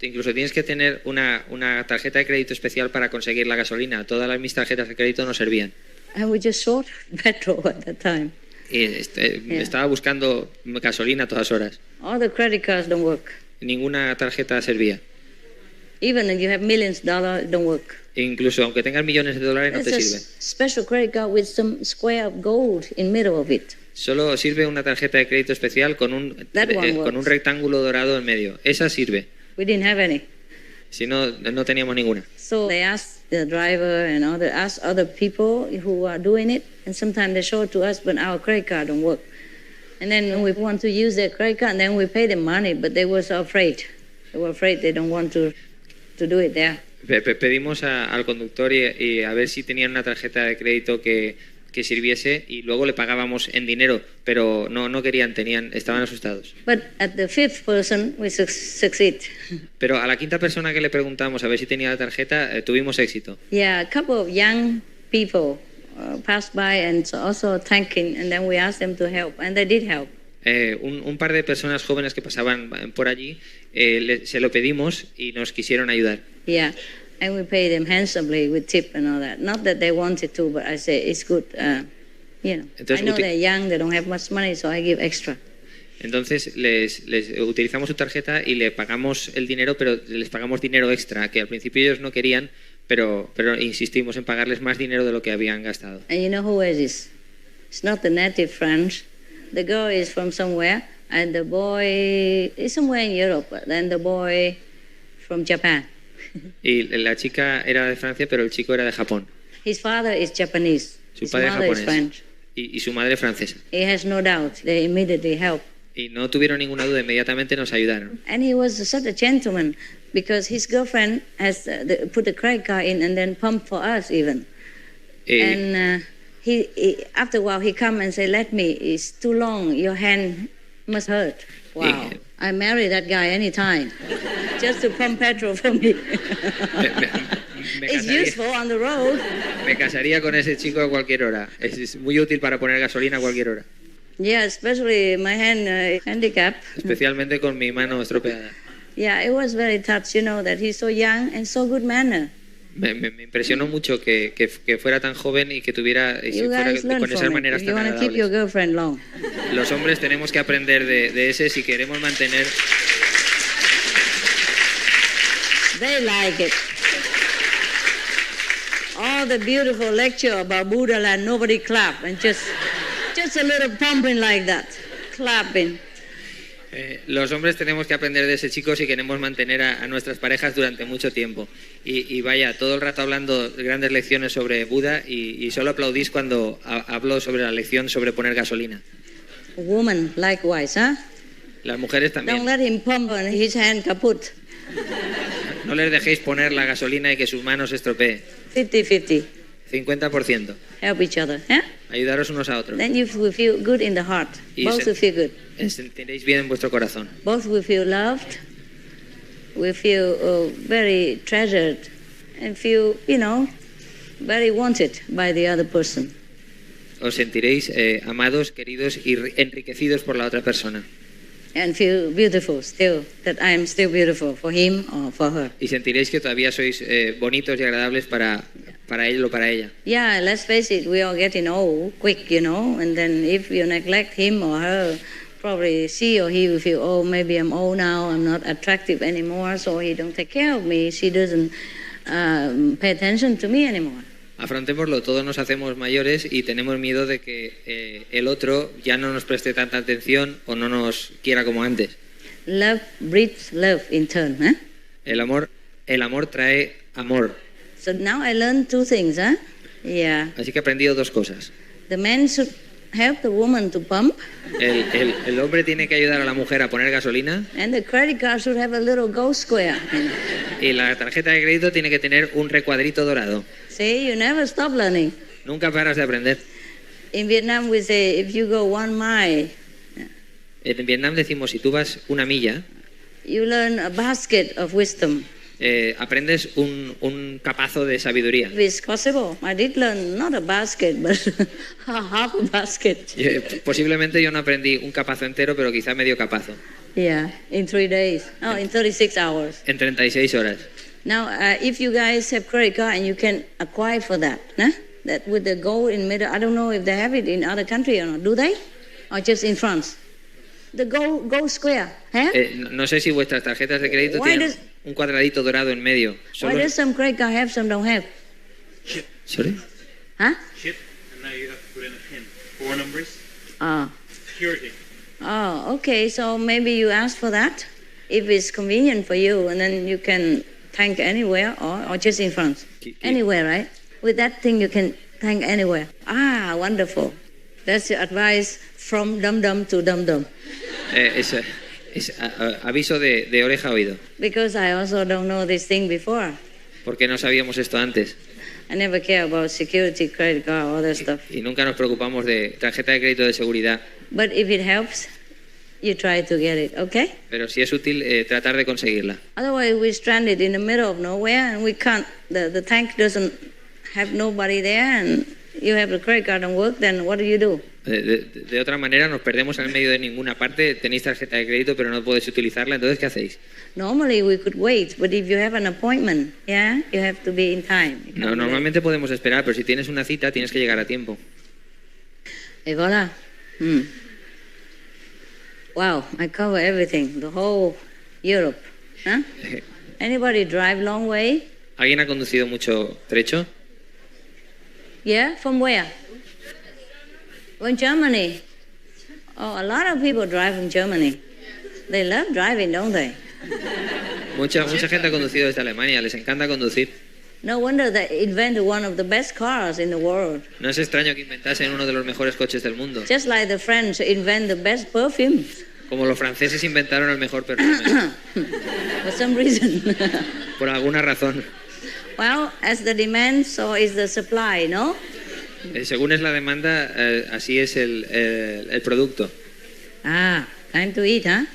Incluso tienes que tener una tarjeta de crédito especial para conseguir la gasolina. Todas mis tarjetas de crédito no servían. And we just short petrol at that time. Y estaba buscando gasolina a todas horas. All the credit cards don't work. Ninguna tarjeta servía. Even if you have millions of dollars, it don't work. Incluso aunque tengas millones de dólares no It's te a sirve. special credit card with some square of gold in middle of it. Solo sirve una tarjeta de crédito especial con un rectángulo dorado en medio. Esa sirve. We didn't have any. Si no, no teníamos ninguna. So they asked the driver and they asked other people who are doing it, and sometimes they show it to us, but our credit card don't work. And then we want to use their credit card, and then we pay them money, but they were so afraid. They were afraid they don't want to do it there. Pedimos al conductor y a ver si tenían una tarjeta de crédito que sirviese y luego le pagábamos en dinero, pero no querían, estaban asustados. But at the fifth person we succeed. Pero a la quinta persona que le preguntamos a ver si tenía la tarjeta, tuvimos éxito. Yeah, a couple of young people passed by and also thanking, and then we asked them to help, and they did help. Un par de personas jóvenes que pasaban por allí, se lo pedimos y nos quisieron ayudar. Yeah, and we paid them handsomely with tip and all that. Not that they wanted to, but I say it's good. Entonces, I know they're young, they don't have much money, so I give extra. Entonces les utilizamos su tarjeta y le pagamos el dinero, pero les pagamos dinero extra, que al principio ellos no querían, pero insistimos en pagarles más dinero de lo que habían gastado. And you know who is this? It's not the native French. The girl is from somewhere, and the boy is somewhere in Europe, and the boy from Japan. Y la chica era de Francia, pero el chico era de Japón. His father is Japanese. Su His padre es mother is japonés French. y su madre francesa. He has no doubt. They immediately help. Y no tuvieron ninguna duda, inmediatamente nos ayudaron. And he was such a gentleman because his girlfriend has put a credit card in and then pumped for us even. And he after a while he come and say, "Let me. It's too long. Your hand must hurt." Wow. I marry that guy anytime, just to pump petrol for me. It's useful on the road. Me casaría con ese chico a cualquier hora. Es muy útil para poner gasolina a cualquier hora. Yeah, especially my hand handicap. Especialmente con mi mano estropeada. Yeah, it was very touched, that he's so young and so good manner. Me impresionó mucho que fuera tan joven y que tuviera con esas maneras tan agradables. Los hombres tenemos que aprender de ese si queremos mantener. They like it. All the beautiful lecture about Buddha land, nobody clap, and just a little pumping like that, clapping. Los hombres tenemos que aprender de ese chico si queremos mantener a nuestras parejas durante mucho tiempo. Y vaya, todo el rato hablando grandes lecciones sobre Buda y solo aplaudís cuando hablo sobre la lección sobre poner gasolina. Woman, likewise, huh? Las mujeres también. Don't let him pump on his hand kaput. No les dejéis poner la gasolina y que sus manos se estropeen. 50-50. 50%. Help each other, huh? Ayudaros unos a otros. Then you will feel good in the heart. Both will feel good. Sentiréis bien en vuestro corazón. Both will feel loved. We feel very treasured and feel, very wanted by the other person. Os sentiréis amados, queridos y enriquecidos por la otra persona. And feel beautiful still, that I am still beautiful for him or for her. Y sentiréis que todavía sois bonitos y agradables para él o para ella. Yeah, let's face it, we are getting old quick, and then if you neglect him or her, probably she or he will feel, oh, maybe I'm old now, I'm not attractive anymore, so he don't take care of me, she doesn't pay attention to me anymore. Afrontémoslo, todos nos hacemos mayores y tenemos miedo de que el otro ya no nos preste tanta atención o no nos quiera como antes. Love breeds love in turn, huh? El amor trae amor. So now I learned two things, huh? Yeah. Así que he aprendido dos cosas. The man should help the woman to pump. El hombre tiene que ayudar a la mujer a poner gasolina. And the credit card should have a little gold square. Y la tarjeta de crédito tiene que tener un recuadrito dorado. See, you never stop learning. Nunca paras de aprender. In Vietnam we say, if you go 1 mile. En Vietnam decimos, si tú vas 1 milla, you learn a basket of wisdom. Aprendes un capazo de sabiduría. If it's possible, I did learn not a basket, but half a basket. Posiblemente yo no aprendí un capazo entero, pero quizá medio capazo. Yeah, in 3 days. Oh, in 36 hours. En 36 horas. Now, if you guys have credit card and you can acquire for that, that with the gold in middle, I don't know if they have it in other country or not. Do they? Or just in France? The gold square, huh? No sé si vuestras tarjetas de crédito un cuadradito dorado en medio. Why does some credit card have, some don't have? ¿Sorry? Huh? Chip, and now you have to put in a pin. 4 numbers. Oh. Security. Oh, okay. So maybe you ask for that, if it's convenient for you, and then you can thank anywhere or just in France. Anywhere, right? With that thing you can thank anywhere. Ah, wonderful. That's your advice from dum-dum to dum-dum. Aviso de oreja a oído. Because I also don't know this thing before. Porque no sabíamos esto antes. I never care about security, credit card, all that stuff. Y nunca nos preocupamos de tarjeta de crédito de seguridad. But if it helps, you try to get it, okay? Pero si es útil, tratar de conseguirla. Otherwise, we're stranded in the middle of nowhere and we can't, the tank doesn't have nobody there and you have the credit card and work, then what do you do? De otra manera, nos perdemos en el medio de ninguna parte, tenéis tarjeta de crédito pero no podéis utilizarla, entonces ¿qué hacéis? Normally we could wait, but if you have an appointment, yeah, you have to be in time. No, normalmente podemos esperar, pero si tienes una cita tienes que llegar a tiempo. Et voilà. Wow, I cover everything, the whole Europe. Huh? Anybody drive long way? ¿Alguien ha conducido mucho trecho? Yeah, from where? From Germany. Oh, a lot of people drive from Germany. They love driving, don't they? Mucha gente ha conducido desde Alemania, les encanta conducir. No wonder they invented one of the best cars in the world. No es extraño que inventasen uno de los mejores coches del mundo. Just like the French invent the best perfumes. Como los franceses inventaron el mejor perfume. For some reason. Por alguna razón. Well, as the demand, so is the supply, no? Según es la demanda, así es el producto. Ah, time to eat, huh?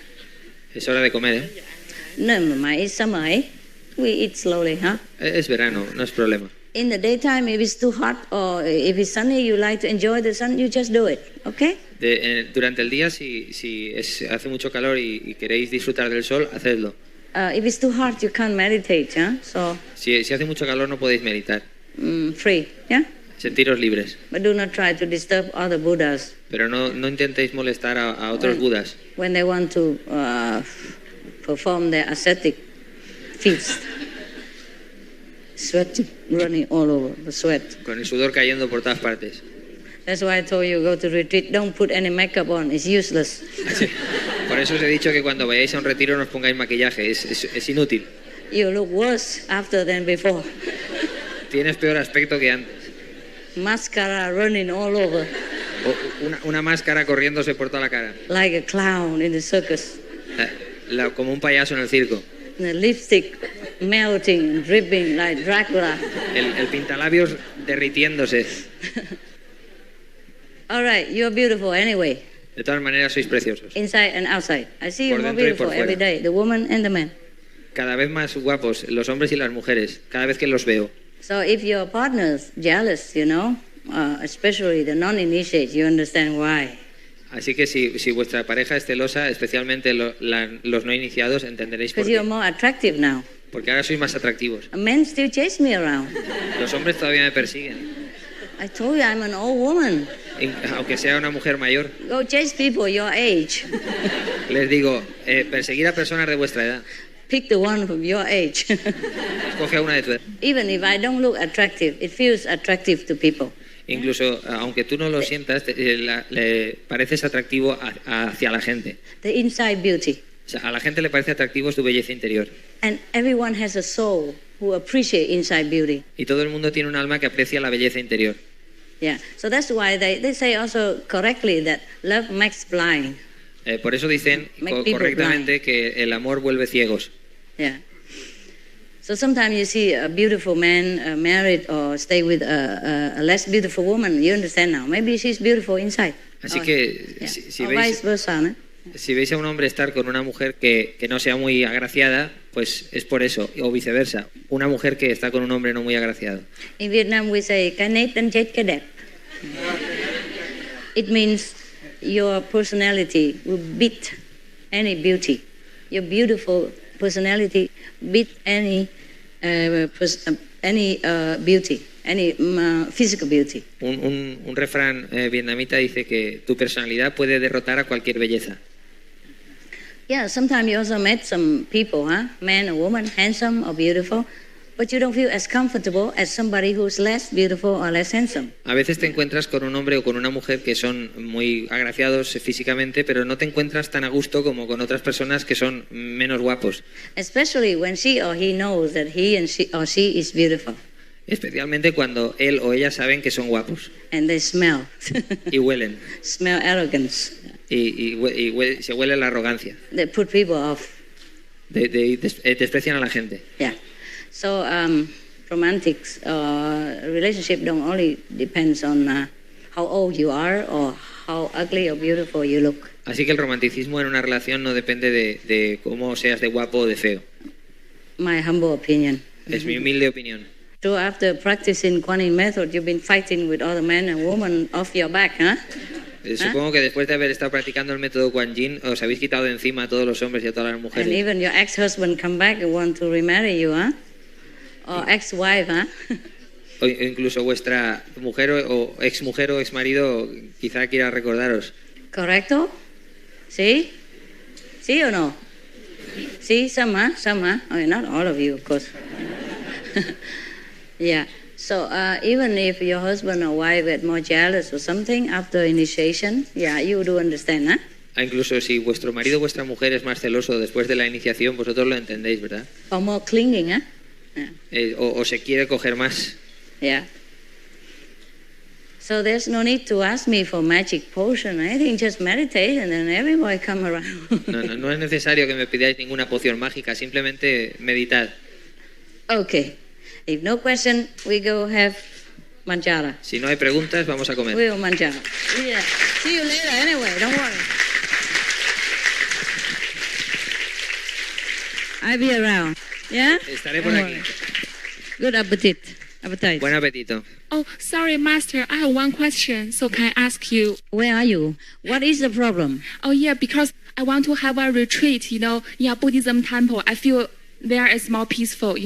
Es hora de comer, ¿eh? No, Mama, it's summer, eh? We eat slowly, huh? Es verano, no es problema. In the daytime, if it's too hot or if it's sunny, you like to enjoy the sun, you just do it, okay? Durante el día, si hace mucho calor y queréis disfrutar del sol, hacedlo. If it's too hot, you can't meditate, huh? So, Si hace mucho calor no podéis meditar. free, yeah? Sentiros libres. But do not try to disturb other Buddhas Pero no intentéis molestar a otros budas when they want to perform their ascetic feast. Sweat running all over, the sweat. con el sudor cayendo por todas partes. That's why I told you, go to retreat, don't put any makeup on, it's useless. Por eso os he dicho que cuando vayáis a un retiro no os pongáis maquillaje, es inútil. You look worse after than before. Tienes peor aspecto que antes. Mascara running all over, Una máscara corriéndose por toda la cara. like a clown in the circus. Como un payaso en el circo. The lipstick melting and dripping like Dracula. El pintalabios derritiéndose. All right, you're beautiful anyway, De todas maneras sois preciosos. inside and outside. I see you Por more dentro y por beautiful every fuera. day, the woman and the man. Cada vez más guapos, los hombres y las mujeres, cada vez que los veo. So if your partner's jealous, you know, especially the non-initiates, you understand why. Así que si vuestra pareja es celosa, especialmente los no iniciados, entenderéis por Because you're qué. more attractive now. Porque ahora sois más atractivos. Men still chase me around. Los hombres todavía me persiguen. I told you I'm an old woman. Aunque sea una mujer mayor, Go chase people your age. les digo, perseguir a personas de vuestra edad. Pick the one from your age. Escoge a una de tu edad. Even if I don't look attractive, it feels attractive to people. Incluso, aunque tú no lo sientas, le pareces atractivo hacia la gente. The inside beauty. O sea, a la gente le parece atractivo tu belleza interior. And everyone has a soul who appreciate inside beauty. Y todo el mundo tiene un alma que aprecia la belleza interior. Yeah. So that's why they say also correctly that love makes blind. Por eso dicen Make people correctamente que el amor vuelve ciegos. Yeah. So sometimes you see a beautiful man married or stay with a less beautiful woman. You understand now. Maybe she's beautiful inside. Así Or- que yeah. si Or vice versa, no? si veis a un hombre estar con una mujer que no sea muy agraciada, pues es por eso, o viceversa. Una mujer que está con un hombre no muy agraciado. In Vietnam we say cái nết đánh chết cái đẹp. It means your personality will beat any beauty. Your beautiful personality beat any beauty, any physical beauty. Un refrán vietnamita dice que tu personalidad puede derrotar a cualquier belleza. Yeah, sometimes you also met some people, man or woman, handsome or beautiful, but you don't feel as comfortable as somebody who's less beautiful or less handsome. A veces te encuentras con un hombre o con una mujer que son muy agraciados físicamente, pero no te encuentras tan a gusto como con otras personas que son menos guapos. Especially when she or he knows that he or she is beautiful. Especialmente cuando él o ella saben que son guapos. And they smell. Y huelen. Smell arrogance. Se huele la arrogancia. They put people off. Desprecian a la gente. Yeah. So romantics relationship don't only depends on how old you are or how ugly or beautiful you look. Así que el romanticismo en una relación no depende de cómo seas de guapo o de feo. My humble opinion. Es mi humilde opinión. So after practicing Kuan method, you've been fighting with other men and women off your back, huh? Supongo que después de haber estado practicando el método Kuan Yin, os habéis quitado de encima a todos los hombres y a todas las mujeres. And even your ex-husband come back and want to remarry you, huh? Or ex-wife, huh? O incluso vuestra mujer o ex-mujer o ex-marido quizá quiera recordaros. Correcto? ¿Sí? ¿Sí o no? Sí, some, huh? Some, huh? I mean, not all of you, of course. Yeah. So even if your husband or wife get more jealous or something after initiation, yeah, you do understand, huh? Incluso si vuestro marido o vuestra mujer es más celoso después de la iniciación, vosotros lo entendéis, ¿verdad? Or more clinging, huh? Yeah. O se quiere coger más. Yeah. So there's no need to ask me for magic potion or anything, just meditate and then everybody come around. No es necesario que me pidáis ninguna poción mágica, simplemente meditad. Okay. If no question, we go have manjara. Si no hay preguntas, vamos a comer. We will manjara. Yeah. See you later anyway, don't worry. I'll be around. Yeah? Estaré por aquí. Good appetite. Buen apetito. Oh, sorry, Master. I have one question. So can I ask you? Where are you? What is the problem? Oh, yeah, because I want to have a retreat, in a Buddhism temple. I feel there is more peaceful,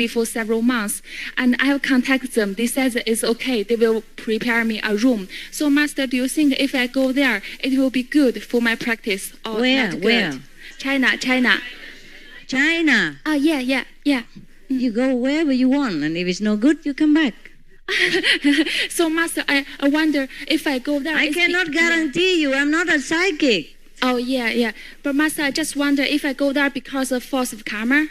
for several months. And I have contacted them. They said it's okay. They will prepare me a room. So, Master, do you think if I go there, it will be good for my practice or Where? not good? Where? China. China. Yeah. You go wherever you want, and if it's no good, you come back. So, Master, I wonder if I go there. I cannot guarantee you. I'm not a psychic. Oh, yeah. But Master, I just wonder if I go there because of force of karma.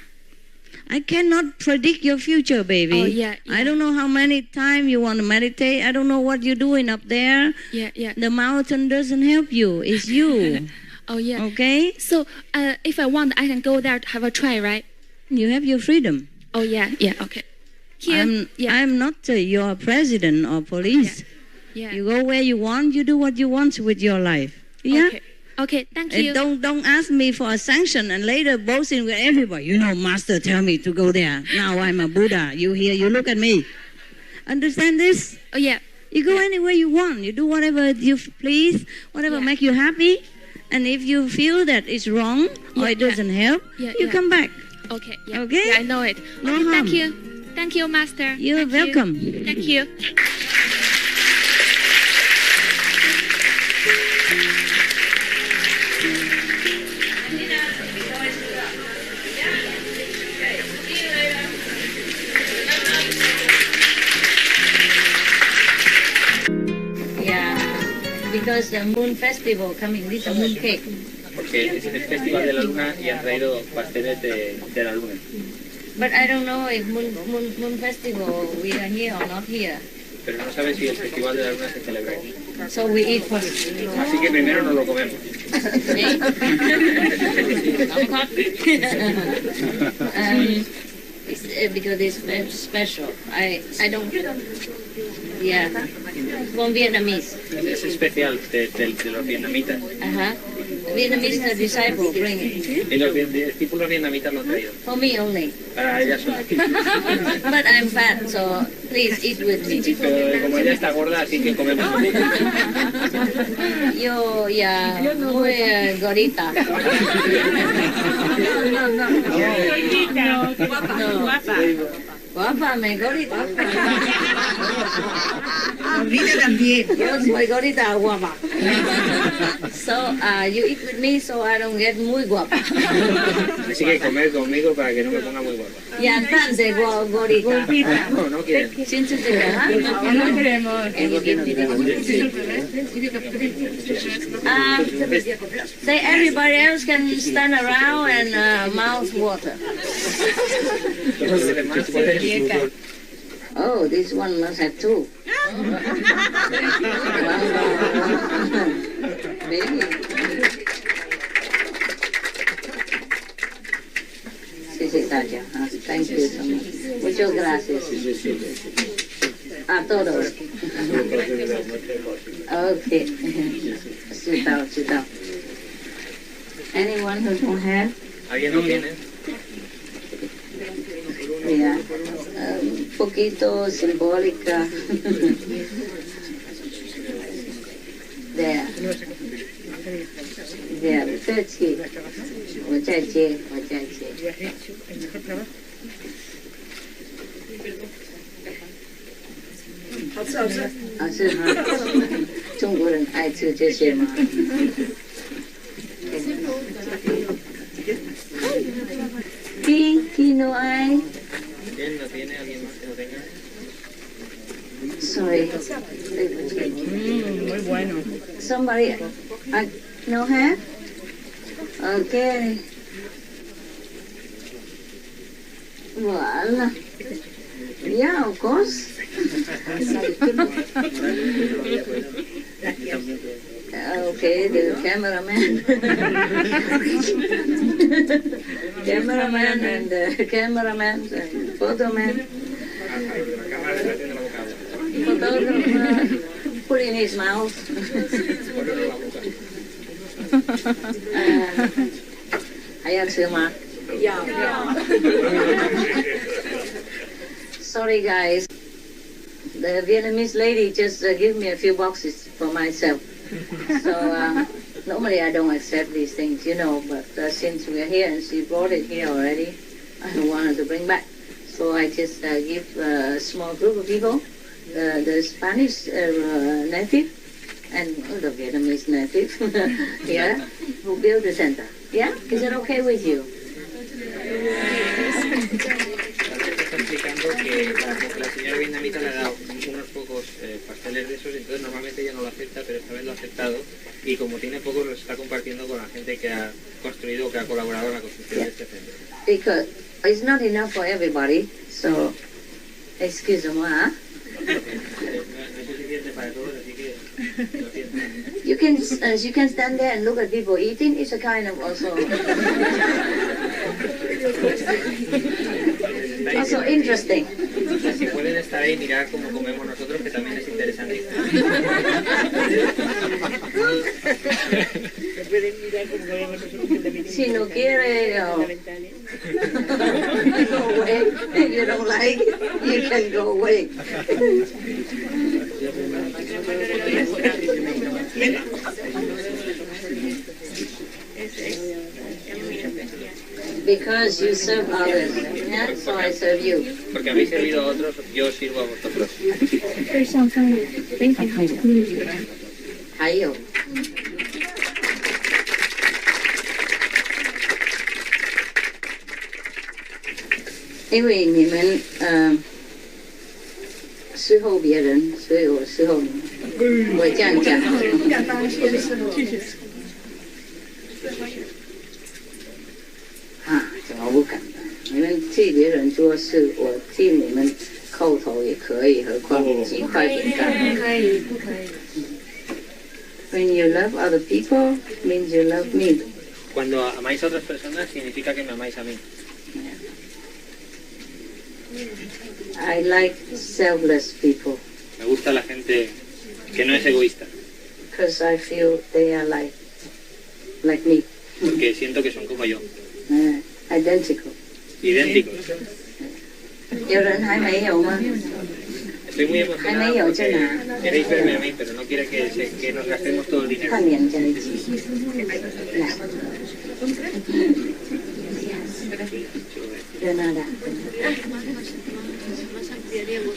I cannot predict your future, baby. Oh, yeah. I don't know how many times you want to meditate. I don't know what you're doing up there. Yeah. The mountain doesn't help you. It's you. Oh, yeah. Okay? So, if I want, I can go there to have a try, right? You have your freedom. Oh, yeah, okay. I'm not your president or police. Yeah. You go where you want. You do what you want with your life. Yeah? Okay, thank you. Don't ask me for a sanction and later boasting with everybody. Master tell me to go there. Now I'm a Buddha. You here, you look at me. Understand this? Oh, yeah. You go anywhere you want. You do whatever you please, whatever make you happy. And if you feel that it's wrong or it doesn't help, you come back. Okay, yeah. Okay? Yeah, I know it. No Okay, harm. thank you. Thank you, Master. You're welcome. Thank you. Because the moon festival coming, this is a moon cake. Porque es el festival de la luna y han traído pasteles de la luna. But I don't know if moon festival we are here or not here. Pero no sabes si el festival de la luna se celebra aquí. So we eat first. Así que primero nos lo comemos. Because it's special. I don't. Yeah. From Vietnamese. Es especial de los vietnamitas. Vietnamese disciple bring it. Y los discípulos vietnamitas lo han traído. For me only. Para ella sola. But I'm fat, so please eat with me. Pero como ella está gorda, así que comemos. Yo ya muy gordita. Guapa, me gorita. Ahorita también. Yo soy gorita guapa. So, you eat with me so I don't get muy guapa. Así que comer conmigo para que no me ponga muy guapa. Y entonces, gorita. No, no quieren. No queremos. Say everybody else can stand around and mouth water. Oh, this one must have two. Maybe. Sí, sí, Taya. Thank you so much. Muchas gracias. A todos. Okay. Sit down, sit down. Anyone who don't have? ¿Alguien no tiene? Yeah. Un poquito simbólica. There. There. 客气。我再接，我再接。好吃，好吃。好吃哈。中国人爱吃这些吗？¿Quién no hay? ¿Quién no tiene? ¿Alguien más que no tenga? Sorry. Muy bueno. Somebody no have? Okay. Well, yeah, of course. Okay, the cameraman. Cameraman and cameraman and photo man. Photographer put in his mouth. Sorry guys, the Vietnamese lady just gave me a few boxes for myself. So normally I don't accept these things, you know, but since we're here and she brought it here already, I wanted to bring back. So I just give a small group of people, the Spanish native and the Vietnamese native, yeah, who build the center. Yeah, is it okay with you? Está explicando que la señora vietnamita le ha dado unos pocos pasteles de esos, entonces normalmente ella no lo acepta, pero esta vez lo ha aceptado y como tiene pocos los está compartiendo con la gente que ha construido o que ha colaborado en la construcción de este centro. Because it's not enough for everybody, so excuse me, huh? No es suficiente para todos, así que lo siento. You can stand there and look at people eating. It's a kind of also interesting. Si pueden estar ahí y mirar cómo comemos nosotros, que también es interesante. Si no quiere, go away. If you don't like, you can go away. Because you serve others, yeah? So I serve you. Porque habéis servido a otros, yo sirvo a vosotros. 还有。因为你们伺候别人，所以我伺候你们。我这样讲。怎么不敢？你们替别人做事，我替你们叩头也可以，何况几块饼干？不可以，不可以。When you love other people, means you love me. Cuando amáis a otras personas, significa que me amáis a mí. I like selfless people. Me gusta la gente que no es egoísta. Because I feel they are like me. Porque siento que son como yo. Identical. Idénticos. 有人还没有吗？ Estoy muy emocionada 还没有在 porque 哪？ queréis verme a mí, pero no quiere que nos gastemos todo el dinero. 看脸在一起。来。De nada. Two.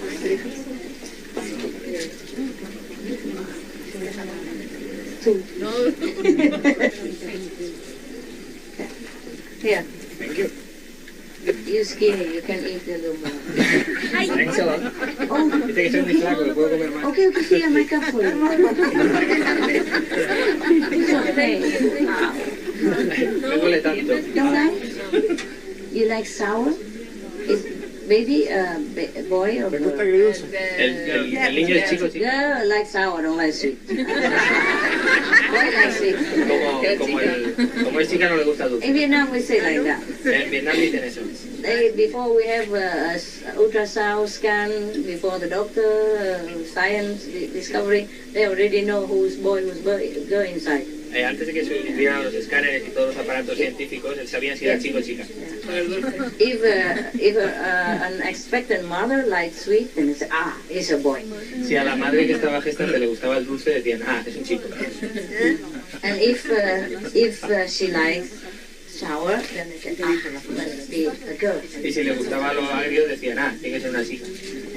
Here. Thank you. You skinny, you can eat a little more. Thanks a lot. Oh, Dice que soy muy flaco, que puedo comer más. okay, here, I make up for you. It's okay. Me duele tanto. You like? You like sour? Is baby a boy or girl? El niño es chico, chico. Girl likes sour, don't like sweet. Boy likes sweet. Como es chica no le gusta dulce. In Vietnam we say like that. En Vietnam dicen eso. Before we have ultrasound scan, before the doctor, science discovery, they already know who's boy, who's girl inside. Antes de que se hicieran los escáneres y todos los aparatos científicos, él sabía si era chico o chica. If an expectant mother likes sweet, then they say, it's a boy. Si a la madre que estaba gestante le gustaba el dulce, decían, es un chico. And if she likes sour, then they say, must be a girl. Y si le gustaba lo agrio, decían, tiene que ser una chica.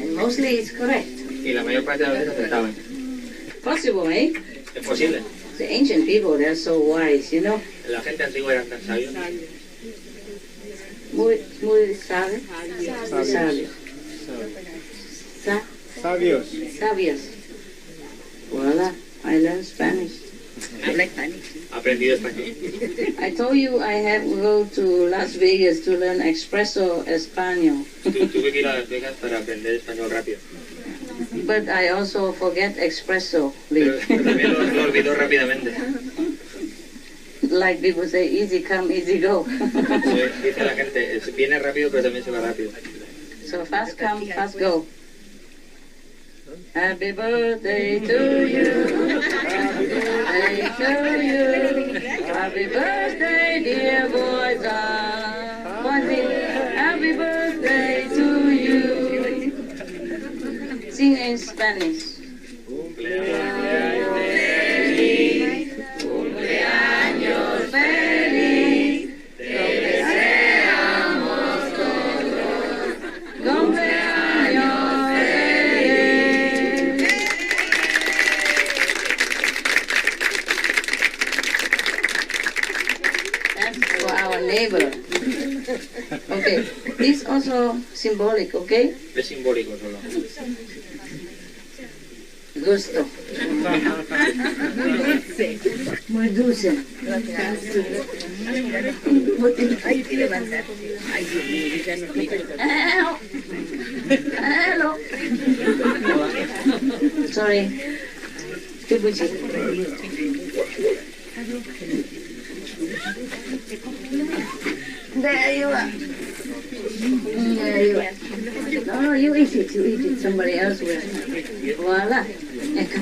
And mostly it's correct. Y la mayor parte de las veces acertaban. Possible, eh? Es posible. The ancient people, they're so wise, you know. La gente antigua eran tan sabios. Muy sabios. Sabios. Sabios. Voila, I learned Spanish. Habla Spanish. Ha aprendido español. I told you I have to go to Las Vegas to learn espresso español. Tuve que ir a Las Vegas para aprender español rápido. But I also forget espresso. Pero también lo olvidó rápidamente. Like people say, easy come, easy go. Dice la gente, viene rápido pero también se va rápido. So fast come, fast go. Happy birthday to you. Happy birthday to you. Happy birthday, dear boys. Happy birthday to you. Sing in Spanish. Cumpleaños feliz, cumpleaños feliz, lo deseamos todos. Cumpleaños feliz. That's for our neighbor. Okay, this also symbolic, okay? Es simbólico solo. Gusto. Muy dulce. Hay que levantar. Ay, Dios mío, ya no quiero. Hello. Sorry. Too busy. There you are. There you are. No, you eat it. You eat it. Somebody else will. Voila.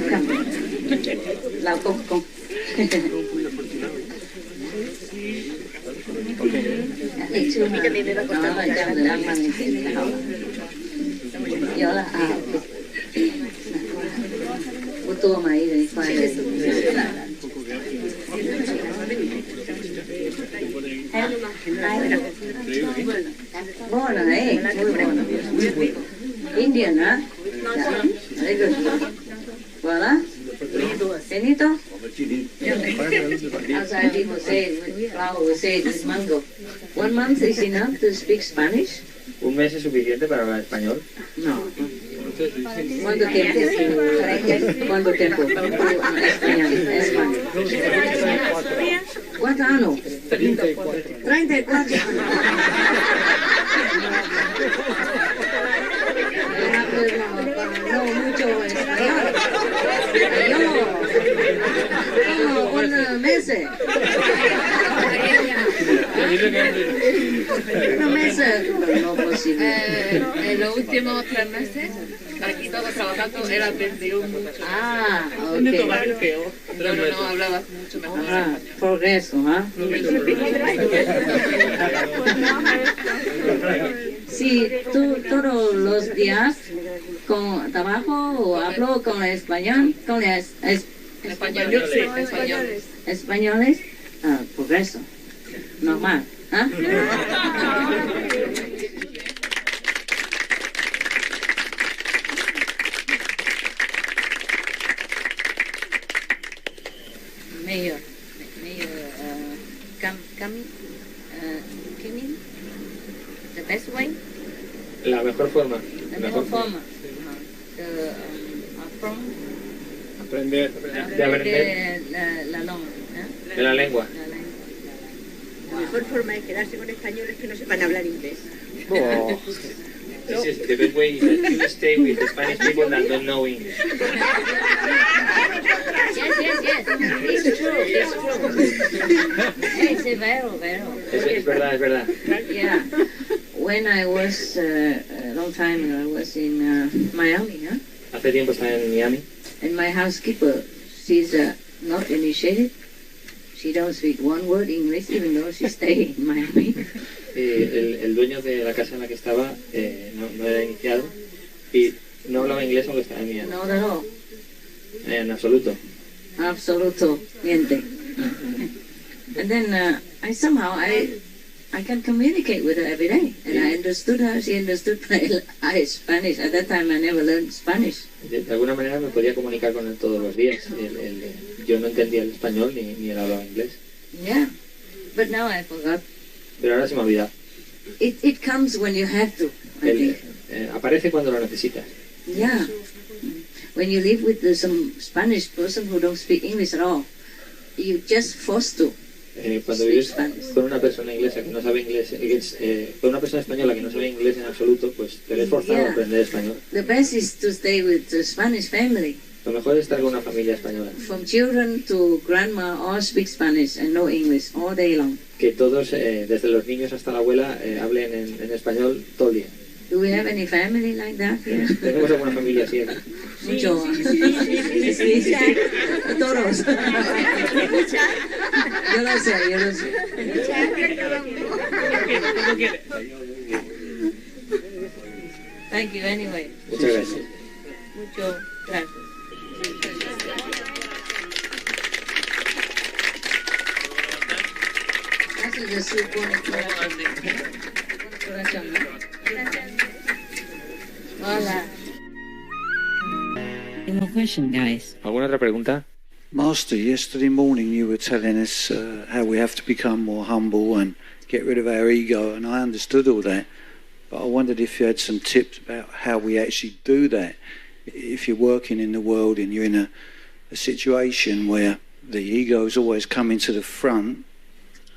Come. La con. Nhớ là ô tô mà đi đấy khoai này. Buona, muy buona. Indian, huh? Yeah. Very good. Voila. Finito? Outside people say with flour, we say with mango. 1 month is enough to speak Spanish? ¿Un mes es suficiente para hablar español? No. ¿Cuánto tiempo? ¿Cuánto tiempo? Español. 4 años. 34. No mucho español. Como 1 mes. 1 mes no posible. En los últimos 3 meses, aquí todos trabajando, él aprendió mucho. Ok. Pero no hablaba mucho mejor. Progreso, ¿ah? Sí, tú todos los días con trabajo o hablo con español, con españoles, progreso, normal, ¿ah? coming, the best way, La mejor forma. the mejor forma. From Aprender. De aprender la lengua, de la lengua. La mejor forma de quedarse con españoles que no sepan hablar inglés. Oh. This is the best way to stay with the Spanish people that don't know English. Yes. It's true. Yes, Es verdad. Yeah. When I was a long time ago, I was in Miami, Hace tiempo estaba en Miami. and my housekeeper, she's not initiated. She don't speak one word English, even though she stay in Miami. El dueño de la casa en la que estaba no era iniciado y no hablaba inglés aunque estaba en Miami. Not at all. En absoluto. Absoluto, niente. And then I somehow I can communicate with her every day, and I understood her. She understood my Spanish. At that time, I never learned Spanish. De alguna manera me podía comunicar con él todos los días. Yo no entendía el español ni él hablaba inglés. Yeah, but now I forgot. Pero ahora se me olvida. It comes when you have to. I think. Aparece cuando lo necesitas. Yeah. When you live with some Spanish person who don't speak English at all, you just forced to. Cuando vives con una persona inglesa que no sabe inglés, con una persona española que no sabe inglés en absoluto, pues te ves forzado a aprender español. The best is to stay with the Spanish family. Lo mejor es estar con una familia española. From children to grandma, all speak Spanish and no English all day long. Que todos, desde los niños hasta la abuela, hablen en español todo el día. Do we have any family like that here? ¿Tenemos alguna familia así aquí? Mucho. Sí. Todos. Yo lo sé. Thank you anyway. Muchas gracias. Mucho gracias. Gracias de su corazón. Hola. Any more question, guys? ¿Alguna otra pregunta? Master, yesterday morning you were telling us how we have to become more humble and get rid of our ego, and I understood all that, but I wondered if you had some tips about how we actually do that. If you're working in the world and you're in a situation where the ego is always coming to the front,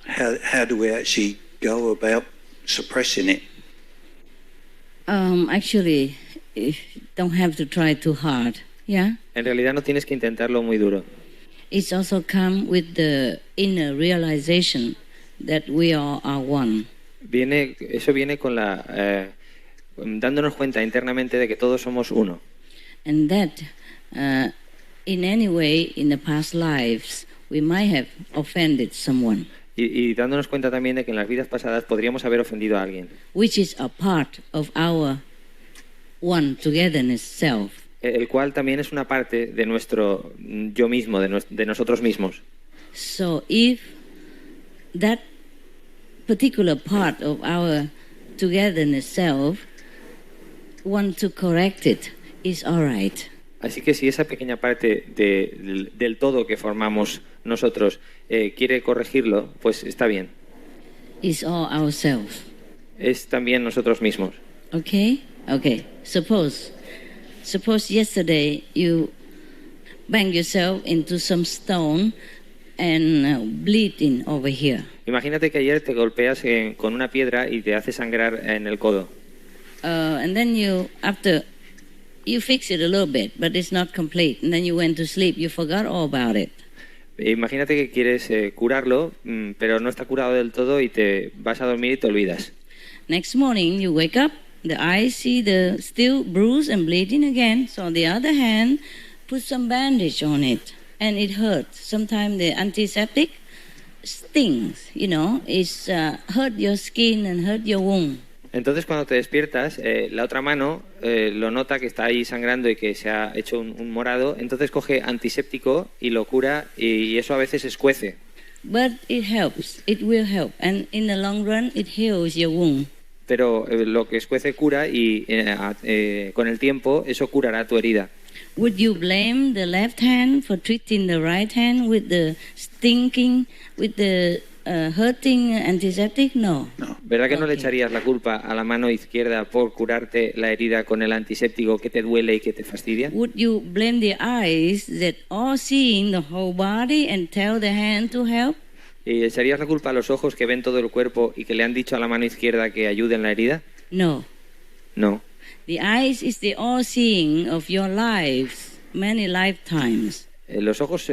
how do we actually go about suppressing it? Actually, you don't have to try too hard. Yeah. En realidad no tienes que intentarlo muy duro. It's also come with the inner realization that we are one. Eso viene con dándonos cuenta internamente de que todos somos uno. And that, in any way, in the past lives, we might have offended someone. Y dándonos cuenta también de que en las vidas pasadas podríamos haber ofendido a alguien. Which is a part of our one togetherness self. El cual también es una parte de nuestro yo mismo, de nosotros mismos. So if that particular part of our togetherness self want to correct it, is all right. Así que si esa pequeña parte del todo que formamos nosotros quiere corregirlo, pues está bien. It's all ourselves. Es también nosotros mismos. Okay? Suppose yesterday you bang yourself into some stone and bleeding over here. Imagínate que ayer te golpeas con una piedra y te hace sangrar en el codo. And then after you fix it a little bit, but it's not complete. And then you went to sleep. You forgot all about it. Imagínate que quieres curarlo, pero no está curado del todo y te vas a dormir y te olvidas. Next morning you wake up, the eyes see the still bruised and bleeding again. So on the other hand, put some bandage on it, and it hurts. Sometimes the antiseptic stings, it's hurt your skin and hurt your wound. Entonces cuando te despiertas, la otra mano lo nota que está ahí sangrando y que se ha hecho un morado, entonces coge antiséptico y lo cura y eso a veces escuece. But it helps, it will help, and in the long run it heals your wound. Pero lo que escuece cura y con el tiempo eso curará tu herida. Would you blame the left hand for treating the right hand with the stinking, with the hurting antiseptic? No. ¿Verdad que no le echarías la culpa a la mano izquierda por curarte la herida con el antiséptico que te duele y que te fastidia? Would you blame the eyes that are seeing the whole body and tell the hand to help? ¿Y echarías la culpa a los ojos que ven todo el cuerpo y que le han dicho a la mano izquierda que ayude en la herida? No. No. The eyes is the all-seeing of your lives, many lifetimes. Los ojos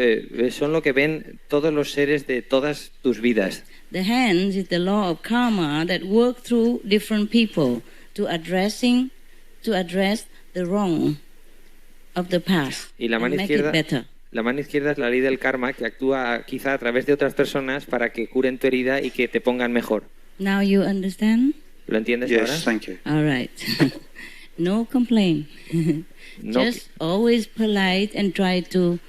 son lo que ven todos los seres de todas tus vidas. The hands is the law of karma that work through different people to address the wrong of the past Y la mano and make izquierda, it better. la mano izquierda es la ley del karma que actúa quizá a través de otras personas para que curen tu herida y que te pongan mejor. Now you understand? ¿Lo entiendes Yes, ahora? thank you. All right. No complaint. No, Just always polite and try to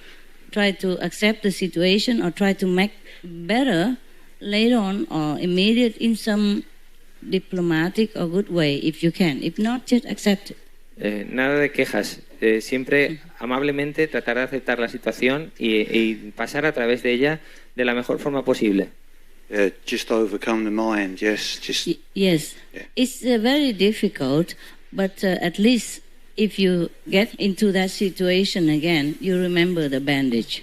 accept the situation or try to make better later on or immediate in some diplomatic or good way if you can. If not, just accept it. Nada de quejas. Siempre amablemente tratar de aceptar la situación y pasar a través de ella de la mejor forma posible. Just overcome the mind, yes. Yes. Yeah. It's very difficult, but at least if you get into that situation again, you remember the bandage.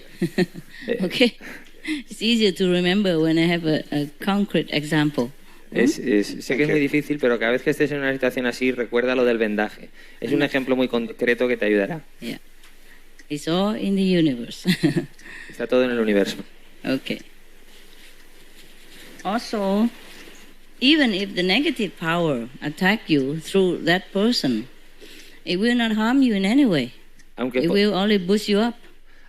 Okay? It's easier to remember when I have a concrete example. Sé que es muy difícil, pero cada vez que estés en una situación así, recuerda lo del vendaje. Es un ejemplo muy concreto que te ayudará. Yeah. It's all in the universe. Está todo en el universo. Okay. Also, even if the negative power attack you through that person, it will not harm you in any way. Aunque It will only boost you up.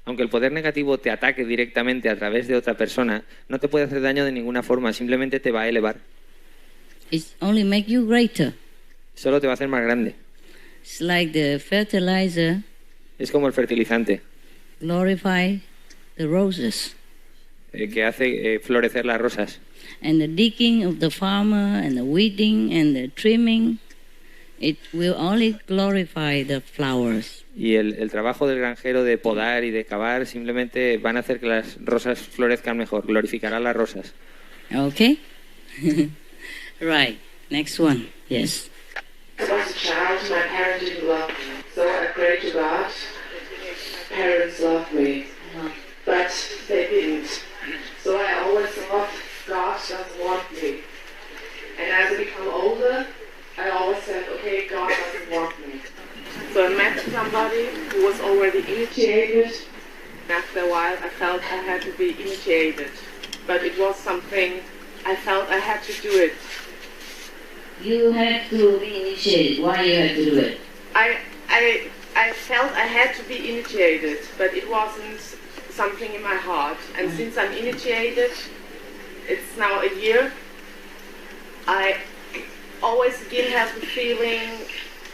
el poder negativo te ataque directamente a través de otra persona, no te puede hacer daño de ninguna forma, simplemente te va a elevar. It only make you greater. Solo te va a hacer más grande. It's like the fertilizer Es como el fertilizante glorify the roses, que hace florecer las rosas. and the digging of the farmer and the weeding and the trimming, it will only glorify the flowers. Y el trabajo del granjero de podar y de cavar simplemente van a hacer que las rosas florezcan mejor, glorificará las rosas. Okay? Right. Next one. Yes. I was a child, my parents didn't love me, so I prayed to God. Parents love me, but they didn't. So I always thought God doesn't want me. And as I become older, I always said, okay, God doesn't want me. So I met somebody who was already initiated. After a while, I felt I had to be initiated, but it was something I felt I had to do it. You had to be initiated. Why you had to do it? I felt I had to be initiated, but it wasn't something in my heart. And since I'm initiated, it's now a year, I always again have the feeling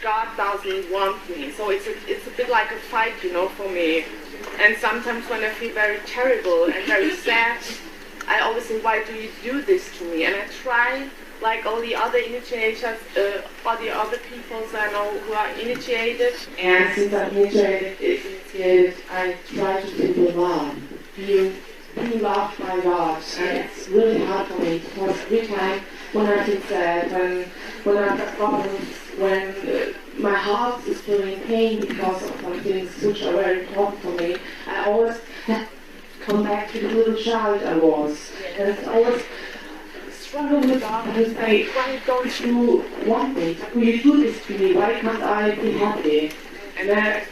God doesn't want me. So it's a bit like a fight, you know, for me. And sometimes when I feel very terrible and very sad, I always say, why do you do this to me? And I try, like all the other initiations, all the other peoples I know who are initiated. And since I'm initiated, I try to feel love, being loved by God. And it's really hard for me because every time when I feel sad, when I have problems, when my heart is feeling pain because of some things which are very important for me, I always come back to the little child I was. And it's always struggle with God and say, why don't you want me? Will you do this to me? Why can't I be happy? And I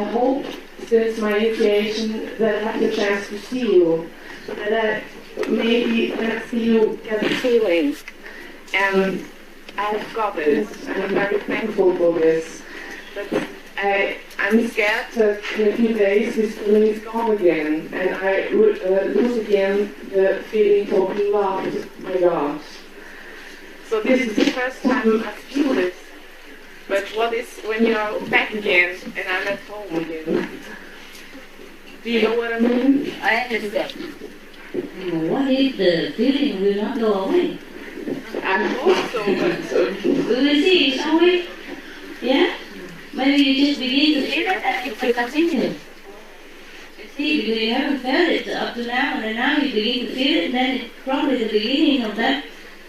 hope, since my initiation, that I have the chance to see you. So that I maybe can see you get a feeling. And I've got it, and I'm very thankful for this. But I'm scared that in a few days this feeling is gone again, and I lose again the feeling for being loved by God. So this is the first time I feel this. But what is when you're back again and I'm at home again? Do you know what I mean? I understand. What if the feeling will not go away? I hope so, but We will see, shall we? Yeah? Maybe you just begin to feel it and it will continue. See, because you haven't felt it up to now, and then now you begin to feel it, and then it's probably the beginning of that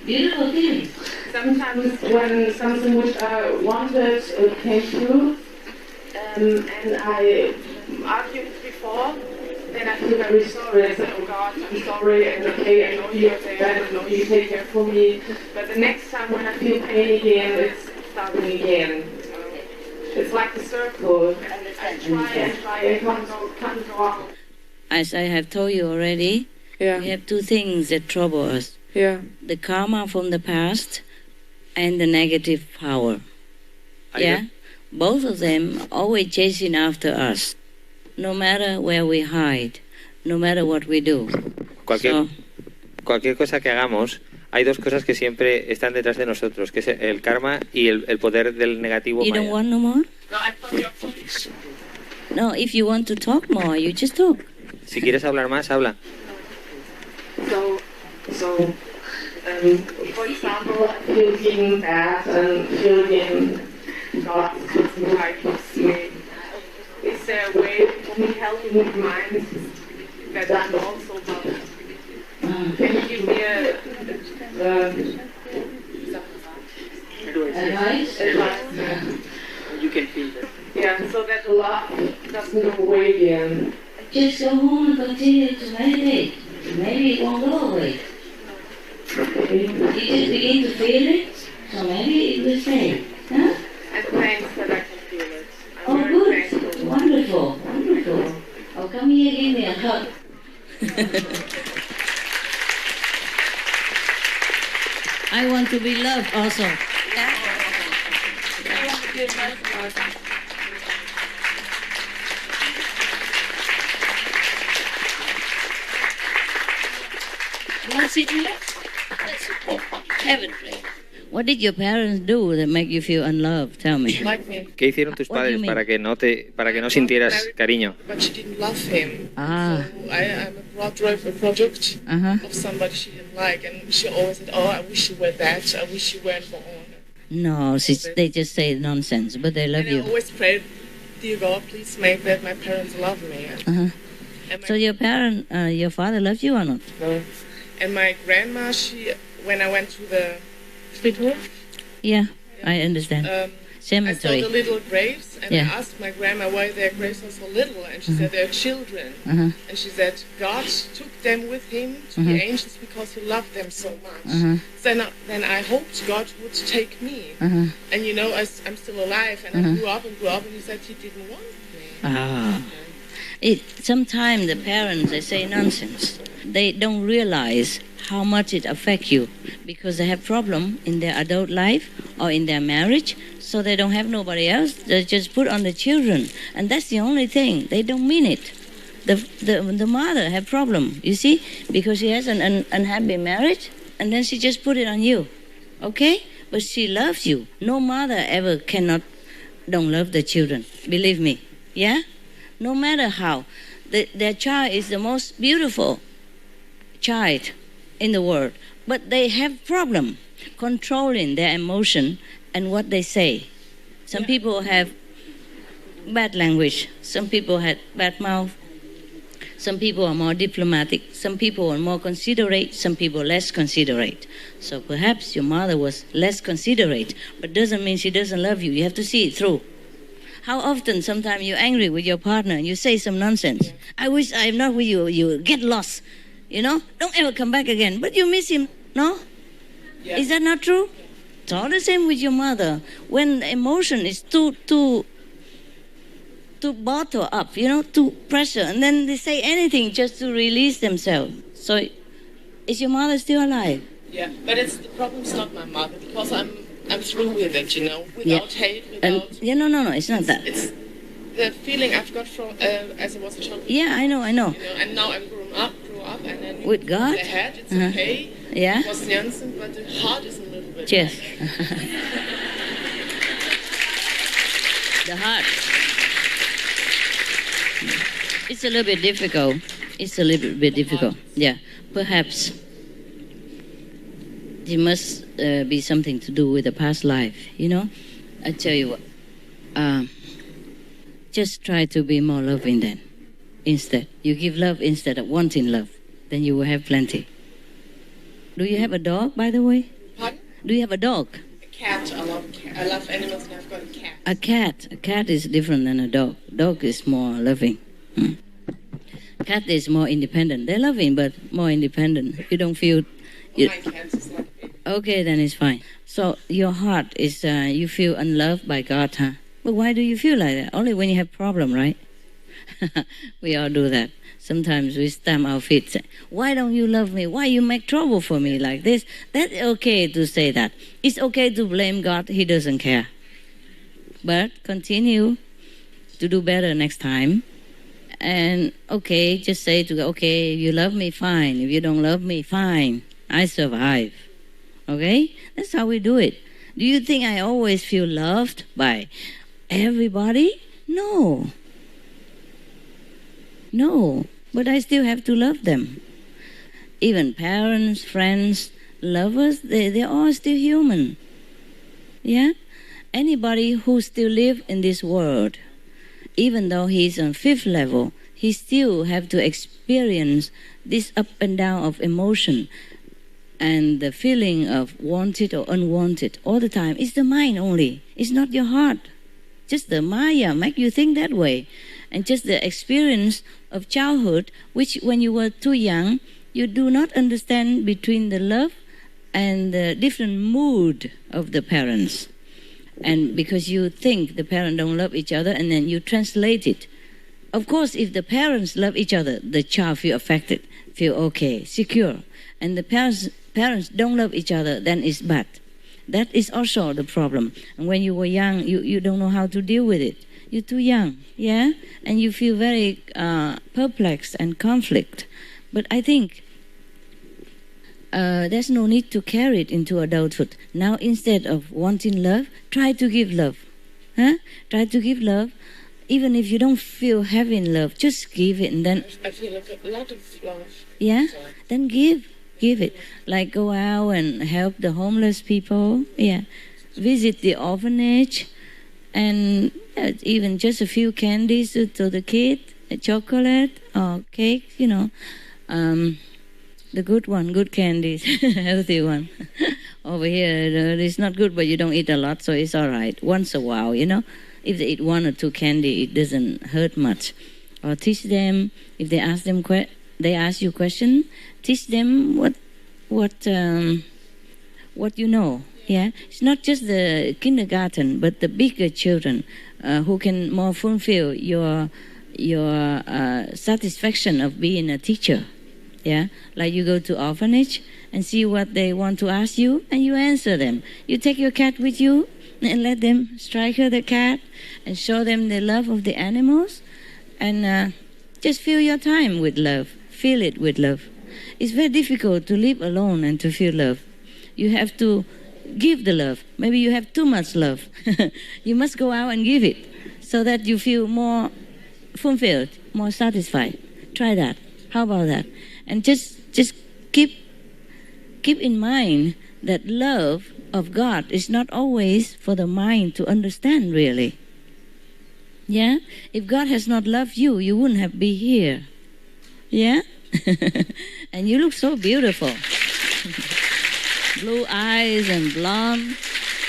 beautiful feeling. Sometimes when something which I wanted came true, and I argued before, then I feel very sorry. I said, oh God, I'm sorry, and okay, I know you're there, I know you take care for me. But the next time when I feel pain again, it's starting again. It's like a circle. I try and try and can't go out. As I have told you already, we have two things that trouble us. The karma from the past and the negative power. Both of them always chasing after us, no matter where we hide, no matter what we do. Cualquier cosa que hagamos, hay dos cosas que siempre están detrás de nosotros, que es el karma y el poder del negativo You maya. don't want no more? No, I thought you're foolish. No, if you want to talk more, you just talk. Si quieres hablar más, habla. So, for example, I feel being bad and feeling God doesn't like me. Is there a way for me helping my mind that I'm also loved? Can you give me Advice? You can feel it. Yeah, so that the love doesn't go away again. Just go home and continue to meditate. Maybe it won't go away. You just begin to feel it, so maybe it will stay. Huh? And thanks that I can feel it. I'm Oh, very good. thankful. Wonderful, wonderful. Oh, come here, give me a hug. I want to be loved also. I want to be loved also. Want to sit here? Have it, please. What did your parents do that make you feel unloved? Tell me. ¿Qué hicieron tus What do you padres mean? para que no sintieras cariño? But she didn't love him. Ah. So I'm a product of somebody she didn't like, and she always said, "Oh, I wish you were that. I wish you weren't born." No, they just say nonsense, but they love And I you. always prayed, "Dear God, please make that my parents love me." Uh-huh. And my, So your father loves you or not? no. And my grandma, when I went to the Friedhof, Yeah, I understand. I saw Cemetery. the little graves, and Yeah. I asked my grandma why their graves are so little, and she said they're children. Uh-huh. And she said God took them with him to the angels because he loved them so much. Then I hoped God would take me. And you know, I'm still alive, and I grew up, and he said he didn't want me. Ah. Sometimes the parents, they say nonsense. They don't realize how much it affects you because they have problem in their adult life or in their marriage, so they don't have nobody else. They just put on the children, and that's the only thing. They don't mean it. The mother have problem, you see, because she has an unhappy marriage, and then she just put it on you, okay? But she loves you. No mother ever don't love the children, believe me, yeah? No matter how. Their child is the most beautiful child in the world, but they have problem controlling their emotion and what they say. Some people have bad language, some people have bad mouth, some people are more diplomatic, some people are more considerate, some people less considerate. So perhaps your mother was less considerate, but doesn't mean she doesn't love you. You have to see it through. How often sometimes you're angry with your partner and you say some nonsense. I wish I'm not with you. You get lost. You know? Don't ever come back again. But you miss him. No? Yeah. Is that not true? It's all the same with your mother. When emotion is too bottle up, you know, too pressure, and then they say anything just to release themselves. So is your mother still alive? Yeah, but the problem's not my mother, because I'm through with it, you know, without hate, without... No, it's not that. It's the feeling I've got from as I was a child. Yeah, I know. You know, and now I'm grew up, and then with God? The head, it's okay. Yeah? It was nonsense, but the heart is a little bit... Yes. The heart. It's a little bit difficult. It's a little bit difficult. Yeah. Perhaps it must be something to do with the past life, you know? I tell you what. Just try to be more loving then. instead. You give love instead of wanting love. Then you will have plenty. Do you have a dog, by the way? Pardon? Do you have a dog? A cat. I love animals and I've got a cat. A cat. A cat is different than a dog. Dog is more loving. Cat is more independent. They're loving, but more independent. You don't feel... My cat is like it. Okay, then it's fine. So your heart is, you feel unloved by God, huh? But why do you feel like that? Only when you have problem, right? We all do that. Sometimes we stamp our feet, say, why don't you love me? Why you make trouble for me like this? That's okay to say that. It's okay to blame God. He doesn't care. But continue to do better next time. And okay, just say to God, okay, if you love me, fine. If you don't love me, fine. I survive. Okay? That's how we do it. Do you think I always feel loved by everybody? No. No. But I still have to love them. Even parents, friends, lovers, they're all still human. Yeah? Anybody who still live in this world, even though he's on 5th level, he still have to experience this up and down of emotion and the feeling of wanted or unwanted all the time. It's the mind only. It's not your heart. Just the Maya make you think that way. And just the experience of childhood, which when you were too young, you do not understand between the love and the different mood of the parents. And because you think the parents don't love each other, and then you translate it. Of course, if the parents love each other, the child feel affected, feel okay, secure. And the parents don't love each other, then it's bad. That is also the problem. And when you were young, you don't know how to deal with it. You're too young, yeah? And you feel very perplexed and conflict. But I think there's no need to carry it into adulthood. Now, instead of wanting love, try to give love. Huh? Try to give love. Even if you don't feel having love, just give it and then... I feel like a lot of love. Yeah? Then give it. Like go out and help the homeless people. Yeah. Visit the orphanage. And even just a few candies to the kid, a chocolate or cake, you know. The good one, good candies, healthy one. Over here, it's not good, but you don't eat a lot, so it's all right. Once a while, you know. If they eat 1 or 2 candy, it doesn't hurt much. Or teach them, if they ask them, they ask you question, teach them what you know. Yeah, it's not just the kindergarten, but the bigger children who can more fulfill your satisfaction of being a teacher. Yeah, like you go to orphanage and see what they want to ask you, and you answer them. You take your cat with you and let them strangle the cat and show them the love of the animals, and just fill your time with love. Fill it with love. It's very difficult to live alone and to feel love. You have to give the love. Maybe you have too much love. You must go out and give it so that you feel more fulfilled, more satisfied. Try that. How about that? And just keep in mind that love of God is not always for the mind to understand, really. Yeah? If God has not loved you, you wouldn't have been here. Yeah? And you look so beautiful. Blue eyes and blonde,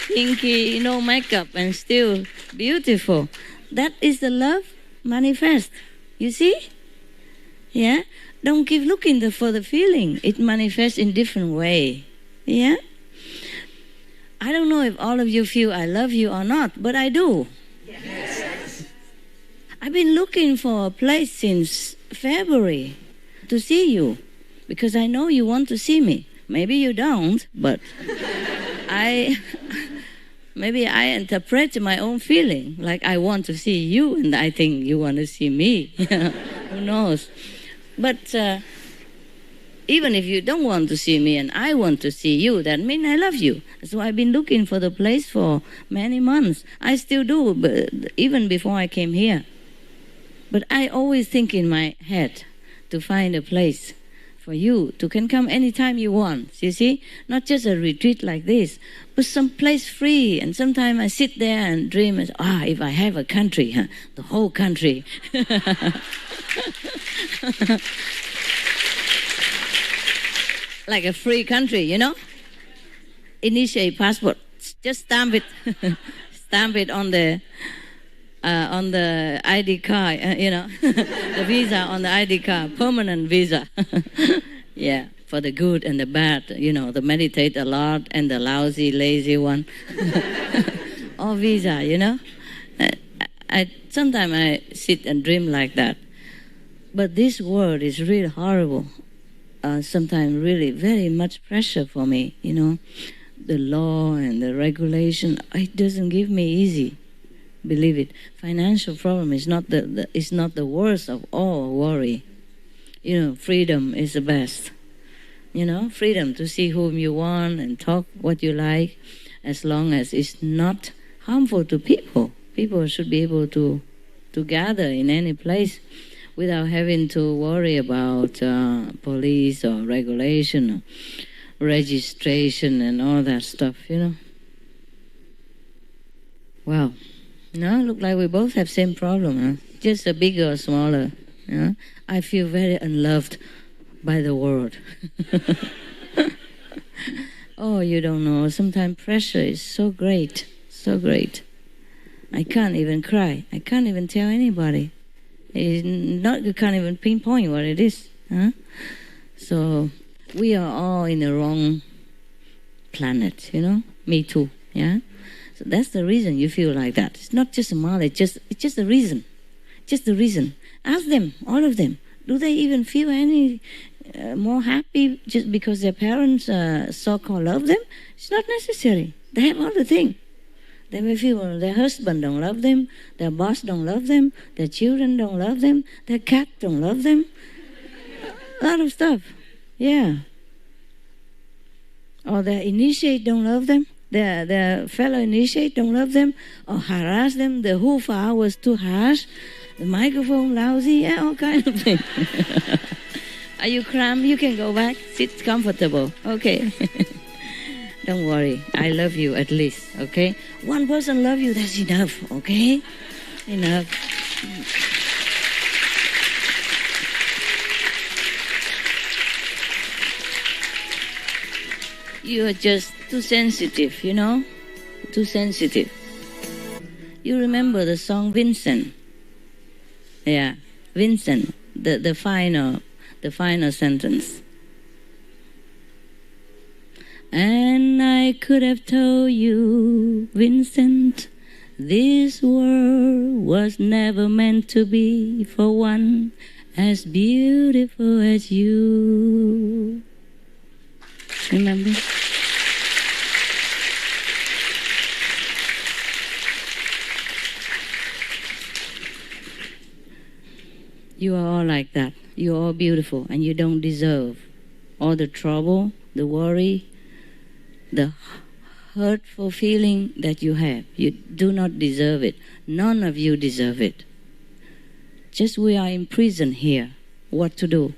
pinky, no makeup, and still beautiful. That is the love manifest. You see? Yeah? Don't keep looking for the feeling. It manifests in different way. Yeah? I don't know if all of you feel I love you or not, but I do. Yes. I've been looking for a place since February to see you, because I know you want to see me. Maybe you don't, but maybe I interpret my own feeling, like I want to see you and I think you want to see me. Who knows? But even if you don't want to see me and I want to see you, that means I love you. So I've been looking for the place for many months. I still do, but even before I came here. But I always think in my head to find a place for you to can come anytime you want, you see? Not just a retreat like this, but some place free. And sometimes I sit there and dream, if I have a country, the whole country. Like a free country, you know? Initiate passport. Just stamp it. Stamp it on the ID card, you know, the visa on the ID card, permanent visa. Yeah, for the good and the bad, you know, the meditate a lot and the lousy, lazy one. All visa, you know. Sometimes I sit and dream like that. But this world is really horrible. Sometimes really very much pressure for me, you know. The law and the regulation, it doesn't give me easy. Believe it. Financial problem is not the worst of all worry. You know, freedom is the best. You know, freedom to see whom you want and talk what you like, as long as it's not harmful to people. People should be able to gather in any place without having to worry about police or regulation or registration and all that stuff, you know. Wow. No, look like we both have same problem, huh? Just a bigger or smaller. You know? I feel very unloved by the world. Oh, you don't know. Sometimes pressure is so great, so great. I can't even cry. I can't even tell anybody. You can't even pinpoint what it is. Huh? So we are all in the wrong planet, you know. Me too. Yeah. So that's the reason you feel like that. It's not just a knowledge, it's just the reason. Just the reason. Ask them, all of them. Do they even feel any more happy just because their parents so-called love them? It's not necessary. They have all the things. They may feel their husband don't love them, their boss don't love them, their children don't love them, their cat don't love them. A lot of stuff. Yeah. Or their initiate don't love them. Their fellow initiate don't love them or harass them. The hoof was too harsh. The microphone lousy. Yeah, all kind of things. Are you cramped? You can go back. Sit comfortable. Okay. Don't worry. I love you at least. Okay. One person love you. That's enough. Okay. Enough. You are just too sensitive, you know? Too sensitive. You remember the song Vincent? Yeah, Vincent, the final sentence. And I could have told you, Vincent, this world was never meant to be for one as beautiful as you. Remember? You are all like that. You are all beautiful, and you don't deserve all the trouble, the worry, the hurtful feeling that you have. You do not deserve it. None of you deserve it. Just we are in prison here. What to do?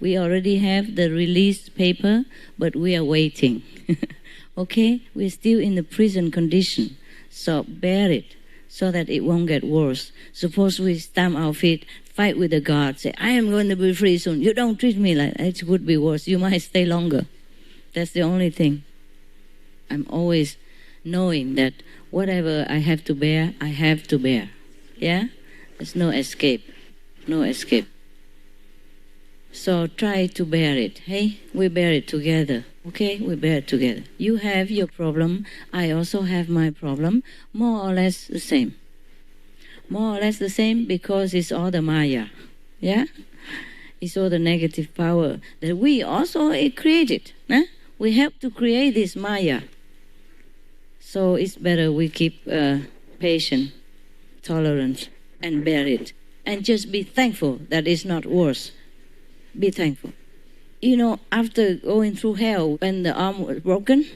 We already have the release paper, but we are waiting. Okay? We're still in the prison condition. So bear it so that it won't get worse. Suppose we stamp our feet, fight with the guard, say, I am going to be free soon. You don't treat me like that. It could be worse. You might stay longer. That's the only thing. I'm always knowing that whatever I have to bear, I have to bear. Yeah? There's no escape. No escape. So try to bear it. Hey, we bear it together. Okay, we bear it together. You have your problem. I also have my problem. More or less the same. More or less the same because it's all the Maya. Yeah? It's all the negative power that we also created. Huh? We help to create this Maya. So it's better we keep patient, tolerance, and bear it. And just be thankful that it's not worse. Be thankful. You know, after going through hell, when the arm was broken,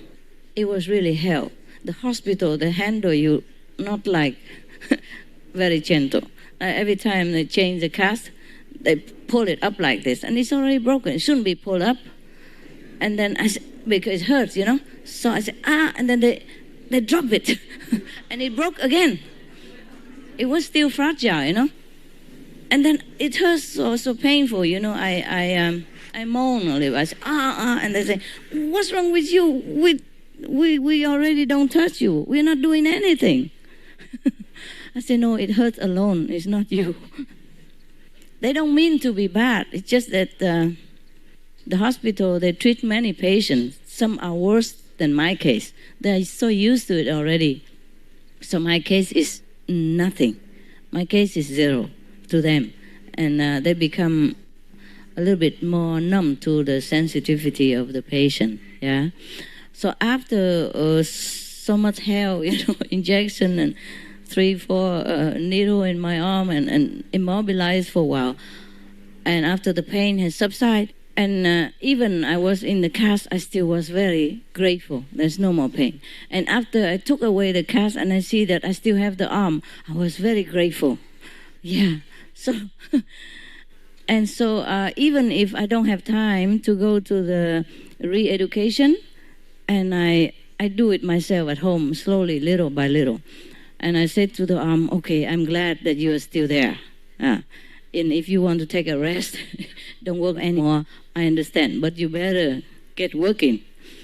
it was really hell. The hospital, they handle you not like very gentle. Every time they change the cast, they pull it up like this, and it's already broken. It shouldn't be pulled up. And then I said, because it hurts, you know. So I said, and then they drop it, and it broke again. It was still fragile, you know. And then it hurts so painful, you know. I moan a little. I say, and they say, what's wrong with you? We already don't touch you. We're not doing anything. I say, no, it hurts alone. It's not you. They don't mean to be bad. It's just that the hospital, they treat many patients. Some are worse than my case. They're so used to it already. So my case is nothing. My case is zero to them. And they become a little bit more numb to the sensitivity of the patient. Yeah. So after so much hell, you know, injection and 3-4 needle in my arm and immobilized for a while. And after the pain has subsided, and even I was in the cast, I still was very grateful. There's no more pain. And after I took away the cast and I see that I still have the arm, I was very grateful. Yeah. So, and so even if I don't have time to go to the re-education, and I do it myself at home, slowly, little by little. And I said to the arm, okay, I'm glad that you are still there. And if you want to take a rest, don't work anymore, I understand. But you better get working,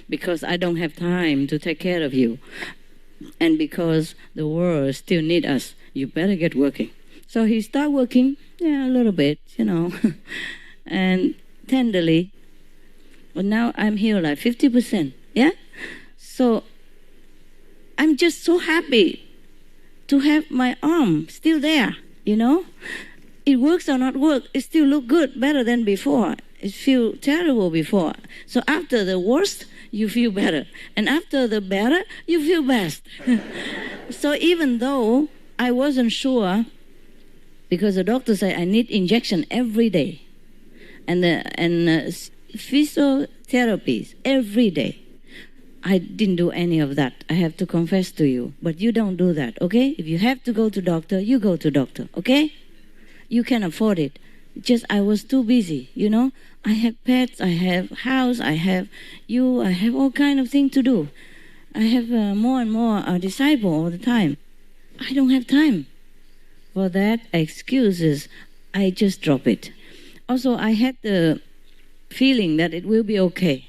because I don't have time to take care of you. And because the world still needs us, you better get working. So he started working, yeah, a little bit, you know, and tenderly. But now I'm here like 50%, yeah? So I'm just so happy to have my arm still there, you know? It works or not work, it still look good, better than before. It feel terrible before. So after the worst, you feel better. And after the better, you feel best. So even though I wasn't sure, because the doctor said I need injection every day. And physiotherapies every day. I didn't do any of that. I have to confess to you. But you don't do that, okay? If you have to go to doctor, you go to doctor, okay? You can afford it. Just I was too busy, you know? I have pets, I have house, I have you, I have all kind of things to do. I have more and more disciple all the time. I don't have time. For that excuses, I just drop it. Also, I had the feeling that it will be okay.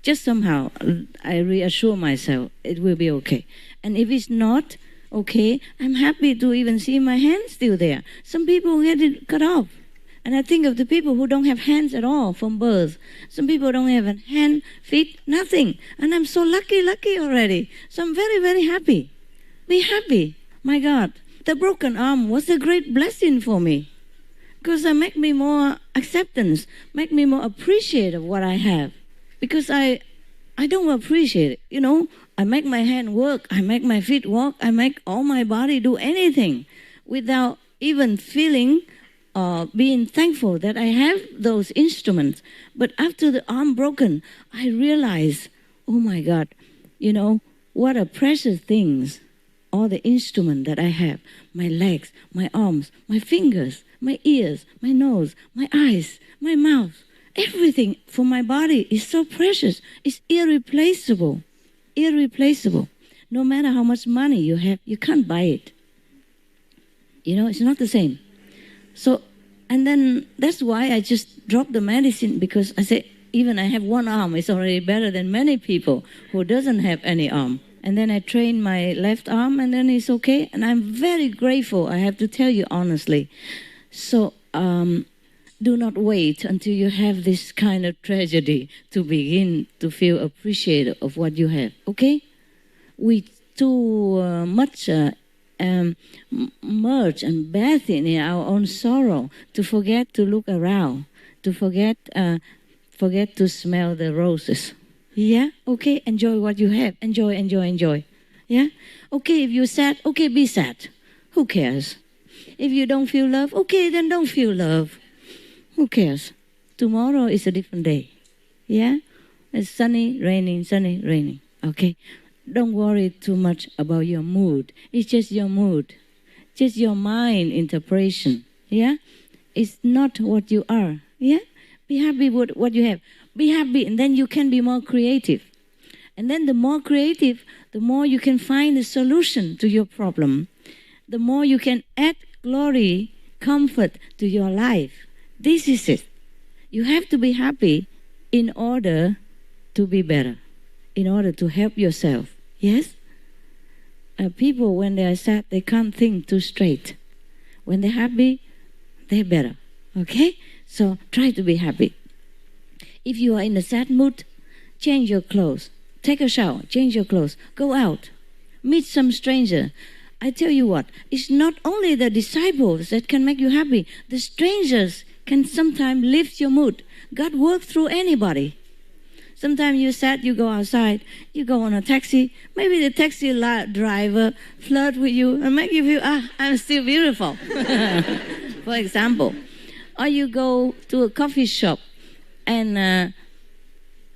Just somehow, I reassure myself it will be okay. And if it's not okay, I'm happy to even see my hands still there. Some people get it cut off. And I think of the people who don't have hands at all from birth. Some people don't have a hand, feet, nothing. And I'm so lucky already. So I'm very, very happy. Be happy. My God, the broken arm was a great blessing for me. Because it make me more acceptance, make me more appreciative of what I have. Because I don't appreciate it, you know. I make my hand work, I make my feet walk, I make all my body do anything without even feeling being thankful that I have those instruments. But after the arm broken, I realized, oh my God, you know, what a precious things, all the instruments that I have, my legs, my arms, my fingers, my ears, my nose, my eyes, my mouth. Everything for my body is so precious. It's irreplaceable. Irreplaceable. No matter how much money you have, you can't buy it. You know, it's not the same. So, and then that's why I just dropped the medicine, because I said, even I have one arm, it's already better than many people who doesn't have any arm. And then I trained my left arm, and then it's okay. And I'm very grateful, I have to tell you honestly. So, do not wait until you have this kind of tragedy to begin to feel appreciative of what you have, okay? We too much merge and bathe in our own sorrow to forget to look around, to forget to smell the roses. Yeah? Okay, enjoy what you have. Enjoy, enjoy, enjoy. Yeah? Okay, if you're sad, okay, be sad. Who cares? If you don't feel love, okay, then don't feel love. Who cares? Tomorrow is a different day. Yeah? It's sunny, raining. Okay? Don't worry too much about your mood. It's just your mood. Just your mind interpretation. Yeah? It's not what you are. Yeah? Be happy with what you have. Be happy, and then you can be more creative. And then the more creative, the more you can find a solution to your problem. The more you can add glory comfort to your life. This is it. You have to be happy in order to be better, in order to help yourself. Yes? People, when they are sad, they can't think too straight. When they're happy, they're better. Okay? So try to be happy. If you are in a sad mood, change your clothes. Take a shower, change your clothes. Go out. Meet some stranger. I tell you what, it's not only the disciples that can make you happy. The strangers can sometimes lift your mood. God works through anybody. Sometimes you're sad, you go outside, you go on a taxi. Maybe the taxi driver flirt with you and make you feel, I'm still beautiful. For example. Or you go to a coffee shop and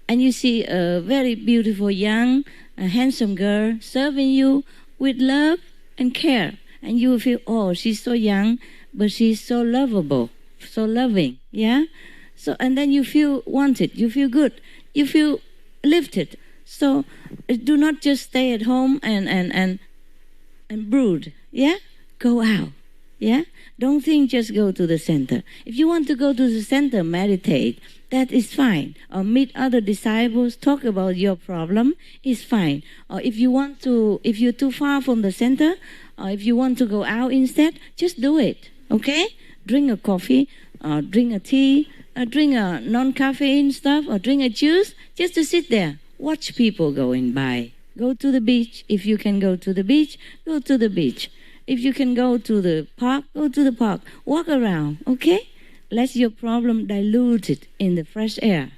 you see a very beautiful young, handsome girl serving you with love and care. And you feel, oh, she's so young, but she's so lovable, so loving, yeah? So, and then you feel wanted, you feel good, you feel lifted. So do not just stay at home and brood, yeah? Go out, yeah? Don't think just go to the center. If you want to go to the center, meditate, that is fine. Or meet other disciples, talk about your problem, is fine. Or if you're too far from the center, or if you want to go out instead, just do it, okay? Drink a coffee, drink a tea, drink a non-caffeine stuff, or drink a juice, just to sit there. Watch people going by. Go to the beach. If you can go to the beach, go to the beach. If you can go to the park, go to the park. Walk around, okay? Let your problem diluted in the fresh air.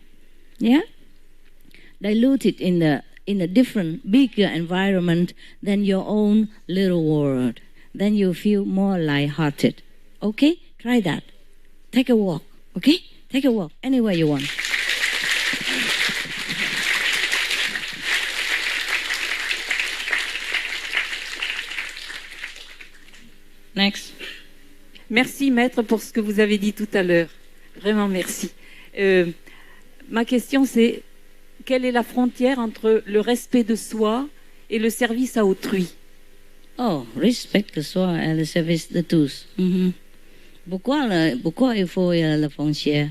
Yeah? Diluted in a different, bigger environment than your own little world. Then you feel more lighthearted. Okay? Try that. Take a walk, okay? Take a walk anywhere you want. Next. Merci, maître, pour ce que vous avez dit tout à l'heure. Vraiment, merci. Ma question, c'est quelle est la frontière entre le respect de soi et le service à autrui? Oh, respect de soi et le service de tous. Mm-hmm. Pourquoi il faut la frontière?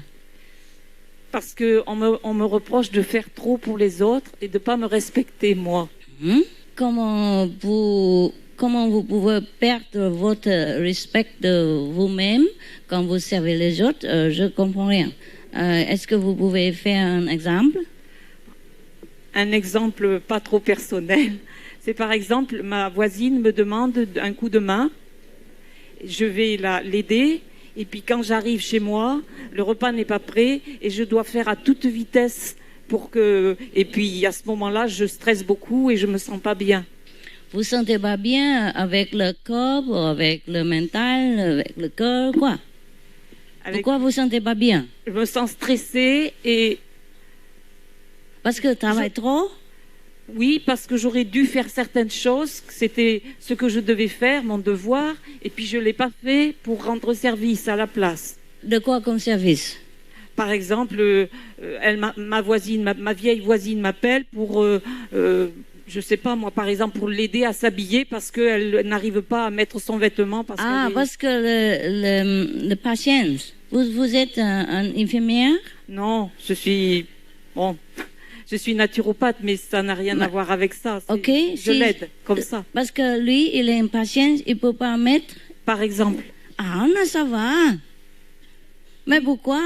Parce qu'on me reproche de faire trop pour les autres et de ne pas me respecter, moi. Mm-hmm. Comment vous pouvez perdre votre respect de vous-même quand vous servez les autres? Je ne comprends rien. Est-ce que vous pouvez faire un exemple? Un exemple pas trop personnel. C'est par exemple, ma voisine me demande un coup de main. Je vais l'aider. Et puis quand j'arrive chez moi, le repas n'est pas prêt et je dois faire à toute vitesse pour que... Et puis à ce moment-là, je stresse beaucoup et je ne me sens pas bien. Vous ne sentez pas bien avec le corps, avec le mental, avec le cœur, quoi? Pourquoi vous ne sentez pas bien? Je me sens stressée et... Parce que tu travailles trop? Oui, parce que j'aurais dû faire certaines choses, c'était ce que je devais faire, mon devoir, et puis je ne l'ai pas fait pour rendre service à la place. De quoi comme service? Par exemple, ma vieille voisine m'appelle pour... je ne sais pas, moi, par exemple, pour l'aider à s'habiller parce qu'elle n'arrive pas à mettre son vêtement. Parce que le patient, vous êtes un infirmière? Non, je suis naturopathe, mais ça n'a rien à voir avec ça. Okay, je l'aide, comme ça. Parce que lui, il est impatient, il ne peut pas mettre? Par exemple. Ah, non, ça va. Mais pourquoi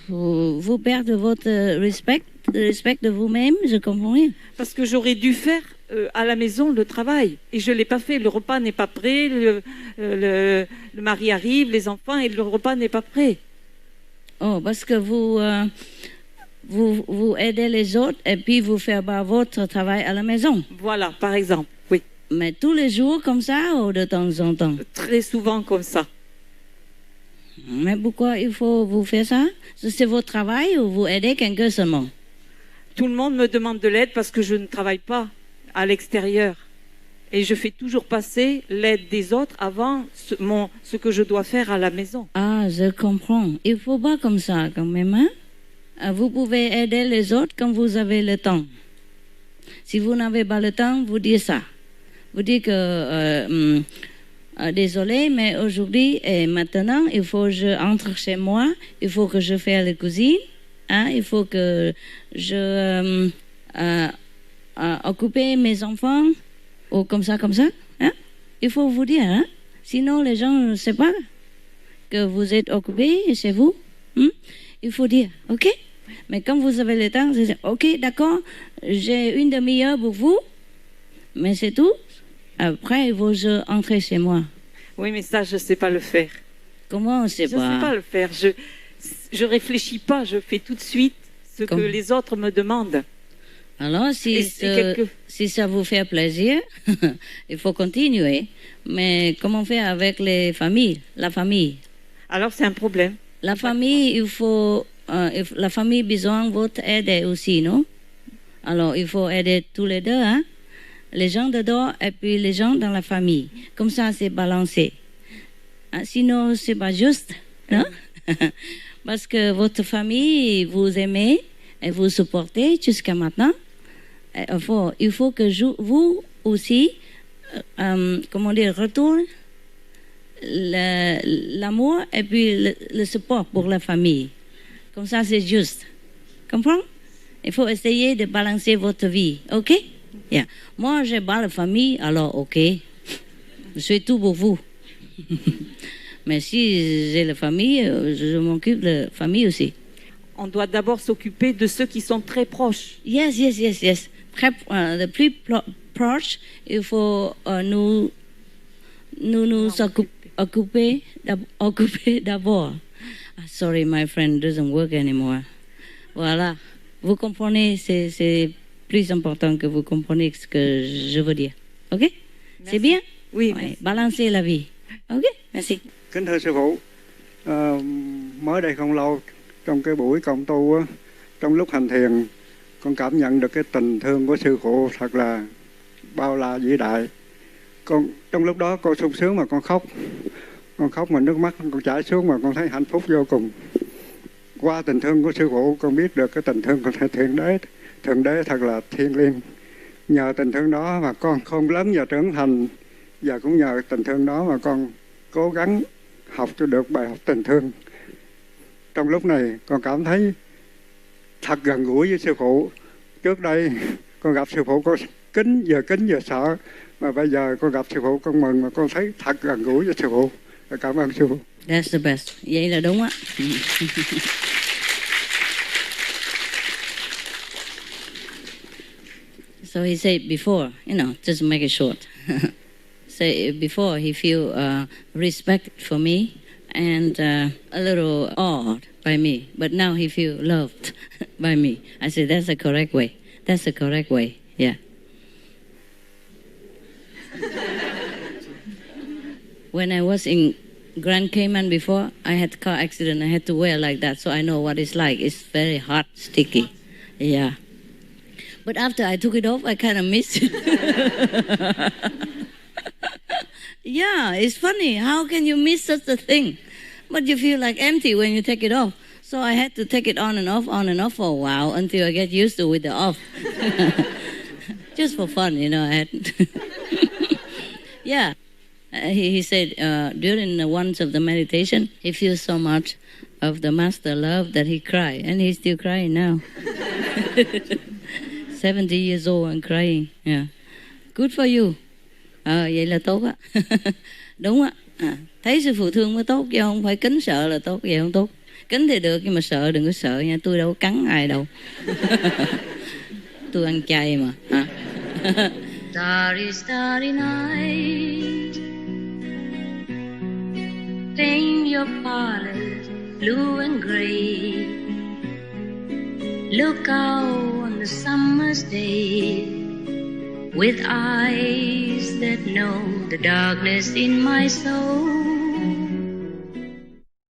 vous perdez votre respect de vous-même? Je comprends rien. Parce que j'aurais dû faire à la maison le travail. Et je ne l'ai pas fait. Le repas n'est pas prêt. Le mari arrive, les enfants, et le repas n'est pas prêt. Oh, parce que vous aidez les autres et puis vous faites pas votre travail à la maison. Voilà, par exemple, oui. Mais tous les jours comme ça ou de temps en temps? Très souvent comme ça. Mais pourquoi il faut vous faire ça? C'est votre travail ou vous aidez quelqu'un seulement? Tout le monde me demande de l'aide parce que je ne travaille pas à l'extérieur. Et je fais toujours passer l'aide des autres avant ce que je dois faire à la maison. Ah, je comprends. Il ne faut pas comme ça quand même, hein? Vous pouvez aider les autres quand vous avez le temps. Si vous n'avez pas le temps, vous dites ça. Vous dites que Désolée, mais aujourd'hui et maintenant, il faut que je entre chez moi, il faut que je fasse la cuisine, hein, il faut que je occupe mes enfants, ou comme ça, hein. Il faut vous dire, hein. Sinon les gens ne savent pas que vous êtes occupé chez vous. Il faut dire, ok. Mais quand vous avez le temps, vous dites, ok, d'accord, j'ai une demi-heure pour vous, mais c'est tout. Après, il faut que je entre chez moi. Oui, mais ça, je ne sais pas le faire. Comment on ne sait pas? Je ne sais pas le faire. Je réfléchis pas, je fais tout de suite ce que les autres me demandent. Alors, si ça vous fait plaisir, il faut continuer. Mais comment faire avec la famille? Alors, c'est un problème. La famille, la famille a besoin de votre aide aussi, non? Alors, il faut aider tous les deux, hein? Les gens dedans et puis les gens dans la famille. Comme ça, c'est balancé. Sinon, c'est pas juste, non? Parce que votre famille, vous aimez et vous supportez jusqu'à maintenant. Il faut que vous aussi, retourne l'amour et puis le support pour la famille. Comme ça, c'est juste. Comprends? Il faut essayer de balancer votre vie, ok? Yeah. Moi, j'ai pas la famille, alors ok. Je suis tout pour vous. Mais si j'ai la famille, je m'occupe de la famille aussi. On doit d'abord s'occuper de ceux qui sont très proches. Yes. Le plus proche, il faut nous occuper d'abord. Sorry, my friend doesn't work anymore. Voilà. Vous comprenez, c'est plus important que vous compreniez ce que je veux dire. Ok? Merci. C'est bien? Oui. Ouais, balancer la vie. Ok? Merci. Kính thưa sư phụ, mới đây không lâu trong cái buổi cộng tu á, trong lúc hành thiền, con cảm nhận được cái tình thương của sư phụ thật là bao la vĩ đại. Trong lúc đó con sung sướng mà con khóc mà nước mắt con chảy xuống mà con thấy hạnh phúc vô cùng. Qua tình thương của sư phụ con biết được cái tình thương của thượng đế thật là thiêng liêng. Nhờ tình thương đó mà con khôn lớn và trưởng thành, và cũng nhờ tình thương đó mà con cố gắng học cho được bài học tình thương. Trong lúc này con cảm thấy thật gần gũi với sư phụ. Trước đây con gặp sư phụ con kính vừa sợ, mà bây giờ con gặp sư phụ con mừng mà con thấy thật gần gũi với sư phụ. Cảm ơn sư phụ. That's the best. Vậy là đúng á. So he said before, just make it short. Say before he feel respect for me and a little awed by me, but now he feel loved by me. I said that's the correct way. That's the correct way. Yeah. When I was in Grand Cayman before, I had a car accident. I had to wear like that, so I know what it's like. It's very hot, sticky. Yeah. But after I took it off, I kind of missed it. Yeah, it's funny. How can you miss such a thing? But you feel like empty when you take it off. So I had to take it on and off for a while until I get used to it with the off. Just for fun, I had. Yeah. He said during one of the meditation, he feels so much of the master love that he cried. And he's still crying now. 70 years old and crying. Yeah. Good for you. Vậy là tốt á. Đúng á. Thấy sư phụ thương mới tốt, chứ không phải kính sợ là tốt, vậy không tốt. Kính thì được, nhưng mà sợ đừng có sợ nha. Tôi đâu có cắn ai đâu. Tôi ăn chay mà. Starry, starry night, paint your parlors blue and gray. Look out on the summer's day with eyes that know the darkness in my soul.